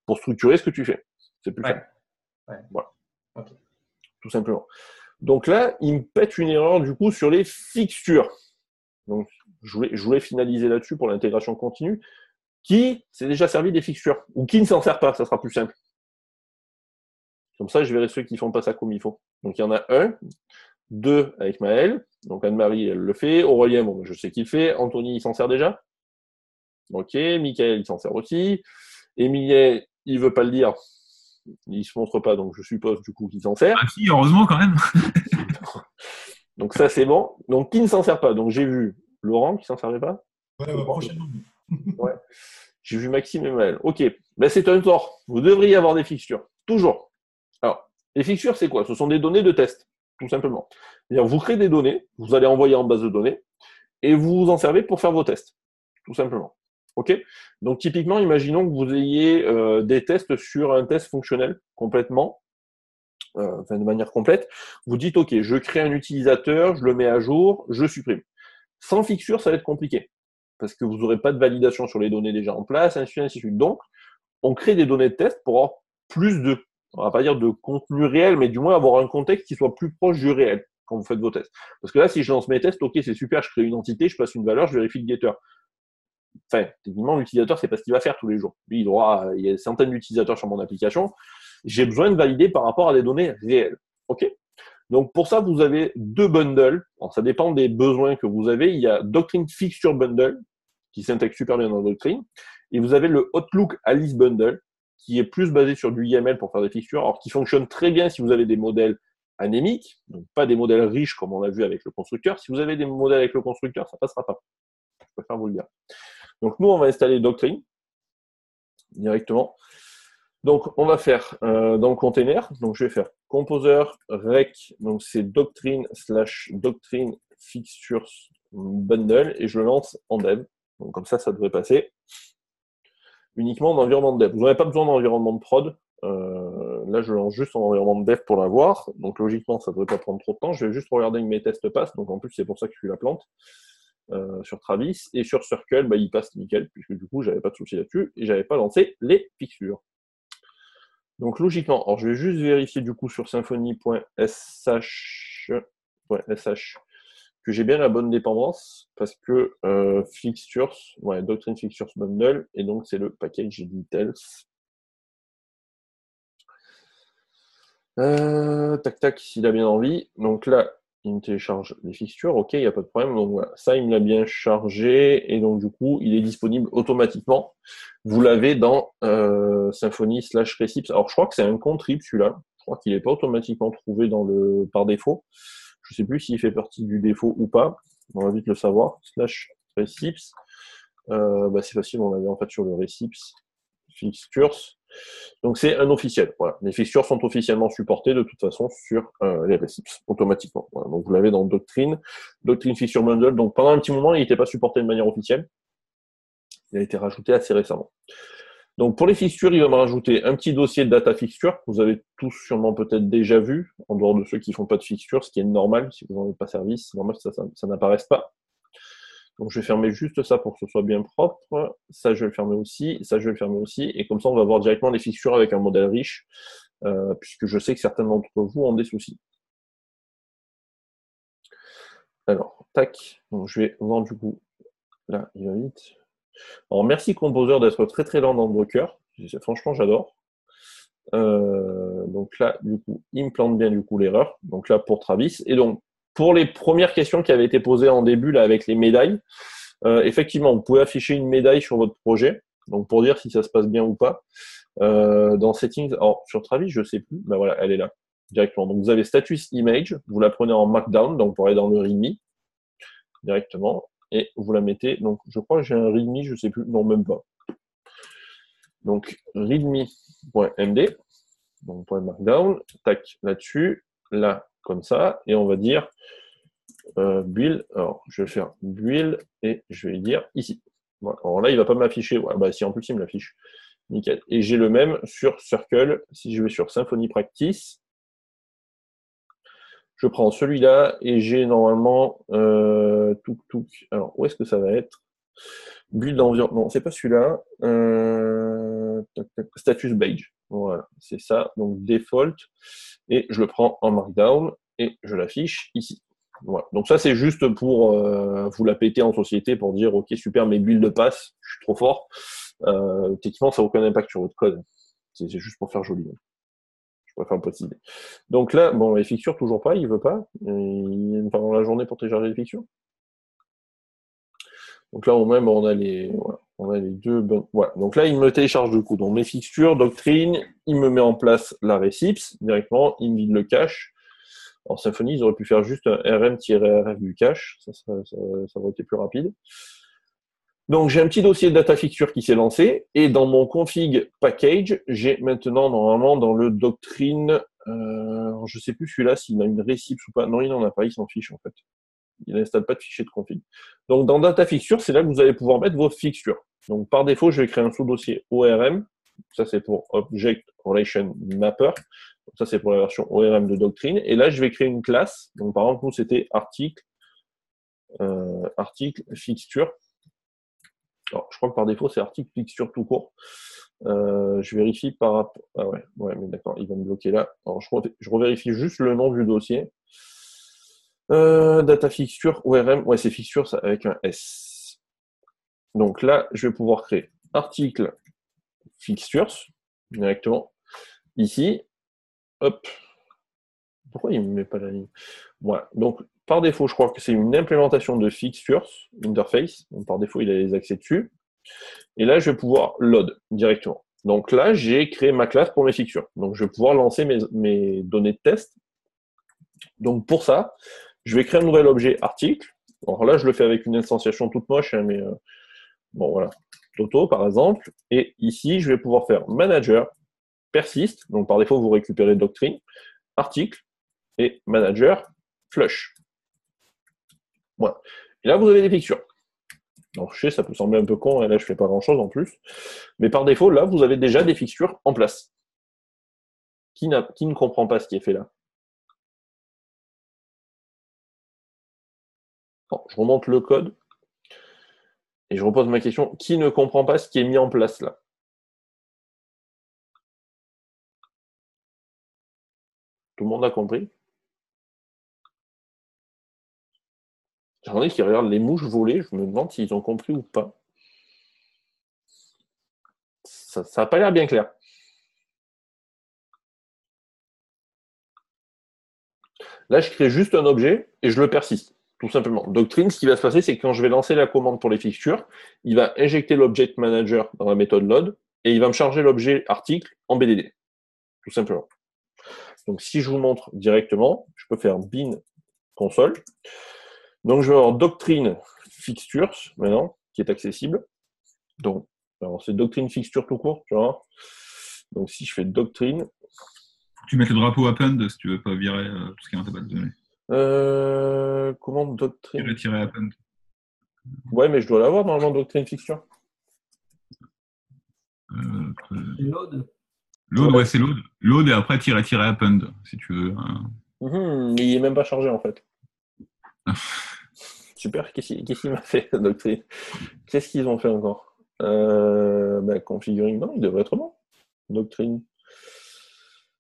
[SPEAKER 1] pour structurer ce que tu fais. C'est plus simple. Voilà.
[SPEAKER 3] Okay.
[SPEAKER 1] Tout simplement. Donc là, il me pète une erreur du coup sur les fixtures. Donc, je voulais finaliser là-dessus pour l'intégration continue. Qui s'est déjà servi des fixtures ou qui ne s'en sert pas, ça sera plus simple. Comme ça, je verrai ceux qui font pas ça comme il faut. Donc, il y en a 1, 2 avec Maëlle. Donc, Anne-Marie, elle le fait. Aurélien, bon, je sais qu'il le fait. Anthony, il s'en sert déjà. Ok. Michael, il s'en sert aussi. Émilien, il veut pas le dire. Il se montre pas, donc je suppose du coup qu'il s'en sert.
[SPEAKER 4] Ah si, heureusement quand même.
[SPEAKER 1] Donc ça, c'est bon. Donc, qui ne s'en sert pas? Donc, j'ai vu Laurent qui s'en servait pas.
[SPEAKER 7] Ouais, prochainement.
[SPEAKER 1] Ouais. J'ai vu Maxime et Maël. Ok, c'est un tort. Vous devriez avoir des fixtures. Toujours. Alors, les fixtures, c'est quoi? Ce sont des données de test, tout simplement. C'est-à-dire, vous créez des données, vous allez envoyer en base de données, et vous vous en servez pour faire vos tests, tout simplement. Ok? Donc, typiquement, imaginons que vous ayez des tests sur un test fonctionnel complètement, de manière complète. Vous dites, ok, je crée un utilisateur, je le mets à jour, je supprime. Sans fixure, ça va être compliqué, parce que vous n'aurez pas de validation sur les données déjà en place, ainsi de suite. Donc, on crée des données de test pour avoir plus de on va pas dire de contenu réel, mais du moins avoir un contexte qui soit plus proche du réel quand vous faites vos tests. Parce que là, si je lance mes tests, ok, c'est super, je crée une entité, je passe une valeur, je vérifie le getter. Enfin, techniquement, l'utilisateur, c'est pas ce qu'il va faire tous les jours. Lui, il y a des centaines d'utilisateurs sur mon application. J'ai besoin de valider par rapport à des données réelles. OK? Donc, pour ça, vous avez 2 bundles. Alors, ça dépend des besoins que vous avez. Il y a Doctrine Fixture Bundle, qui s'intègre super bien dans Doctrine. Et vous avez le Outlook Alice Bundle, qui est plus basé sur du YAML pour faire des fixtures, alors qui fonctionne très bien si vous avez des modèles anémiques, donc pas des modèles riches comme on l'a vu avec le constructeur. Si vous avez des modèles avec le constructeur, ça passera pas. Je préfère vous le dire. Donc, nous, on va installer Doctrine directement. Donc, on va faire dans le container, donc je vais faire composer rec, donc c'est doctrine / doctrine fixtures bundle, et je le lance en dev. Donc, comme ça devrait passer uniquement en environnement de dev. Vous n'avez pas besoin d'environnement de prod. Là, je lance juste en environnement de dev pour l'avoir. Donc, logiquement, ça ne devrait pas prendre trop de temps. Je vais juste regarder que mes tests passent. Donc, en plus, c'est pour ça que je suis la plante. Sur Travis. Et sur Circle, il passe nickel, puisque du coup, j'avais pas de souci là-dessus. Et j'avais pas lancé les fixtures. Donc, logiquement, alors je vais juste vérifier du coup sur symfony.sh que j'ai bien la bonne dépendance, parce que fixtures, Doctrine Fixtures Bundle, et donc c'est le package details. Tac, tac, s'il a bien envie. Donc là, il me télécharge les fixtures, ok, il n'y a pas de problème. Donc voilà, ça, il me l'a bien chargé, et donc du coup, il est disponible automatiquement. Vous l'avez dans Symfony /Recips. Alors, je crois que c'est un contrib, celui-là. Je crois qu'il n'est pas automatiquement trouvé par défaut. Je ne sais plus s'il fait partie du défaut ou pas. On va vite le savoir. /Recips. C'est facile, on l'avait en fait sur le Recips. Fixtures. Donc c'est un officiel. Voilà. Les fixtures sont officiellement supportées de toute façon sur les Recips, automatiquement. Voilà. Donc vous l'avez dans Doctrine Fixture Bundle. Donc pendant un petit moment, il n'était pas supporté de manière officielle. Il a été rajouté assez récemment. Donc pour les fixtures, il va me rajouter un petit dossier de data fixture, que vous avez tous sûrement peut-être déjà vu, en dehors de ceux qui ne font pas de fixture, ce qui est normal, si vous n'en avez pas service, c'est normal que ça n'apparaisse pas. Donc je vais fermer juste ça pour que ce soit bien propre. Ça, je vais le fermer aussi. Ça, je vais le fermer aussi. Et comme ça, on va voir directement les fixtures avec un modèle riche, puisque je sais que certains d'entre vous ont des soucis. Alors, tac. Donc je vais voir du coup. Là, il va vite. Alors, merci Composer d'être très très lent dans le Docker. Franchement, j'adore. Donc là, du coup, il me plante bien du coup l'erreur. Donc là, pour Travis. Et donc, pour les premières questions qui avaient été posées en début là avec les médailles, effectivement, vous pouvez afficher une médaille sur votre projet, donc pour dire si ça se passe bien ou pas. Dans Settings, alors sur Travis, je sais plus, ben voilà, elle est là directement. Donc vous avez Status Image, vous la prenez en Markdown, donc pour aller dans le README directement, et vous la mettez. Donc je crois que j'ai un README, je sais plus, non même pas. Donc readme.md, donc point Markdown, tac là-dessus, là comme ça, et on va dire build, alors je vais faire build et je vais dire ici. Voilà. Alors là, il ne va pas m'afficher, ouais, si en plus il me l'affiche, nickel. Et j'ai le même sur Circle, si je vais sur Symfony Practice, je prends celui-là et j'ai normalement alors où est-ce que ça va être? Build environnement, non, c'est pas celui-là, status badge, voilà, c'est ça, donc default, et je le prends en Markdown et je l'affiche ici. Voilà. Donc ça, c'est juste pour vous la péter en société pour dire, ok, super, mes builds passent, je suis trop fort. Techniquement, ça n'a aucun impact sur votre code. C'est juste pour faire joli. Je préfère me préciser. Donc là, bon, les fixtures, toujours pas, il veut pas. Il aime pas dans la journée pour télécharger les fixtures. Donc là, au même, on a les deux bonnes. Voilà. Donc là, il me télécharge du coup. Donc mes fixtures, Doctrine, il me met en place la Recips directement, il me vide le cache. En Symfony, ils auraient pu faire juste un rm-rf du cache, ça aurait été plus rapide. Donc j'ai un petit dossier de data fixture qui s'est lancé, et dans mon config package, j'ai maintenant normalement dans le Doctrine, je sais plus celui-là s'il a une Recips ou pas. Non, il n'en a pas, il s'en fiche en fait. Il n'installe pas de fichier de config. Donc dans data fixture, c'est là que vous allez pouvoir mettre vos fixtures. Donc par défaut, je vais créer un sous-dossier ORM. Ça c'est pour Object Relation Mapper. Donc ça, c'est pour la version ORM de Doctrine. Et là, je vais créer une classe. Donc, par exemple, nous, c'était article fixture. Alors, je crois que par défaut, c'est article fixture tout court. Je vérifie par rapport. Ah ouais, mais d'accord, il va me bloquer là. Alors, je revérifie juste le nom du dossier. Data fixture, ORM, ouais, c'est fixture ça, avec un S. Donc là, je vais pouvoir créer article fixtures directement. Ici, hop. Pourquoi il ne me met pas la ligne? Voilà. Donc, par défaut, je crois que c'est une implémentation de fixtures interface. Donc, par défaut, il a les accès dessus. Et là, je vais pouvoir load directement. Donc là, j'ai créé ma classe pour mes fixtures. Donc, je vais pouvoir lancer mes données de test. Donc, pour ça, je vais créer un nouvel objet article. Alors là, je le fais avec une instantiation toute moche, hein, mais bon, voilà. Toto, par exemple. Et ici, je vais pouvoir faire manager, persist. Donc, par défaut, vous récupérez doctrine, article, et manager, flush. Voilà. Et là, vous avez des fixtures. Donc, je sais, ça peut sembler un peu con, et là, je fais pas grand-chose en plus. Mais par défaut, là, vous avez déjà des fixtures en place. Qui ne comprend pas ce qui est fait là? Bon, je remonte le code. Et je repose ma question. Qui ne comprend pas ce qui est mis en place là? Tout le monde a compris? J'en ai qui regardent les mouches voler. Je me demande s'ils ont compris ou pas. Ça n'a pas l'air bien clair. Là, je crée juste un objet et je le persiste, tout simplement. Doctrine, ce qui va se passer, c'est que quand je vais lancer la commande pour les fixtures, il va injecter l'object manager dans la méthode load et il va me charger l'objet article en BDD, tout simplement. Donc, si je vous montre directement, je peux faire bin console. Donc, je vais avoir doctrine fixtures maintenant, qui est accessible. Donc, alors c'est doctrine fixture tout court, tu vois. Donc, si je fais doctrine.
[SPEAKER 4] Tu mets le drapeau append si tu veux pas virer tout ce qui est dans ta base de données.
[SPEAKER 1] Comment doctrine?
[SPEAKER 4] Append.
[SPEAKER 1] Ouais, mais je dois l'avoir normalement, doctrine fixture.
[SPEAKER 3] Load.
[SPEAKER 4] Load, ouais, c'est load. Load et après append, si tu veux.
[SPEAKER 1] Mais il est même pas chargé en fait. Super, qu'est-ce qu'il m'a fait, doctrine? Qu'est-ce qu'ils ont fait encore? Configuring, non, il devrait être bon. Doctrine.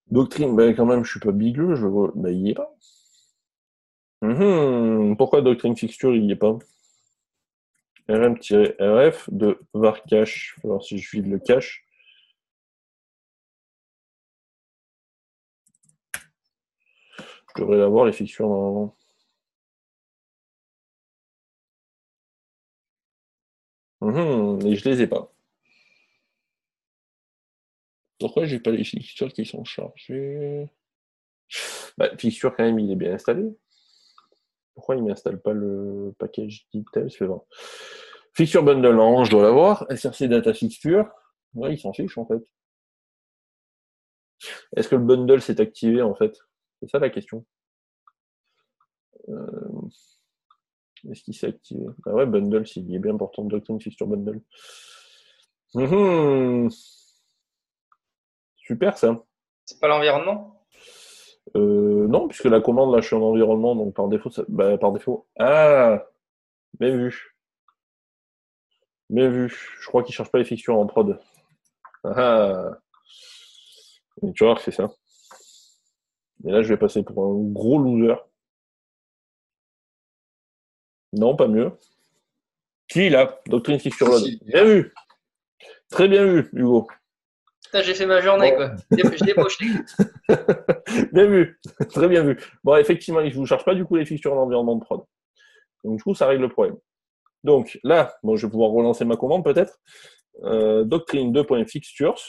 [SPEAKER 1] Doctrine, quand même, je suis pas bigleux, je vois. Il y est pas. Pourquoi doctrine fixture, il y est pas? rm-rf de var cache. Il va voir si je vide le cache. Je devrais l'avoir, les fixtures, normalement. Et je les ai pas. Pourquoi j'ai pas les fixtures qui sont chargées? Fixture, quand même, il est bien installé. Pourquoi il ne m'installe pas le package detail? Fixture bundle, non, je dois l'avoir. SRC data fixture. Ouais, il s'en fiche, en fait. Est-ce que le bundle s'est activé, en fait? C'est ça la question. Est-ce qu'il s'est activé? Ah ouais, bundle, s'il est bien important, doctrine fixture bundle. Super, ça.
[SPEAKER 3] C'est pas l'environnement?
[SPEAKER 1] Non, puisque la commande, là, je suis en environnement, donc par défaut, par défaut. Ah, bien vu. Bien vu. Je crois qu'il ne cherche pas les fixtures en prod. Ah. Et tu vois, c'est ça. Et là, je vais passer pour un gros loser. Non, pas mieux. Qui, là? Doctrine fixture load. Bien vu. Très bien vu, Hugo.
[SPEAKER 3] Putain, j'ai fait ma journée, quoi. Je débauche, les gars.
[SPEAKER 1] Bien vu. Très bien vu. Bon, effectivement, il ne vous charge pas du coup les fixtures en environnement de prod. Donc, du coup, ça règle le problème. Donc, là, je vais pouvoir relancer ma commande, peut-être. Doctrine 2.fixtures.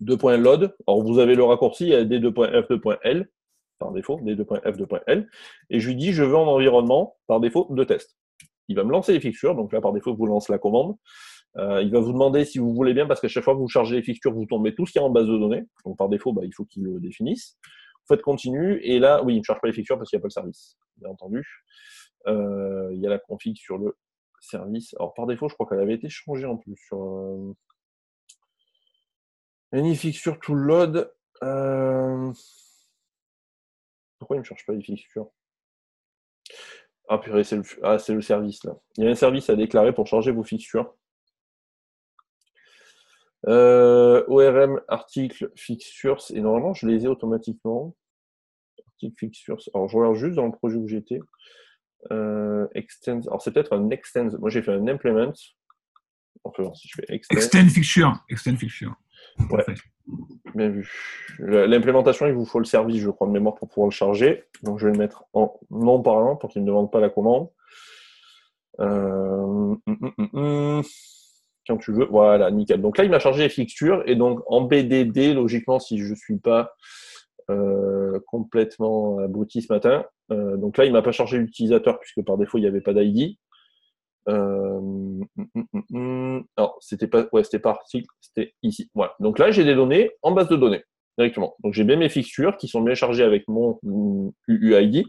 [SPEAKER 1] 2.load. Alors, vous avez le raccourci à d2.f2.l, par défaut, d2.f2.l. Et je lui dis, je veux en environnement, par défaut, de test. Il va me lancer les fixtures. Donc là, par défaut, vous lance la commande. Il va vous demander si vous voulez bien, parce qu'à chaque fois que vous chargez les fixtures, vous tombez tout ce qu'il y a en base de données. Donc par défaut, il faut qu'il le définisse. Vous faites continue. Et là, oui, il ne charge pas les fixtures parce qu'il n'y a pas le service, bien entendu. Il y a la config sur le service. Alors par défaut, je crois qu'elle avait été changée en plus sur any fixture to load. Pourquoi il ne me charge pas les fixtures? Ah purée, c'est le service là. Il y a un service à déclarer pour charger vos fixtures. ORM, article, fixtures, et normalement, je les ai automatiquement. Article, fixtures. Alors, je regarde juste dans le projet où j'étais. Extend. Alors, c'est peut-être un extend. Moi, j'ai fait un implement. Enfin, si je fais
[SPEAKER 4] extend fixture. Extend fixture.
[SPEAKER 1] Ouais. Bien vu. L'implémentation, il vous faut le service, je crois, de mémoire pour pouvoir le charger. Donc, je vais le mettre en non parlant pour qu'il ne me demande pas la commande. Quand tu veux. Voilà, nickel. Donc là, il m'a chargé les fixtures. Et donc, en BDD, logiquement, si je ne suis pas complètement abouti ce matin, donc là, il ne m'a pas chargé l'utilisateur puisque par défaut, il n'y avait pas d'ID. Alors, c'était pas article, c'était ici. Voilà. Donc là, j'ai des données en base de données directement. Donc j'ai bien mes fixtures qui sont bien chargées avec mon UUID,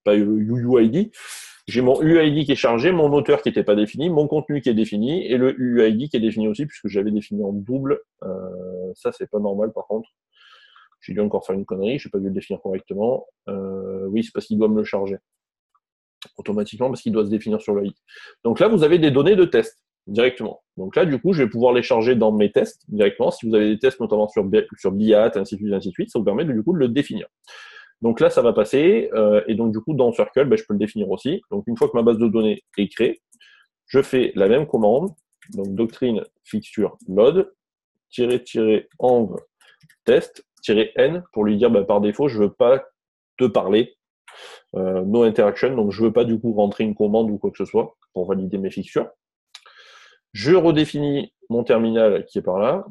[SPEAKER 1] pas UUID. J'ai mon UUID qui est chargé, mon auteur qui n'était pas défini, mon contenu qui est défini et le UUID qui est défini aussi puisque j'avais défini en double. Ça, c'est pas normal par contre. J'ai dû encore faire une connerie, j'ai pas dû le définir correctement. Oui, c'est parce qu'il doit me le charger automatiquement parce qu'il doit se définir sur le i. Donc là, vous avez des données de test directement. Donc là, du coup, je vais pouvoir les charger dans mes tests directement. Si vous avez des tests notamment sur BIAT, ainsi de suite, ça vous permet du coup de le définir. Donc là, ça va passer. Et donc du coup, dans Circle, je peux le définir aussi. Donc une fois que ma base de données est créée, je fais la même commande. Donc doctrine fixture load --env test -n pour lui dire par défaut, je veux pas te parler. No interaction, donc je ne veux pas du coup rentrer une commande ou quoi que ce soit pour valider mes fixtures. Je redéfinis mon terminal qui est par là.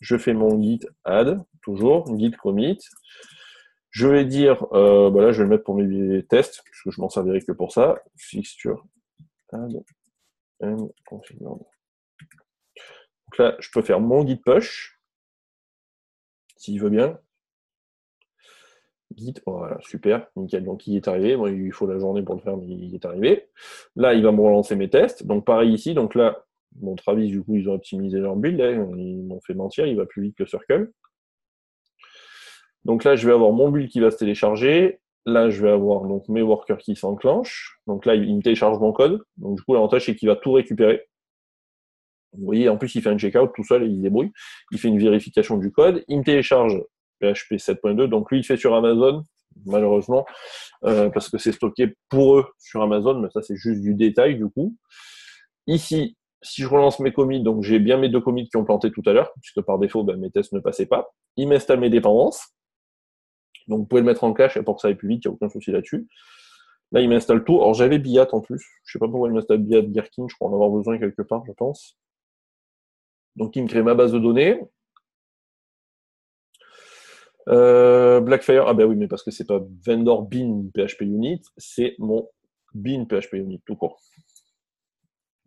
[SPEAKER 1] Je fais mon git add, toujours, git commit. Je vais dire, là je vais le mettre pour mes tests, puisque je m'en servirai que pour ça. Fixture add and configure. Donc là, je peux faire mon git push, s'il veut bien. Git, voilà, super, nickel. Donc il est arrivé, moi il faut la journée pour le faire, mais il est arrivé. Là, il va me relancer mes tests. Donc pareil ici, donc là, mon Travis, du coup, ils ont optimisé leur build, hein. Ils m'ont fait mentir, il va plus vite que Circle. Donc là, je vais avoir mon build qui va se télécharger. Là, je vais avoir donc mes workers qui s'enclenchent. Donc là, il me télécharge mon code. Donc du coup, l'avantage, c'est qu'il va tout récupérer. Vous voyez, en plus, il fait un checkout tout seul et il se débrouille. Il fait une vérification du code. Il me télécharge PHP 7.2. Donc lui, il fait sur Amazon, malheureusement, parce que c'est stocké pour eux sur Amazon, mais ça, c'est juste du détail, du coup. Ici, si je relance mes commits, donc j'ai bien mes 2 commits qui ont planté tout à l'heure, puisque par défaut, mes tests ne passaient pas. Il m'installe mes dépendances. Donc vous pouvez le mettre en cache pour que ça aille plus vite, il n'y a aucun souci là-dessus. Là, il m'installe tout. Alors j'avais BIAT en plus. Je ne sais pas pourquoi il m'installe BIAT Gherkin, je crois en avoir besoin quelque part, je pense. Donc il me crée ma base de données. Blackfire, ah ben oui, mais parce que c'est pas vendor bin PHP unit, c'est mon bin PHP unit, tout court.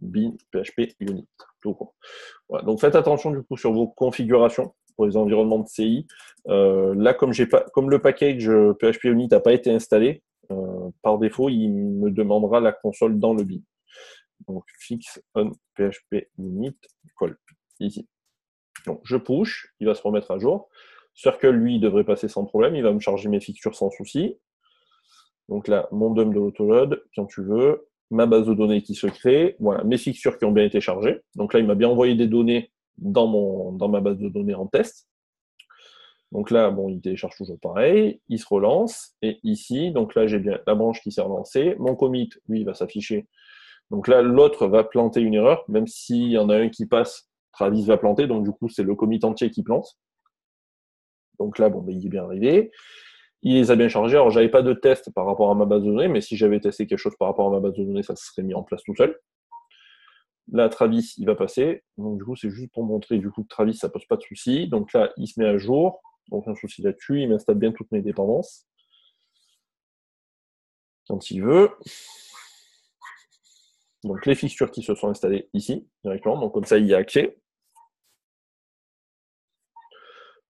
[SPEAKER 1] Bin PHP unit, tout court. Voilà, donc faites attention du coup sur vos configurations pour les environnements de CI. Là, comme le package PHP unit n'a pas été installé, par défaut, il me demandera la console dans le bin. Donc fix on PHP unit call ici. Donc je push, il va se remettre à jour. Circle, lui, il devrait passer sans problème. Il va me charger mes fixtures sans souci. Donc là, mon dump de l'autoload, quand tu veux. Ma base de données qui se crée. Voilà, mes fixtures qui ont bien été chargées. Donc là, il m'a bien envoyé des données dans ma base de données en test. Donc là, bon, il télécharge toujours pareil. Il se relance. Et ici, donc là, j'ai bien la branche qui s'est relancée. Mon commit, lui, il va s'afficher. Donc là, l'autre va planter une erreur. Même s'il y en a un qui passe, Travis va planter. Donc du coup, c'est le commit entier qui plante. Donc là, bon, il est bien arrivé. Il les a bien chargés. Alors, j'avais pas de test par rapport à ma base de données, mais si j'avais testé quelque chose par rapport à ma base de données, ça se serait mis en place tout seul. Là, Travis, il va passer. Donc, du coup, c'est juste pour montrer du coup que Travis, ça pose pas de souci. Donc là, il se met à jour. Donc, un souci là-dessus. Il m'installe bien toutes mes dépendances. Quand il veut. Donc, les fixtures qui se sont installées ici, directement. Donc, comme ça, il y a accès.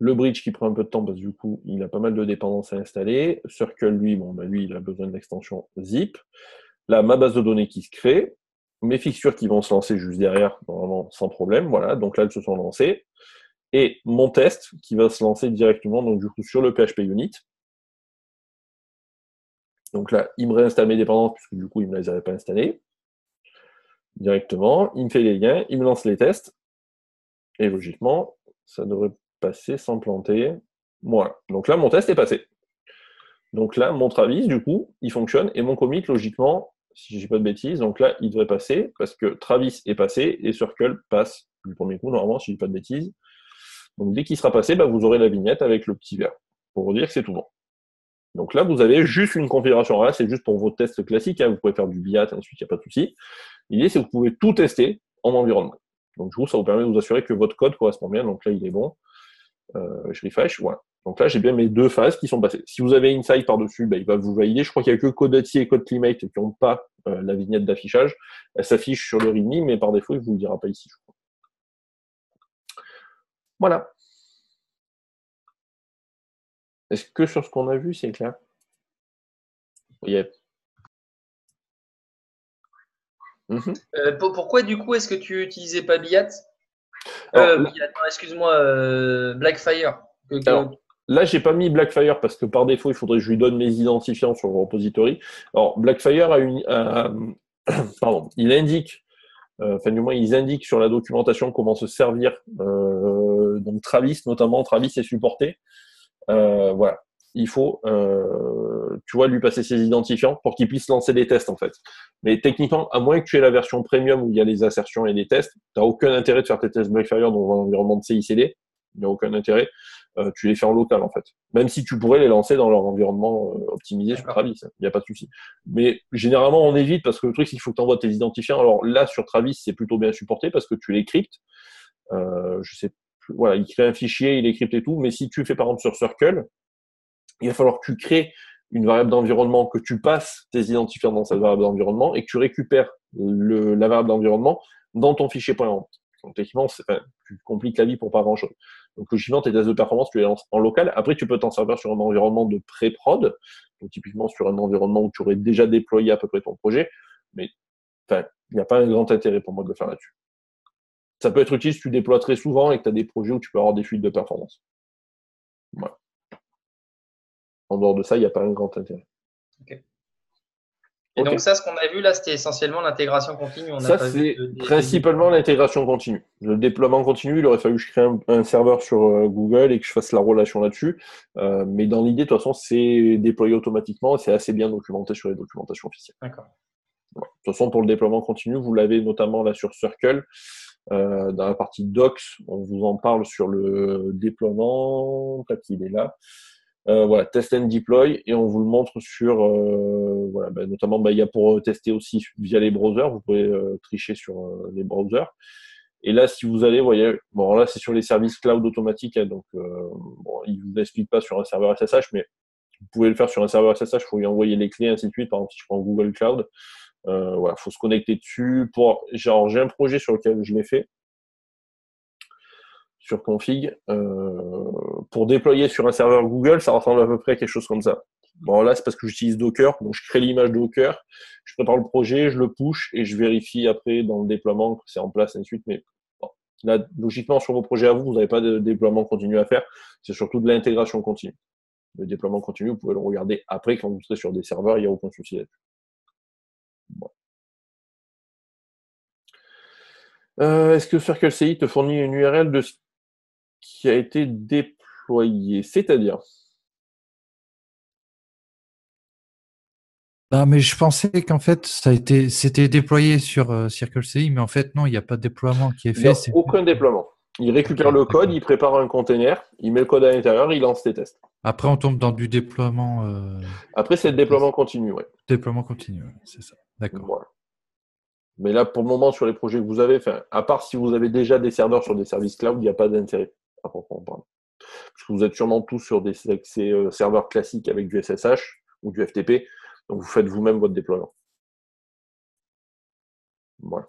[SPEAKER 1] Le bridge qui prend un peu de temps parce que du coup, il a pas mal de dépendances à installer. Circle, lui, lui, il a besoin de l'extension zip. Là, ma base de données qui se crée. Mes fixtures qui vont se lancer juste derrière, normalement, sans problème. Voilà, donc là, elles se sont lancées. Et mon test qui va se lancer directement, donc du coup, sur le PHP unit. Donc là, il me réinstalle mes dépendances puisque du coup, il ne me les avait pas installées. Directement, il me fait les liens, il me lance les tests. Et logiquement, ça devrait passer sans planter. Voilà. Donc là, mon test est passé. Donc là, mon Travis, du coup, il fonctionne. Et mon commit, logiquement, si je dis pas de bêtises, donc là, il devrait passer parce que Travis est passé et Circle passe du premier coup, normalement, si je dis pas de bêtises. Donc dès qu'il sera passé, vous aurez la vignette avec le petit vert pour vous dire que c'est tout bon. Donc là, vous avez juste une configuration. Là, c'est juste pour vos tests classiques. Vous pouvez faire du BIAT, ensuite, il n'y a pas de souci. L'idée, c'est que vous pouvez tout tester en environnement. Donc, du coup, ça vous permet de vous assurer que votre code correspond bien. Donc là, il est bon. Je refresh, voilà. Donc là, j'ai bien mes 2 phases qui sont passées. Si vous avez Insight par-dessus, il va vous valider. Je crois qu'il n'y a que Codati et CodeClimate qui n'ont pas la vignette d'affichage. Elle s'affiche sur le README, mais par défaut, il ne vous le dira pas ici. Voilà. Est-ce que sur ce qu'on a vu, c'est clair? Yep.
[SPEAKER 3] Pourquoi, du coup, est-ce que tu n'utilisais pas BIAT excuse-moi, Blackfire.
[SPEAKER 1] Alors, là, j'ai pas mis Blackfire parce que par défaut, il faudrait que je lui donne mes identifiants sur le repository. Alors, Blackfire pardon, il indique, du moins, ils indiquent sur la documentation comment se servir. Donc, Travis, notamment, Travis est supporté. Voilà. Il faut, lui passer ses identifiants pour qu'il puisse lancer des tests, en fait. Mais techniquement, à moins que tu aies la version premium où il y a les assertions et les tests, tu n'as aucun intérêt de faire tes tests Blackfire dans un environnement de CI/CD. Il n'y a aucun intérêt. Tu les fais en local, en fait. Même si tu pourrais les lancer dans leur environnement optimisé sur Travis. Il n'y a pas de souci. Mais généralement, on évite parce que le truc, c'est qu'il faut que tu envoies tes identifiants. Alors là, sur Travis, c'est plutôt bien supporté parce que tu les cryptes. Je sais plus. Voilà, il crée un fichier, il est crypté et tout. Mais si tu fais, par exemple, sur Circle, il va falloir que tu crées une variable d'environnement, que tu passes tes identifiants dans cette variable d'environnement et que tu récupères la variable d'environnement dans ton fichier .env. Donc, techniquement, tu compliques la vie pour pas grand-chose. Donc, logiquement, tes tests de performance, tu les lances en local. Après, tu peux t'en servir sur un environnement de pré-prod, donc typiquement sur un environnement où tu aurais déjà déployé à peu près ton projet. Mais il n'y a pas un grand intérêt pour moi de le faire là-dessus. Ça peut être utile si tu déploies très souvent et que tu as des projets où tu peux avoir des fuites de performance. Voilà. En dehors de ça, il n'y a pas un grand intérêt.
[SPEAKER 3] Okay. Et donc ça, ce qu'on a vu là, c'était essentiellement l'intégration continue.
[SPEAKER 1] Ça, c'est principalement l'intégration continue. Le déploiement continu, il aurait fallu que je crée un serveur sur Google et que je fasse la relation là-dessus. Mais dans l'idée, de toute façon, c'est déployé automatiquement et c'est assez bien documenté sur les documentations officielles.
[SPEAKER 3] D'accord.
[SPEAKER 1] Voilà. De toute façon, pour le déploiement continu, vous l'avez notamment là sur Circle. Dans la partie Docs, on vous en parle sur le déploiement. Peut-être qu'il est là. Voilà, test and deploy, et on vous le montre sur, notamment, il y a pour tester aussi via les browsers, vous pouvez tricher sur les browsers. Et là, si vous allez, vous voyez, bon, là, c'est sur les services cloud automatiques, hein, donc, il vous explique pas sur un serveur SSH, mais vous pouvez le faire sur un serveur SSH, il faut lui envoyer les clés, ainsi de suite. Par exemple, si je prends Google Cloud, faut se connecter dessus. J'ai un projet sur lequel je l'ai fait, sur config, pour déployer sur un serveur Google, ça ressemble à peu près à quelque chose comme ça. Bon, là, c'est parce que j'utilise Docker, donc je crée l'image Docker, je prépare le projet, je le push et je vérifie après dans le déploiement que c'est en place, et ainsi de suite. Mais bon, là, logiquement, sur vos projets à vous, vous n'avez pas de déploiement continu à faire, c'est surtout de l'intégration continue. Le déploiement continu, vous pouvez le regarder après quand vous serez sur des serveurs, il n'y a aucun souci là-dessus. Bon. Est-ce que Circle CI te fournit une URL de ce qui a été déployé, c'est-à-dire?
[SPEAKER 2] Ah, mais je pensais qu'en fait, c'était déployé sur Circle CI, mais en fait, non, il n'y a pas de déploiement qui est fait.
[SPEAKER 1] Il n'y a aucun déploiement. Il récupère le code, il prépare un container, il met le code à l'intérieur, il lance des tests.
[SPEAKER 2] Après, on tombe dans du déploiement.
[SPEAKER 1] Après, c'est le déploiement continu, ouais.
[SPEAKER 2] Déploiement continu, ouais, c'est ça. D'accord.
[SPEAKER 1] Voilà. Mais là, pour le moment, sur les projets que vous avez, à part si vous avez déjà des serveurs sur des services cloud, il n'y a pas d'intérêt à proprement parler. Parce que vous êtes sûrement tous sur des serveurs classiques avec du SSH ou du FTP, donc vous faites vous-même votre déploiement. Voilà.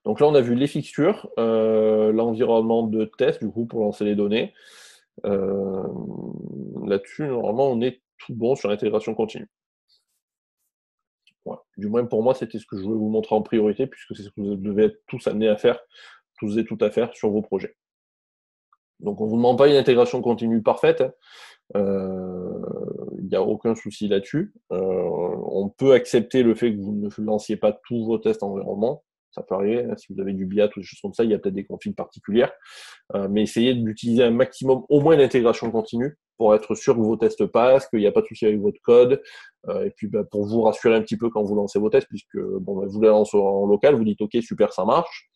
[SPEAKER 1] Donc là, on a vu les fixtures, l'environnement de test, du coup, pour lancer les données. Là-dessus, normalement, on est tout bon sur l'intégration continue. Voilà. Du moins, pour moi, c'était ce que je voulais vous montrer en priorité, puisque c'est ce que vous devez être tous amenés à faire, tous et toutes à faire sur vos projets. Donc, on ne vous demande pas une intégration continue parfaite. Il n'y a aucun souci là-dessus. On peut accepter le fait que vous ne lanciez pas tous vos tests en environnement. Ça peut arriver, hein, si vous avez du BIAT ou des choses comme ça, il y a peut-être des configs particulières. Mais essayez d'utiliser un maximum, au moins l'intégration continue, pour être sûr que vos tests passent, qu'il n'y a pas de souci avec votre code. Et puis pour vous rassurer un petit peu quand vous lancez vos tests, puisque vous les lancez en local, vous dites OK, super, ça marche.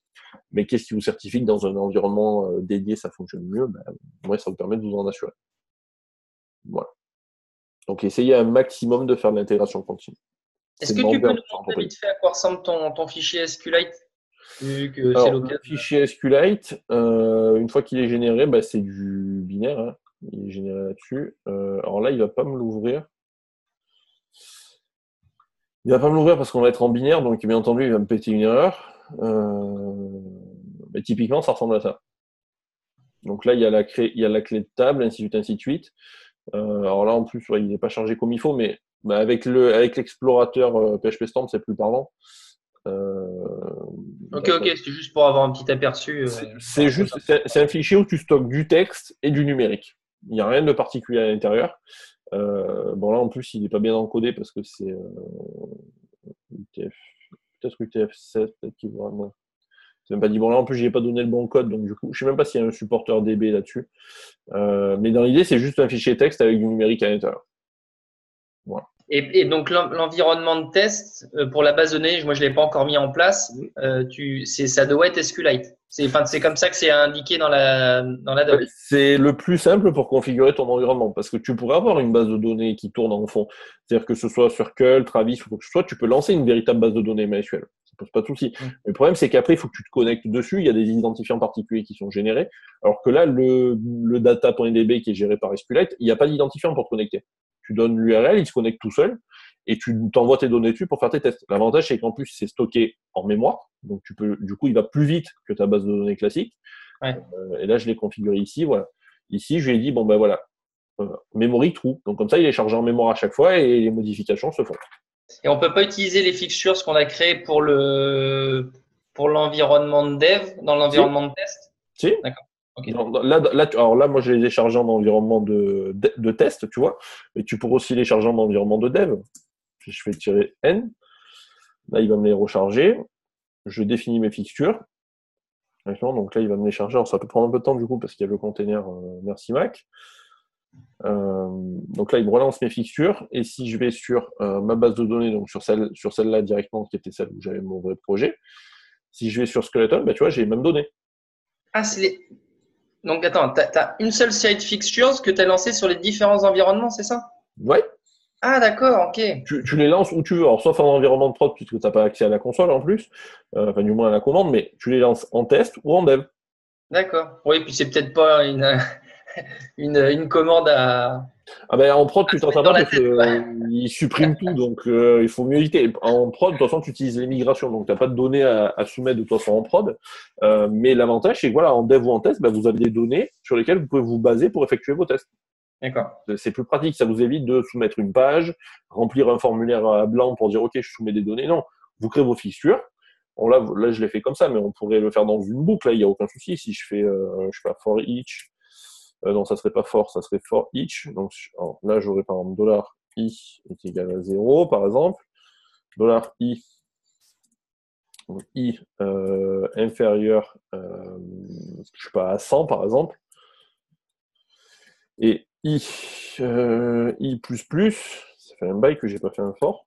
[SPEAKER 1] Mais qu'est-ce qui vous certifie que dans un environnement dédié, ça fonctionne mieux? Moi, ça vous permet de vous en assurer. Voilà. Donc, essayez un maximum de faire de l'intégration continue.
[SPEAKER 3] Est-ce que tu peux nous montrer vite fait à quoi ressemble ton fichier SQLite, vu que c'est l'occasion?
[SPEAKER 1] Le fichier SQLite, une fois qu'il est généré, c'est du binaire. Hein. Il est généré là-dessus. Alors là, il ne va pas me l'ouvrir. Il ne va pas me l'ouvrir parce qu'on va être en binaire, donc bien entendu, il va me péter une erreur. Mais typiquement, ça ressemble à ça. Donc là, il y a la clé de table, ainsi de suite. Alors là, en plus, il n'est pas chargé comme il faut, mais avec l'explorateur PHP Storm, c'est plus parlant.
[SPEAKER 3] Ok, c'est juste pour avoir un petit aperçu.
[SPEAKER 1] C'est un fichier où tu stockes du texte et du numérique. Il n'y a rien de particulier à l'intérieur. Là, en plus, il n'est pas bien encodé parce que c'est peut-être UTF-7, peut-être qu'il va. Non. C'est même pas dit. Là, en plus, je n'ai pas donné le bon code, donc du coup, je ne sais même pas s'il y a un supporteur DB là-dessus. Mais dans l'idée, c'est juste un fichier texte avec du numérique à l'intérieur. Voilà.
[SPEAKER 3] Et donc, l'environnement de test pour la base de données, moi, je ne l'ai pas encore mis en place. Ça doit être SQLite. C'est comme ça que c'est indiqué dans la doc.
[SPEAKER 1] C'est le plus simple pour configurer ton environnement, parce que tu pourrais avoir une base de données qui tourne en fond. C'est-à-dire que ce soit Circle, Travis ou quoi que ce soit, tu peux lancer une véritable base de données MySQL. Ça pose pas de souci. Le problème, c'est qu'après, il faut que tu te connectes dessus. Il y a des identifiants particuliers qui sont générés. Alors que là, le data.db qui est géré par SQLite, il n'y a pas d'identifiant pour te connecter. Tu donnes l'URL, il se connecte tout seul et tu t'envoies tes données dessus pour faire tes tests. L'avantage, c'est qu'en plus, c'est stocké en mémoire. Donc, du coup, il va plus vite que ta base de données classique.
[SPEAKER 3] Ouais.
[SPEAKER 1] Et là, je l'ai configuré ici. Voilà. Ici, je lui ai dit, memory true. Donc, comme ça, il est chargé en mémoire à chaque fois et les modifications se font. Et
[SPEAKER 3] on ne peut pas utiliser les fixtures qu'on a créées pour l'environnement de dev dans l'environnement de test?
[SPEAKER 1] Si. D'accord. Okay. Alors là, moi, je les ai chargés en environnement de test, tu vois. Mais tu pourrais aussi les charger en environnement de dev. Je fais tirer N. Là, il va me les recharger. Je définis mes fixtures. Donc là, il va me les charger. Alors, ça peut prendre un peu de temps, du coup, parce qu'il y a le container merci Mac. Donc là, il me relance mes fixtures. Et si je vais sur ma base de données, donc sur celle-là directement, qui était celle où j'avais mon vrai projet, si je vais sur Skeleton, tu vois, j'ai les mêmes données.
[SPEAKER 3] Ah, Donc, attends, tu as une seule site fixtures que tu as lancée sur les différents environnements, c'est ça?
[SPEAKER 1] Ouais.
[SPEAKER 3] Ah, d'accord, ok.
[SPEAKER 1] Tu les lances où tu veux, alors sauf en environnement de prod, puisque tu n'as pas accès à la console en plus, du moins à la commande, mais tu les lances en test ou en dev.
[SPEAKER 3] D'accord. Oui, puis c'est peut-être pas une commande à.
[SPEAKER 1] En prod, tu t'entends pas parce qu'il supprime tout, donc il faut mieux éviter. En prod, de toute façon, tu utilises les migrations, donc tu n'as pas de données à soumettre de toute façon en prod. Mais l'avantage, c'est que en dev ou en test, vous avez des données sur lesquelles vous pouvez vous baser pour effectuer vos tests.
[SPEAKER 3] D'accord.
[SPEAKER 1] C'est plus pratique, ça vous évite de soumettre une page, remplir un formulaire à blanc pour dire OK, je soumets des données. Non, vous créez vos fixtures. Là, je l'ai fait comme ça, mais on pourrait le faire dans une boucle. Là, il n'y a aucun souci. Si je fais, for each. Non, ça serait pas for, ça serait for each. Donc là, j'aurais par exemple $i est égal à 0, par exemple. $i, i inférieur, je sais pas, à 100, par exemple. Et i plus, ça fait un bail que j'ai pas fait un for.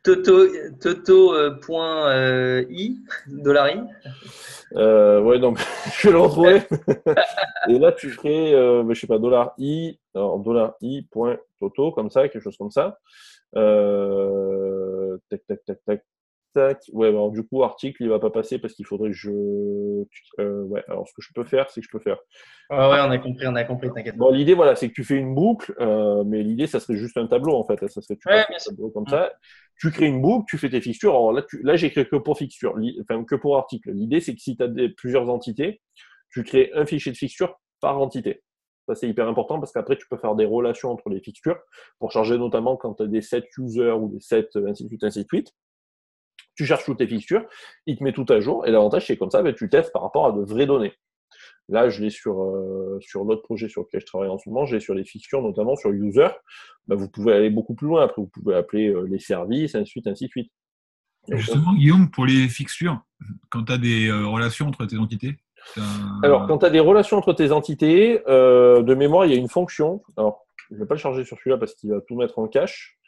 [SPEAKER 3] Toto.i, $i.
[SPEAKER 1] Ouais, donc je vais le retrouver. Et là, tu ferais, je sais pas, $i, alors $i.toto, comme ça, quelque chose comme ça. Tac. Ouais, alors du coup, article, il va pas passer parce qu'il faudrait que je. Ouais, alors ce que je peux faire, c'est que je peux faire.
[SPEAKER 3] Ah ouais, on a compris, t'inquiète.
[SPEAKER 1] Bon, l'idée, voilà, c'est que tu fais une boucle, mais l'idée, ça serait juste un tableau, en fait. Ça serait tu
[SPEAKER 3] un
[SPEAKER 1] tableau comme ça. Tu crées une boucle, tu fais tes fixtures. Alors là, j'écris que pour fixture, que pour article. L'idée, c'est que si tu as plusieurs entités, tu crées un fichier de fixture par entité. Ça, c'est hyper important parce qu'après, tu peux faire des relations entre les fixtures pour charger notamment quand tu as des sets users ou des sets ainsi de suite. Tu cherches toutes tes fixtures, il te met tout à jour, et l'avantage, c'est comme ça, tu testes par rapport à de vraies données. Là, je l'ai sur l'autre projet sur lequel je travaille en ce moment, j'ai sur les fixtures, notamment sur user. Vous pouvez aller beaucoup plus loin. Après, vous pouvez appeler les services, ainsi de suite.
[SPEAKER 4] Justement, Guillaume, pour les fixtures, quand tu as des relations entre tes entités,
[SPEAKER 1] alors, quand tu as des relations entre tes entités, de mémoire, il y a une fonction. Alors, je ne vais pas le charger sur celui-là parce qu'il va tout mettre en cache.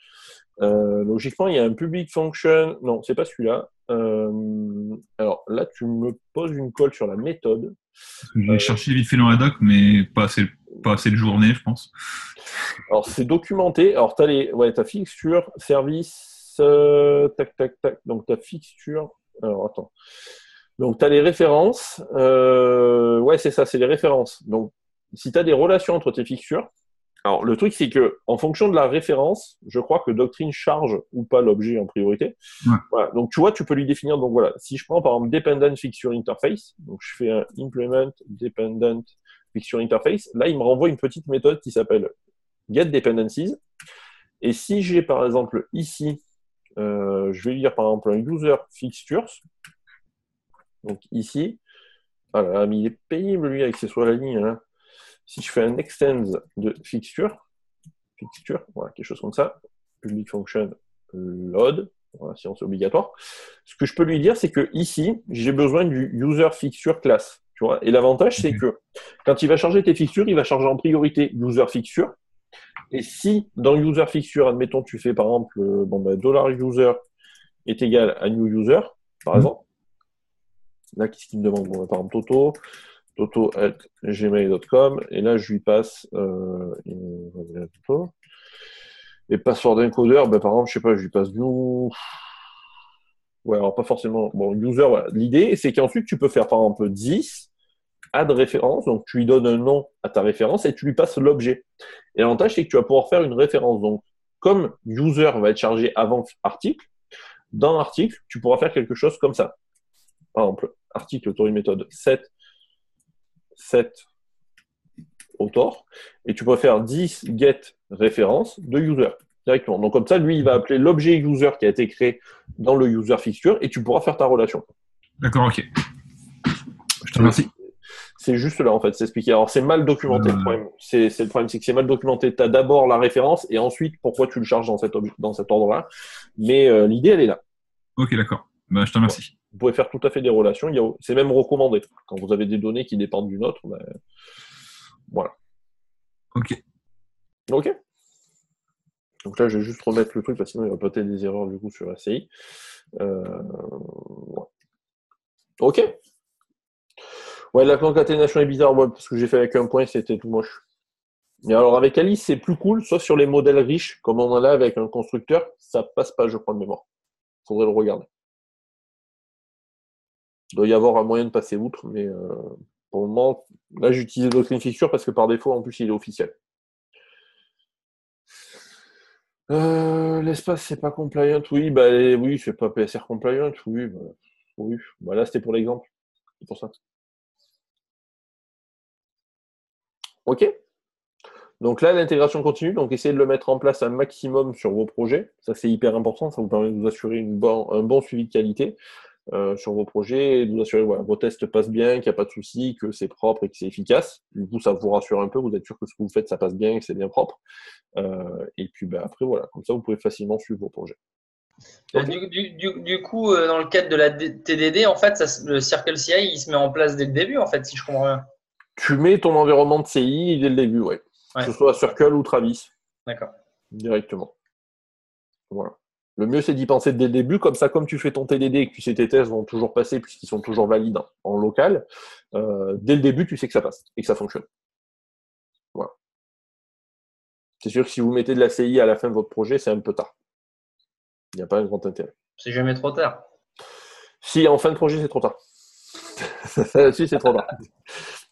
[SPEAKER 1] Logiquement, il y a un public function. Non, c'est pas celui-là. Alors là, tu me poses une colle sur la méthode.
[SPEAKER 4] Je vais chercher vite fait dans la doc, mais pas assez de journée, je pense.
[SPEAKER 1] Alors, c'est documenté. Alors, tu as ta fixture, service, tac, tac, tac. Donc, ta fixture. Alors, attends. Donc, tu as les références. Ouais, c'est ça, c'est les références. Donc, si tu as des relations entre tes fixtures, alors le truc, c'est que en fonction de la référence, je crois que Doctrine charge ou pas l'objet en priorité.
[SPEAKER 4] Ouais.
[SPEAKER 1] Voilà. Donc, tu vois, tu peux lui définir. Donc, voilà. Si je prends par exemple Dependent Fixture Interface, donc je fais un Implement Dependent Fixture Interface, là, il me renvoie une petite méthode qui s'appelle getDependencies. Et si j'ai par exemple ici, je vais lire par exemple un User Fixtures. Donc ici, voilà, mais il est pénible lui avec ses soit la ligne. Hein. Si je fais un extends de fixture, voilà, quelque chose comme ça, public function load, voilà, si c'est obligatoire. Ce que je peux lui dire, c'est que ici, j'ai besoin du user fixture class. Tu vois, et l'avantage, c'est que quand il va charger tes fixtures, il va charger en priorité user fixture. Et si dans user fixture, admettons, tu fais par exemple $user est égal à new user, par exemple. Là, qu'est-ce qu'il me demande? Bon, par exemple, toto@gmail.com, et là, je lui passe et password encodeur, par exemple, je sais pas, je lui passe new. Ouais, alors pas forcément. Bon, user, voilà. L'idée, c'est qu'ensuite, tu peux faire par exemple 10 add référence, donc tu lui donnes un nom à ta référence et tu lui passes l'objet. Et l'avantage, c'est que tu vas pouvoir faire une référence. Donc, comme user va être chargé avant article, dans l'article, tu pourras faire quelque chose comme ça. Par exemple, article autour d'une méthode set author, et tu peux faire 10 get référence de user directement. Donc comme ça, lui, il va appeler l'objet user qui a été créé dans le user fixture et tu pourras faire ta relation.
[SPEAKER 4] D'accord, ok. Je te remercie.
[SPEAKER 1] C'est juste là, en fait, c'est expliqué. Alors, c'est mal documenté, le problème. C'est le problème, c'est que c'est mal documenté. Tu as d'abord la référence et ensuite pourquoi tu le charges dans cet ordre-là. Mais l'idée, elle est là.
[SPEAKER 4] Ok, d'accord. Je te remercie.
[SPEAKER 1] Ouais. Vous pouvez faire tout à fait des relations. C'est même recommandé. Quand vous avez des données qui dépendent d'une autre, voilà.
[SPEAKER 4] Ok.
[SPEAKER 1] Ok. Donc là, je vais juste remettre le truc parce que sinon, il va peut-être des erreurs du coup sur ACI. Ouais. Ok. Ouais, la concaténation est bizarre, parce que j'ai fait avec un point, c'était tout moche. Mais alors avec Alice, c'est plus cool, sauf sur les modèles riches, comme on en a avec un constructeur, ça passe pas, je crois, de mémoire. Faudrait le regarder. Il doit y avoir un moyen de passer outre, mais pour le moment, là j'utilise Doctrine Fixture parce que par défaut, en plus, il est officiel. L'espace, c'est pas compliant, oui, oui, c'est pas PSR compliant, oui, oui. Là, c'était pour l'exemple. C'est pour ça. Ok. Donc là, l'intégration continue, donc essayez de le mettre en place un maximum sur vos projets. Ça, c'est hyper important, ça vous permet de vous assurer un bon suivi de qualité sur vos projets et de vous assurer que vos tests passent bien, qu'il n'y a pas de souci, que c'est propre et que c'est efficace. Du coup, ça vous rassure un peu, vous êtes sûr que ce que vous faites, ça passe bien et que c'est bien propre. Et puis après, voilà, comme ça, vous pouvez facilement suivre vos projets.
[SPEAKER 3] Du coup, dans le cadre de la TDD, en fait, le Circle CI, il se met en place dès le début, en fait, si je comprends bien.
[SPEAKER 1] Tu mets ton environnement de CI dès le début, ouais. Que ce soit Circle ou Travis.
[SPEAKER 3] D'accord.
[SPEAKER 1] Directement. Voilà. Le mieux, c'est d'y penser dès le début. Comme ça, comme tu fais ton TDD et que tu sais tes tests vont toujours passer puisqu'ils sont toujours valides en local, dès le début, tu sais que ça passe et que ça fonctionne. Voilà. C'est sûr que si vous mettez de la CI à la fin de votre projet, c'est un peu tard. Il n'y a pas un grand intérêt.
[SPEAKER 3] C'est jamais trop tard.
[SPEAKER 1] Si, en fin de projet, c'est trop tard. Si, c'est trop tard.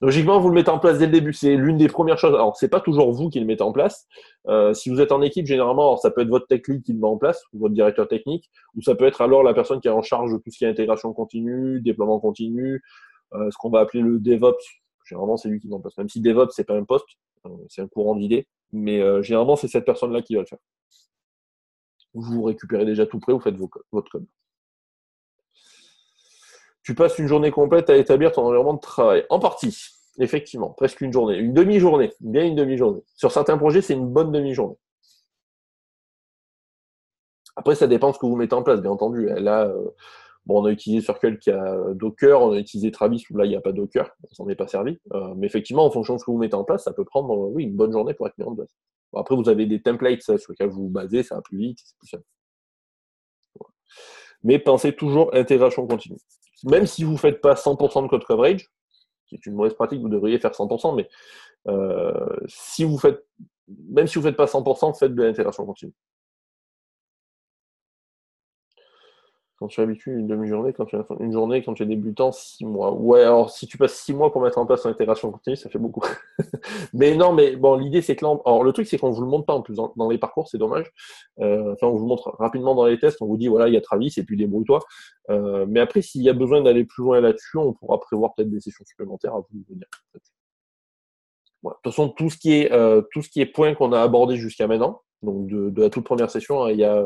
[SPEAKER 1] Logiquement, vous le mettez en place dès le début. C'est l'une des premières choses. Alors, c'est pas toujours vous qui le mettez en place. Si vous êtes en équipe, généralement, alors, ça peut être votre tech lead qui le met en place, ou votre directeur technique, ou ça peut être alors la personne qui est en charge de tout ce qui est intégration continue, déploiement continu, ce qu'on va appeler le DevOps. Généralement, c'est lui qui le met en place. Même si DevOps, c'est pas un poste, c'est un courant d'idées. Mais généralement, c'est cette personne-là qui va le faire. Vous récupérez déjà tout prêt, vous faites votre code. Tu passes une journée complète à établir ton environnement de travail. En partie, effectivement, presque une journée. Une demi-journée, bien une demi-journée. Sur certains projets, c'est une bonne demi-journée. Après, ça dépend de ce que vous mettez en place, bien entendu. Là, bon, on a utilisé Circle qui a Docker, on a utilisé Travis où là, il n'y a pas Docker, on s'en est pas servi. Mais effectivement, en fonction de ce que vous mettez en place, ça peut prendre oui, une bonne journée pour être mis en place. Bon, après, vous avez des templates sur lesquels vous vous basez, ça va plus vite, c'est plus simple. Voilà. Mais pensez toujours intégration continue. Même si vous ne faites pas 100% de code coverage, qui est une mauvaise pratique, vous devriez faire 100%, mais si vous faites, même si vous ne faites pas 100%, faites de l'intégration continue. Quand tu es habitué, une demi-journée, une journée, quand tu es débutant, 6 mois. Ouais, alors si tu passes 6 mois pour mettre en place l'intégration continue, ça fait beaucoup. Mais non, mais bon, l'idée c'est que là, alors le truc c'est qu'on ne vous le montre pas en plus dans les parcours, c'est dommage. Enfin, on vous le montre rapidement dans les tests, on vous dit voilà, il y a Travis et puis débrouille-toi. Mais après, s'il y a besoin d'aller plus loin là-dessus, on pourra prévoir peut-être des sessions supplémentaires à vous venir. Voilà. De toute façon, tout ce qui est point qu'on a abordé jusqu'à maintenant, donc de la toute première session, hein, il y a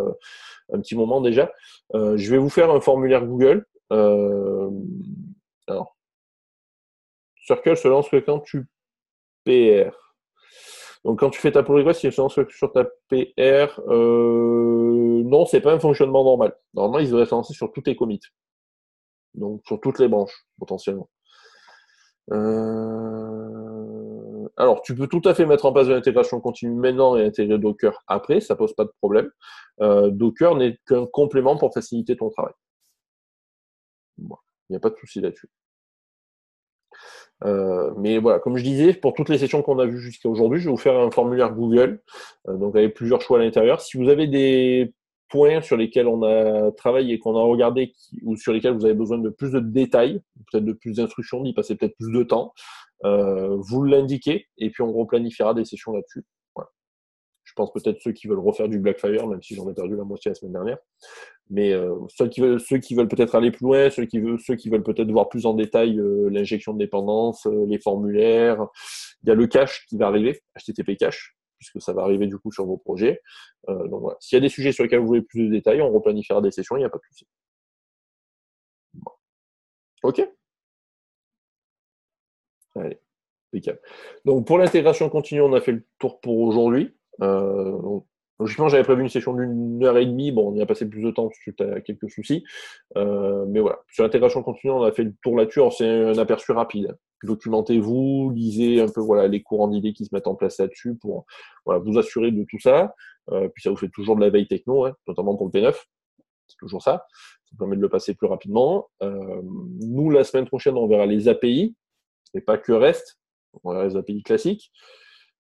[SPEAKER 1] un petit moment déjà, je vais vous faire un formulaire Google. Alors, Circle se lance que quand tu PR. Donc, quand tu fais ta pull request, il se lance sur ta PR. Non, c'est pas un fonctionnement normal. Normalement, ils devraient se lancer sur tous tes commits. Donc, sur toutes les branches, potentiellement. Alors, tu peux tout à fait mettre en place de l'intégration continue maintenant et intégrer Docker après, ça pose pas de problème. Docker n'est qu'un complément pour faciliter ton travail. Bon, il n'y a pas de souci là-dessus. Mais voilà, comme je disais, pour toutes les sessions qu'on a vues jusqu'à aujourd'hui, je vais vous faire un formulaire Google, donc avec plusieurs choix à l'intérieur. Si vous avez des points sur lesquels on a travaillé et qu'on a regardé ou sur lesquels vous avez besoin de plus de détails, peut-être de plus d'instructions, d'y passer peut-être plus de temps, vous l'indiquez et puis on replanifiera des sessions là-dessus. Voilà. Je pense peut-être ceux qui veulent refaire du Blackfire, même si j'en ai perdu la moitié la semaine dernière. Mais ceux qui veulent peut-être aller plus loin, ceux qui veulent peut-être voir plus en détail l'injection de dépendance, les formulaires. Il y a le cache qui va arriver, HTTP cache, puisque ça va arriver du coup sur vos projets. Donc voilà. S'il y a des sujets sur lesquels vous voulez plus de détails, on replanifiera des sessions, il n'y a pas de souci. Bon. OK. Allez, impeccable. Donc pour l'intégration continue, on a fait le tour pour aujourd'hui. Logiquement, j'avais prévu une session d'1h30. Bon, on y a passé plus de temps suite à quelques soucis. Mais voilà, sur l'intégration continue, on a fait le tour là-dessus. Alors, c'est un aperçu rapide. Documentez-vous, lisez un peu voilà, les courants d'idées qui se mettent en place là-dessus pour voilà, vous assurer de tout ça. Puis ça vous fait toujours de la veille techno, hein, notamment pour le P9. C'est toujours ça. Ça permet de le passer plus rapidement. Nous, la semaine prochaine, on verra les API, et pas que REST. On verra les API classiques.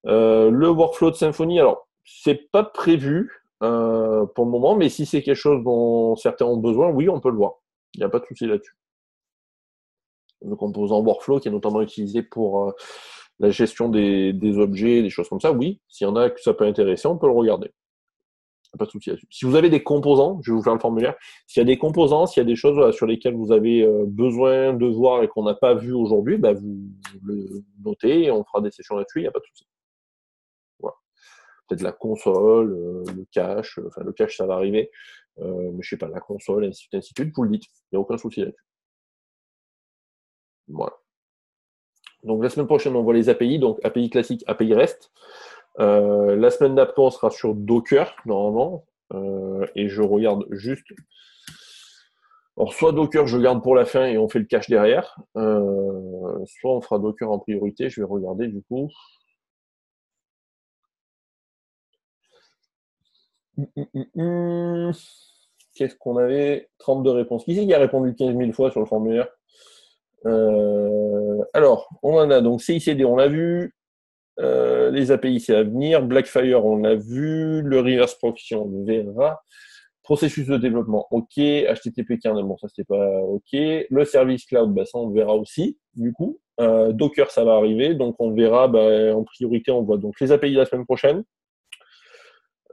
[SPEAKER 1] Le workflow de Symfony, alors, c'est pas prévu pour le moment, mais si c'est quelque chose dont certains ont besoin, oui, on peut le voir. Il n'y a pas de souci là-dessus. Le composant workflow qui est notamment utilisé pour la gestion des objets, des choses comme ça, oui. S'il y en a que ça peut intéresser, on peut le regarder. Pas de souci là-dessus. Si vous avez des composants, je vais vous faire le formulaire. S'il y a des composants, s'il y a des choses voilà, sur lesquelles vous avez besoin de voir et qu'on n'a pas vu aujourd'hui, bah, vous le notez et on fera des sessions là-dessus, il n'y a pas de souci. Voilà. Peut-être la console, le cache, enfin le cache ça va arriver, mais je sais pas, la console, ainsi de suite, vous le dites, il n'y a aucun souci là-dessus. Voilà. Donc la semaine prochaine, on voit les API, donc API classique, API REST. La semaine d'après, on sera sur Docker, normalement, et je regarde juste. Alors, soit Docker, je garde pour la fin et on fait le cache derrière, soit on fera Docker en priorité, je vais regarder du coup. Qu'est-ce qu'on avait? 32 réponses. Qui c'est qui a répondu 15 000 fois sur le formulaire? Alors, on en a donc CICD, on l'a vu. Les API, c'est à venir. Blackfire, on l'a vu. Le reverse proxy, on le verra. Processus de développement, OK. HTTP kernel, bon, ça, c'était pas OK. Le service cloud, bah, ça, on le verra aussi, du coup. Docker, ça va arriver. Donc, on verra, bah, en priorité, on voit donc les API la semaine prochaine.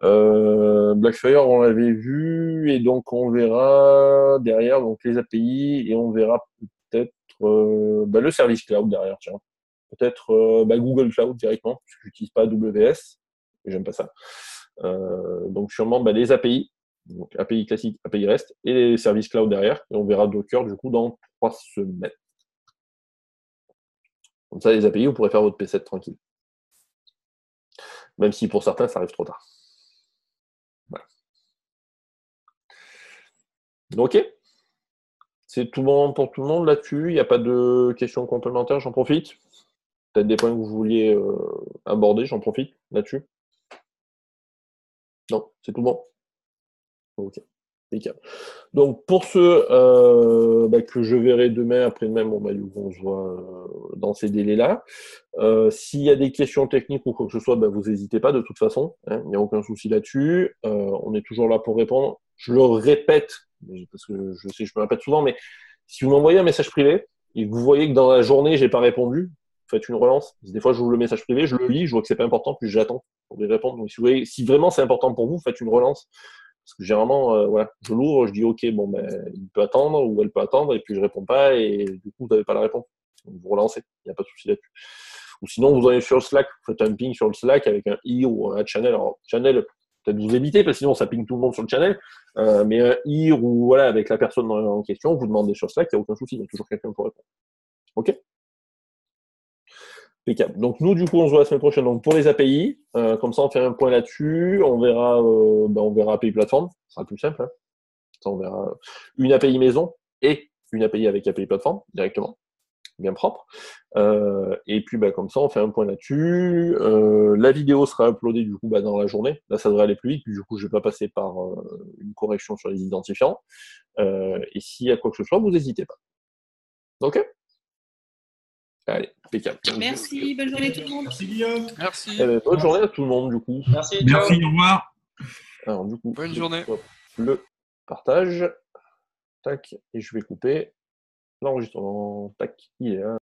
[SPEAKER 1] Blackfire, on l'avait vu. Et donc, on verra derrière donc les API et on verra peut-être bah, le service cloud derrière, tiens. Peut-être bah, Google Cloud directement, puisque je n'utilise pas AWS, et j'aime pas ça. Donc sûrement bah, les API, donc API classique, API REST, et les services cloud derrière, et on verra Docker du coup dans 3 semaines. Comme ça, les API, vous pourrez faire votre P7 tranquille. Même si pour certains, ça arrive trop tard. Voilà. Ok. C'est tout bon pour tout le monde là-dessus. Il n'y a pas de questions complémentaires, j'en profite. Peut-être des points que vous vouliez aborder, j'en profite là-dessus. Non, c'est tout bon. Ok. Nickel. Donc pour ceux que je verrai demain, après-demain, du coup, on se voit dans ces délais-là. S'il y a des questions techniques ou quoi que ce soit, vous n'hésitez pas de toute façon. Hein, il n'y a aucun souci là-dessus. On est toujours là pour répondre. Je le répète, parce que je sais que je me répète souvent, mais si vous m'envoyez un message privé et que vous voyez que dans la journée, j'ai pas répondu, faites une relance. Des fois, je ouvre le message privé, je le lis, je vois que c'est pas important, puis j'attends pour y répondre. Donc si vraiment c'est important pour vous, faites une relance. Parce que généralement, je l'ouvre, je dis OK, il peut attendre ou elle peut attendre, et puis je réponds pas, et du coup, vous n'avez pas la réponse. Donc, vous relancez, il n'y a pas de souci là-dessus. Ou sinon, vous allez sur le Slack, vous faites un ping sur le Slack avec un i ou un channel. Alors, channel, peut-être vous évitez, parce que sinon, ça ping tout le monde sur le channel. Mais un i ou voilà, avec la personne en question, vous demandez sur Slack, il n'y a aucun souci, il y a toujours quelqu'un pour répondre. OK? Impeccable. Donc nous, du coup, on se voit la semaine prochaine. Donc pour les API, comme ça, on fait un point là-dessus. On verra API plateforme. Ce sera plus simple. Hein. Ça, on verra une API maison et une API avec API plateforme directement, bien propre. Et puis comme ça, on fait un point là-dessus. La vidéo sera uploadée du coup dans la journée. Là, ça devrait aller plus vite. Puis, du coup, je vais pas passer par une correction sur les identifiants. Et s'il y a quoi que ce soit, vous n'hésitez pas. Ok. Allez, impeccable.
[SPEAKER 5] Merci, bonne journée tout le monde.
[SPEAKER 7] Merci Guillaume.
[SPEAKER 8] Merci.
[SPEAKER 1] Bonne journée à tout le monde, du coup.
[SPEAKER 3] Merci, ciao.
[SPEAKER 4] Merci, au revoir.
[SPEAKER 1] Alors, du coup,
[SPEAKER 8] Bonne journée.
[SPEAKER 1] Le partage. Tac. Et je vais couper l'enregistrement. Tac. Il est là.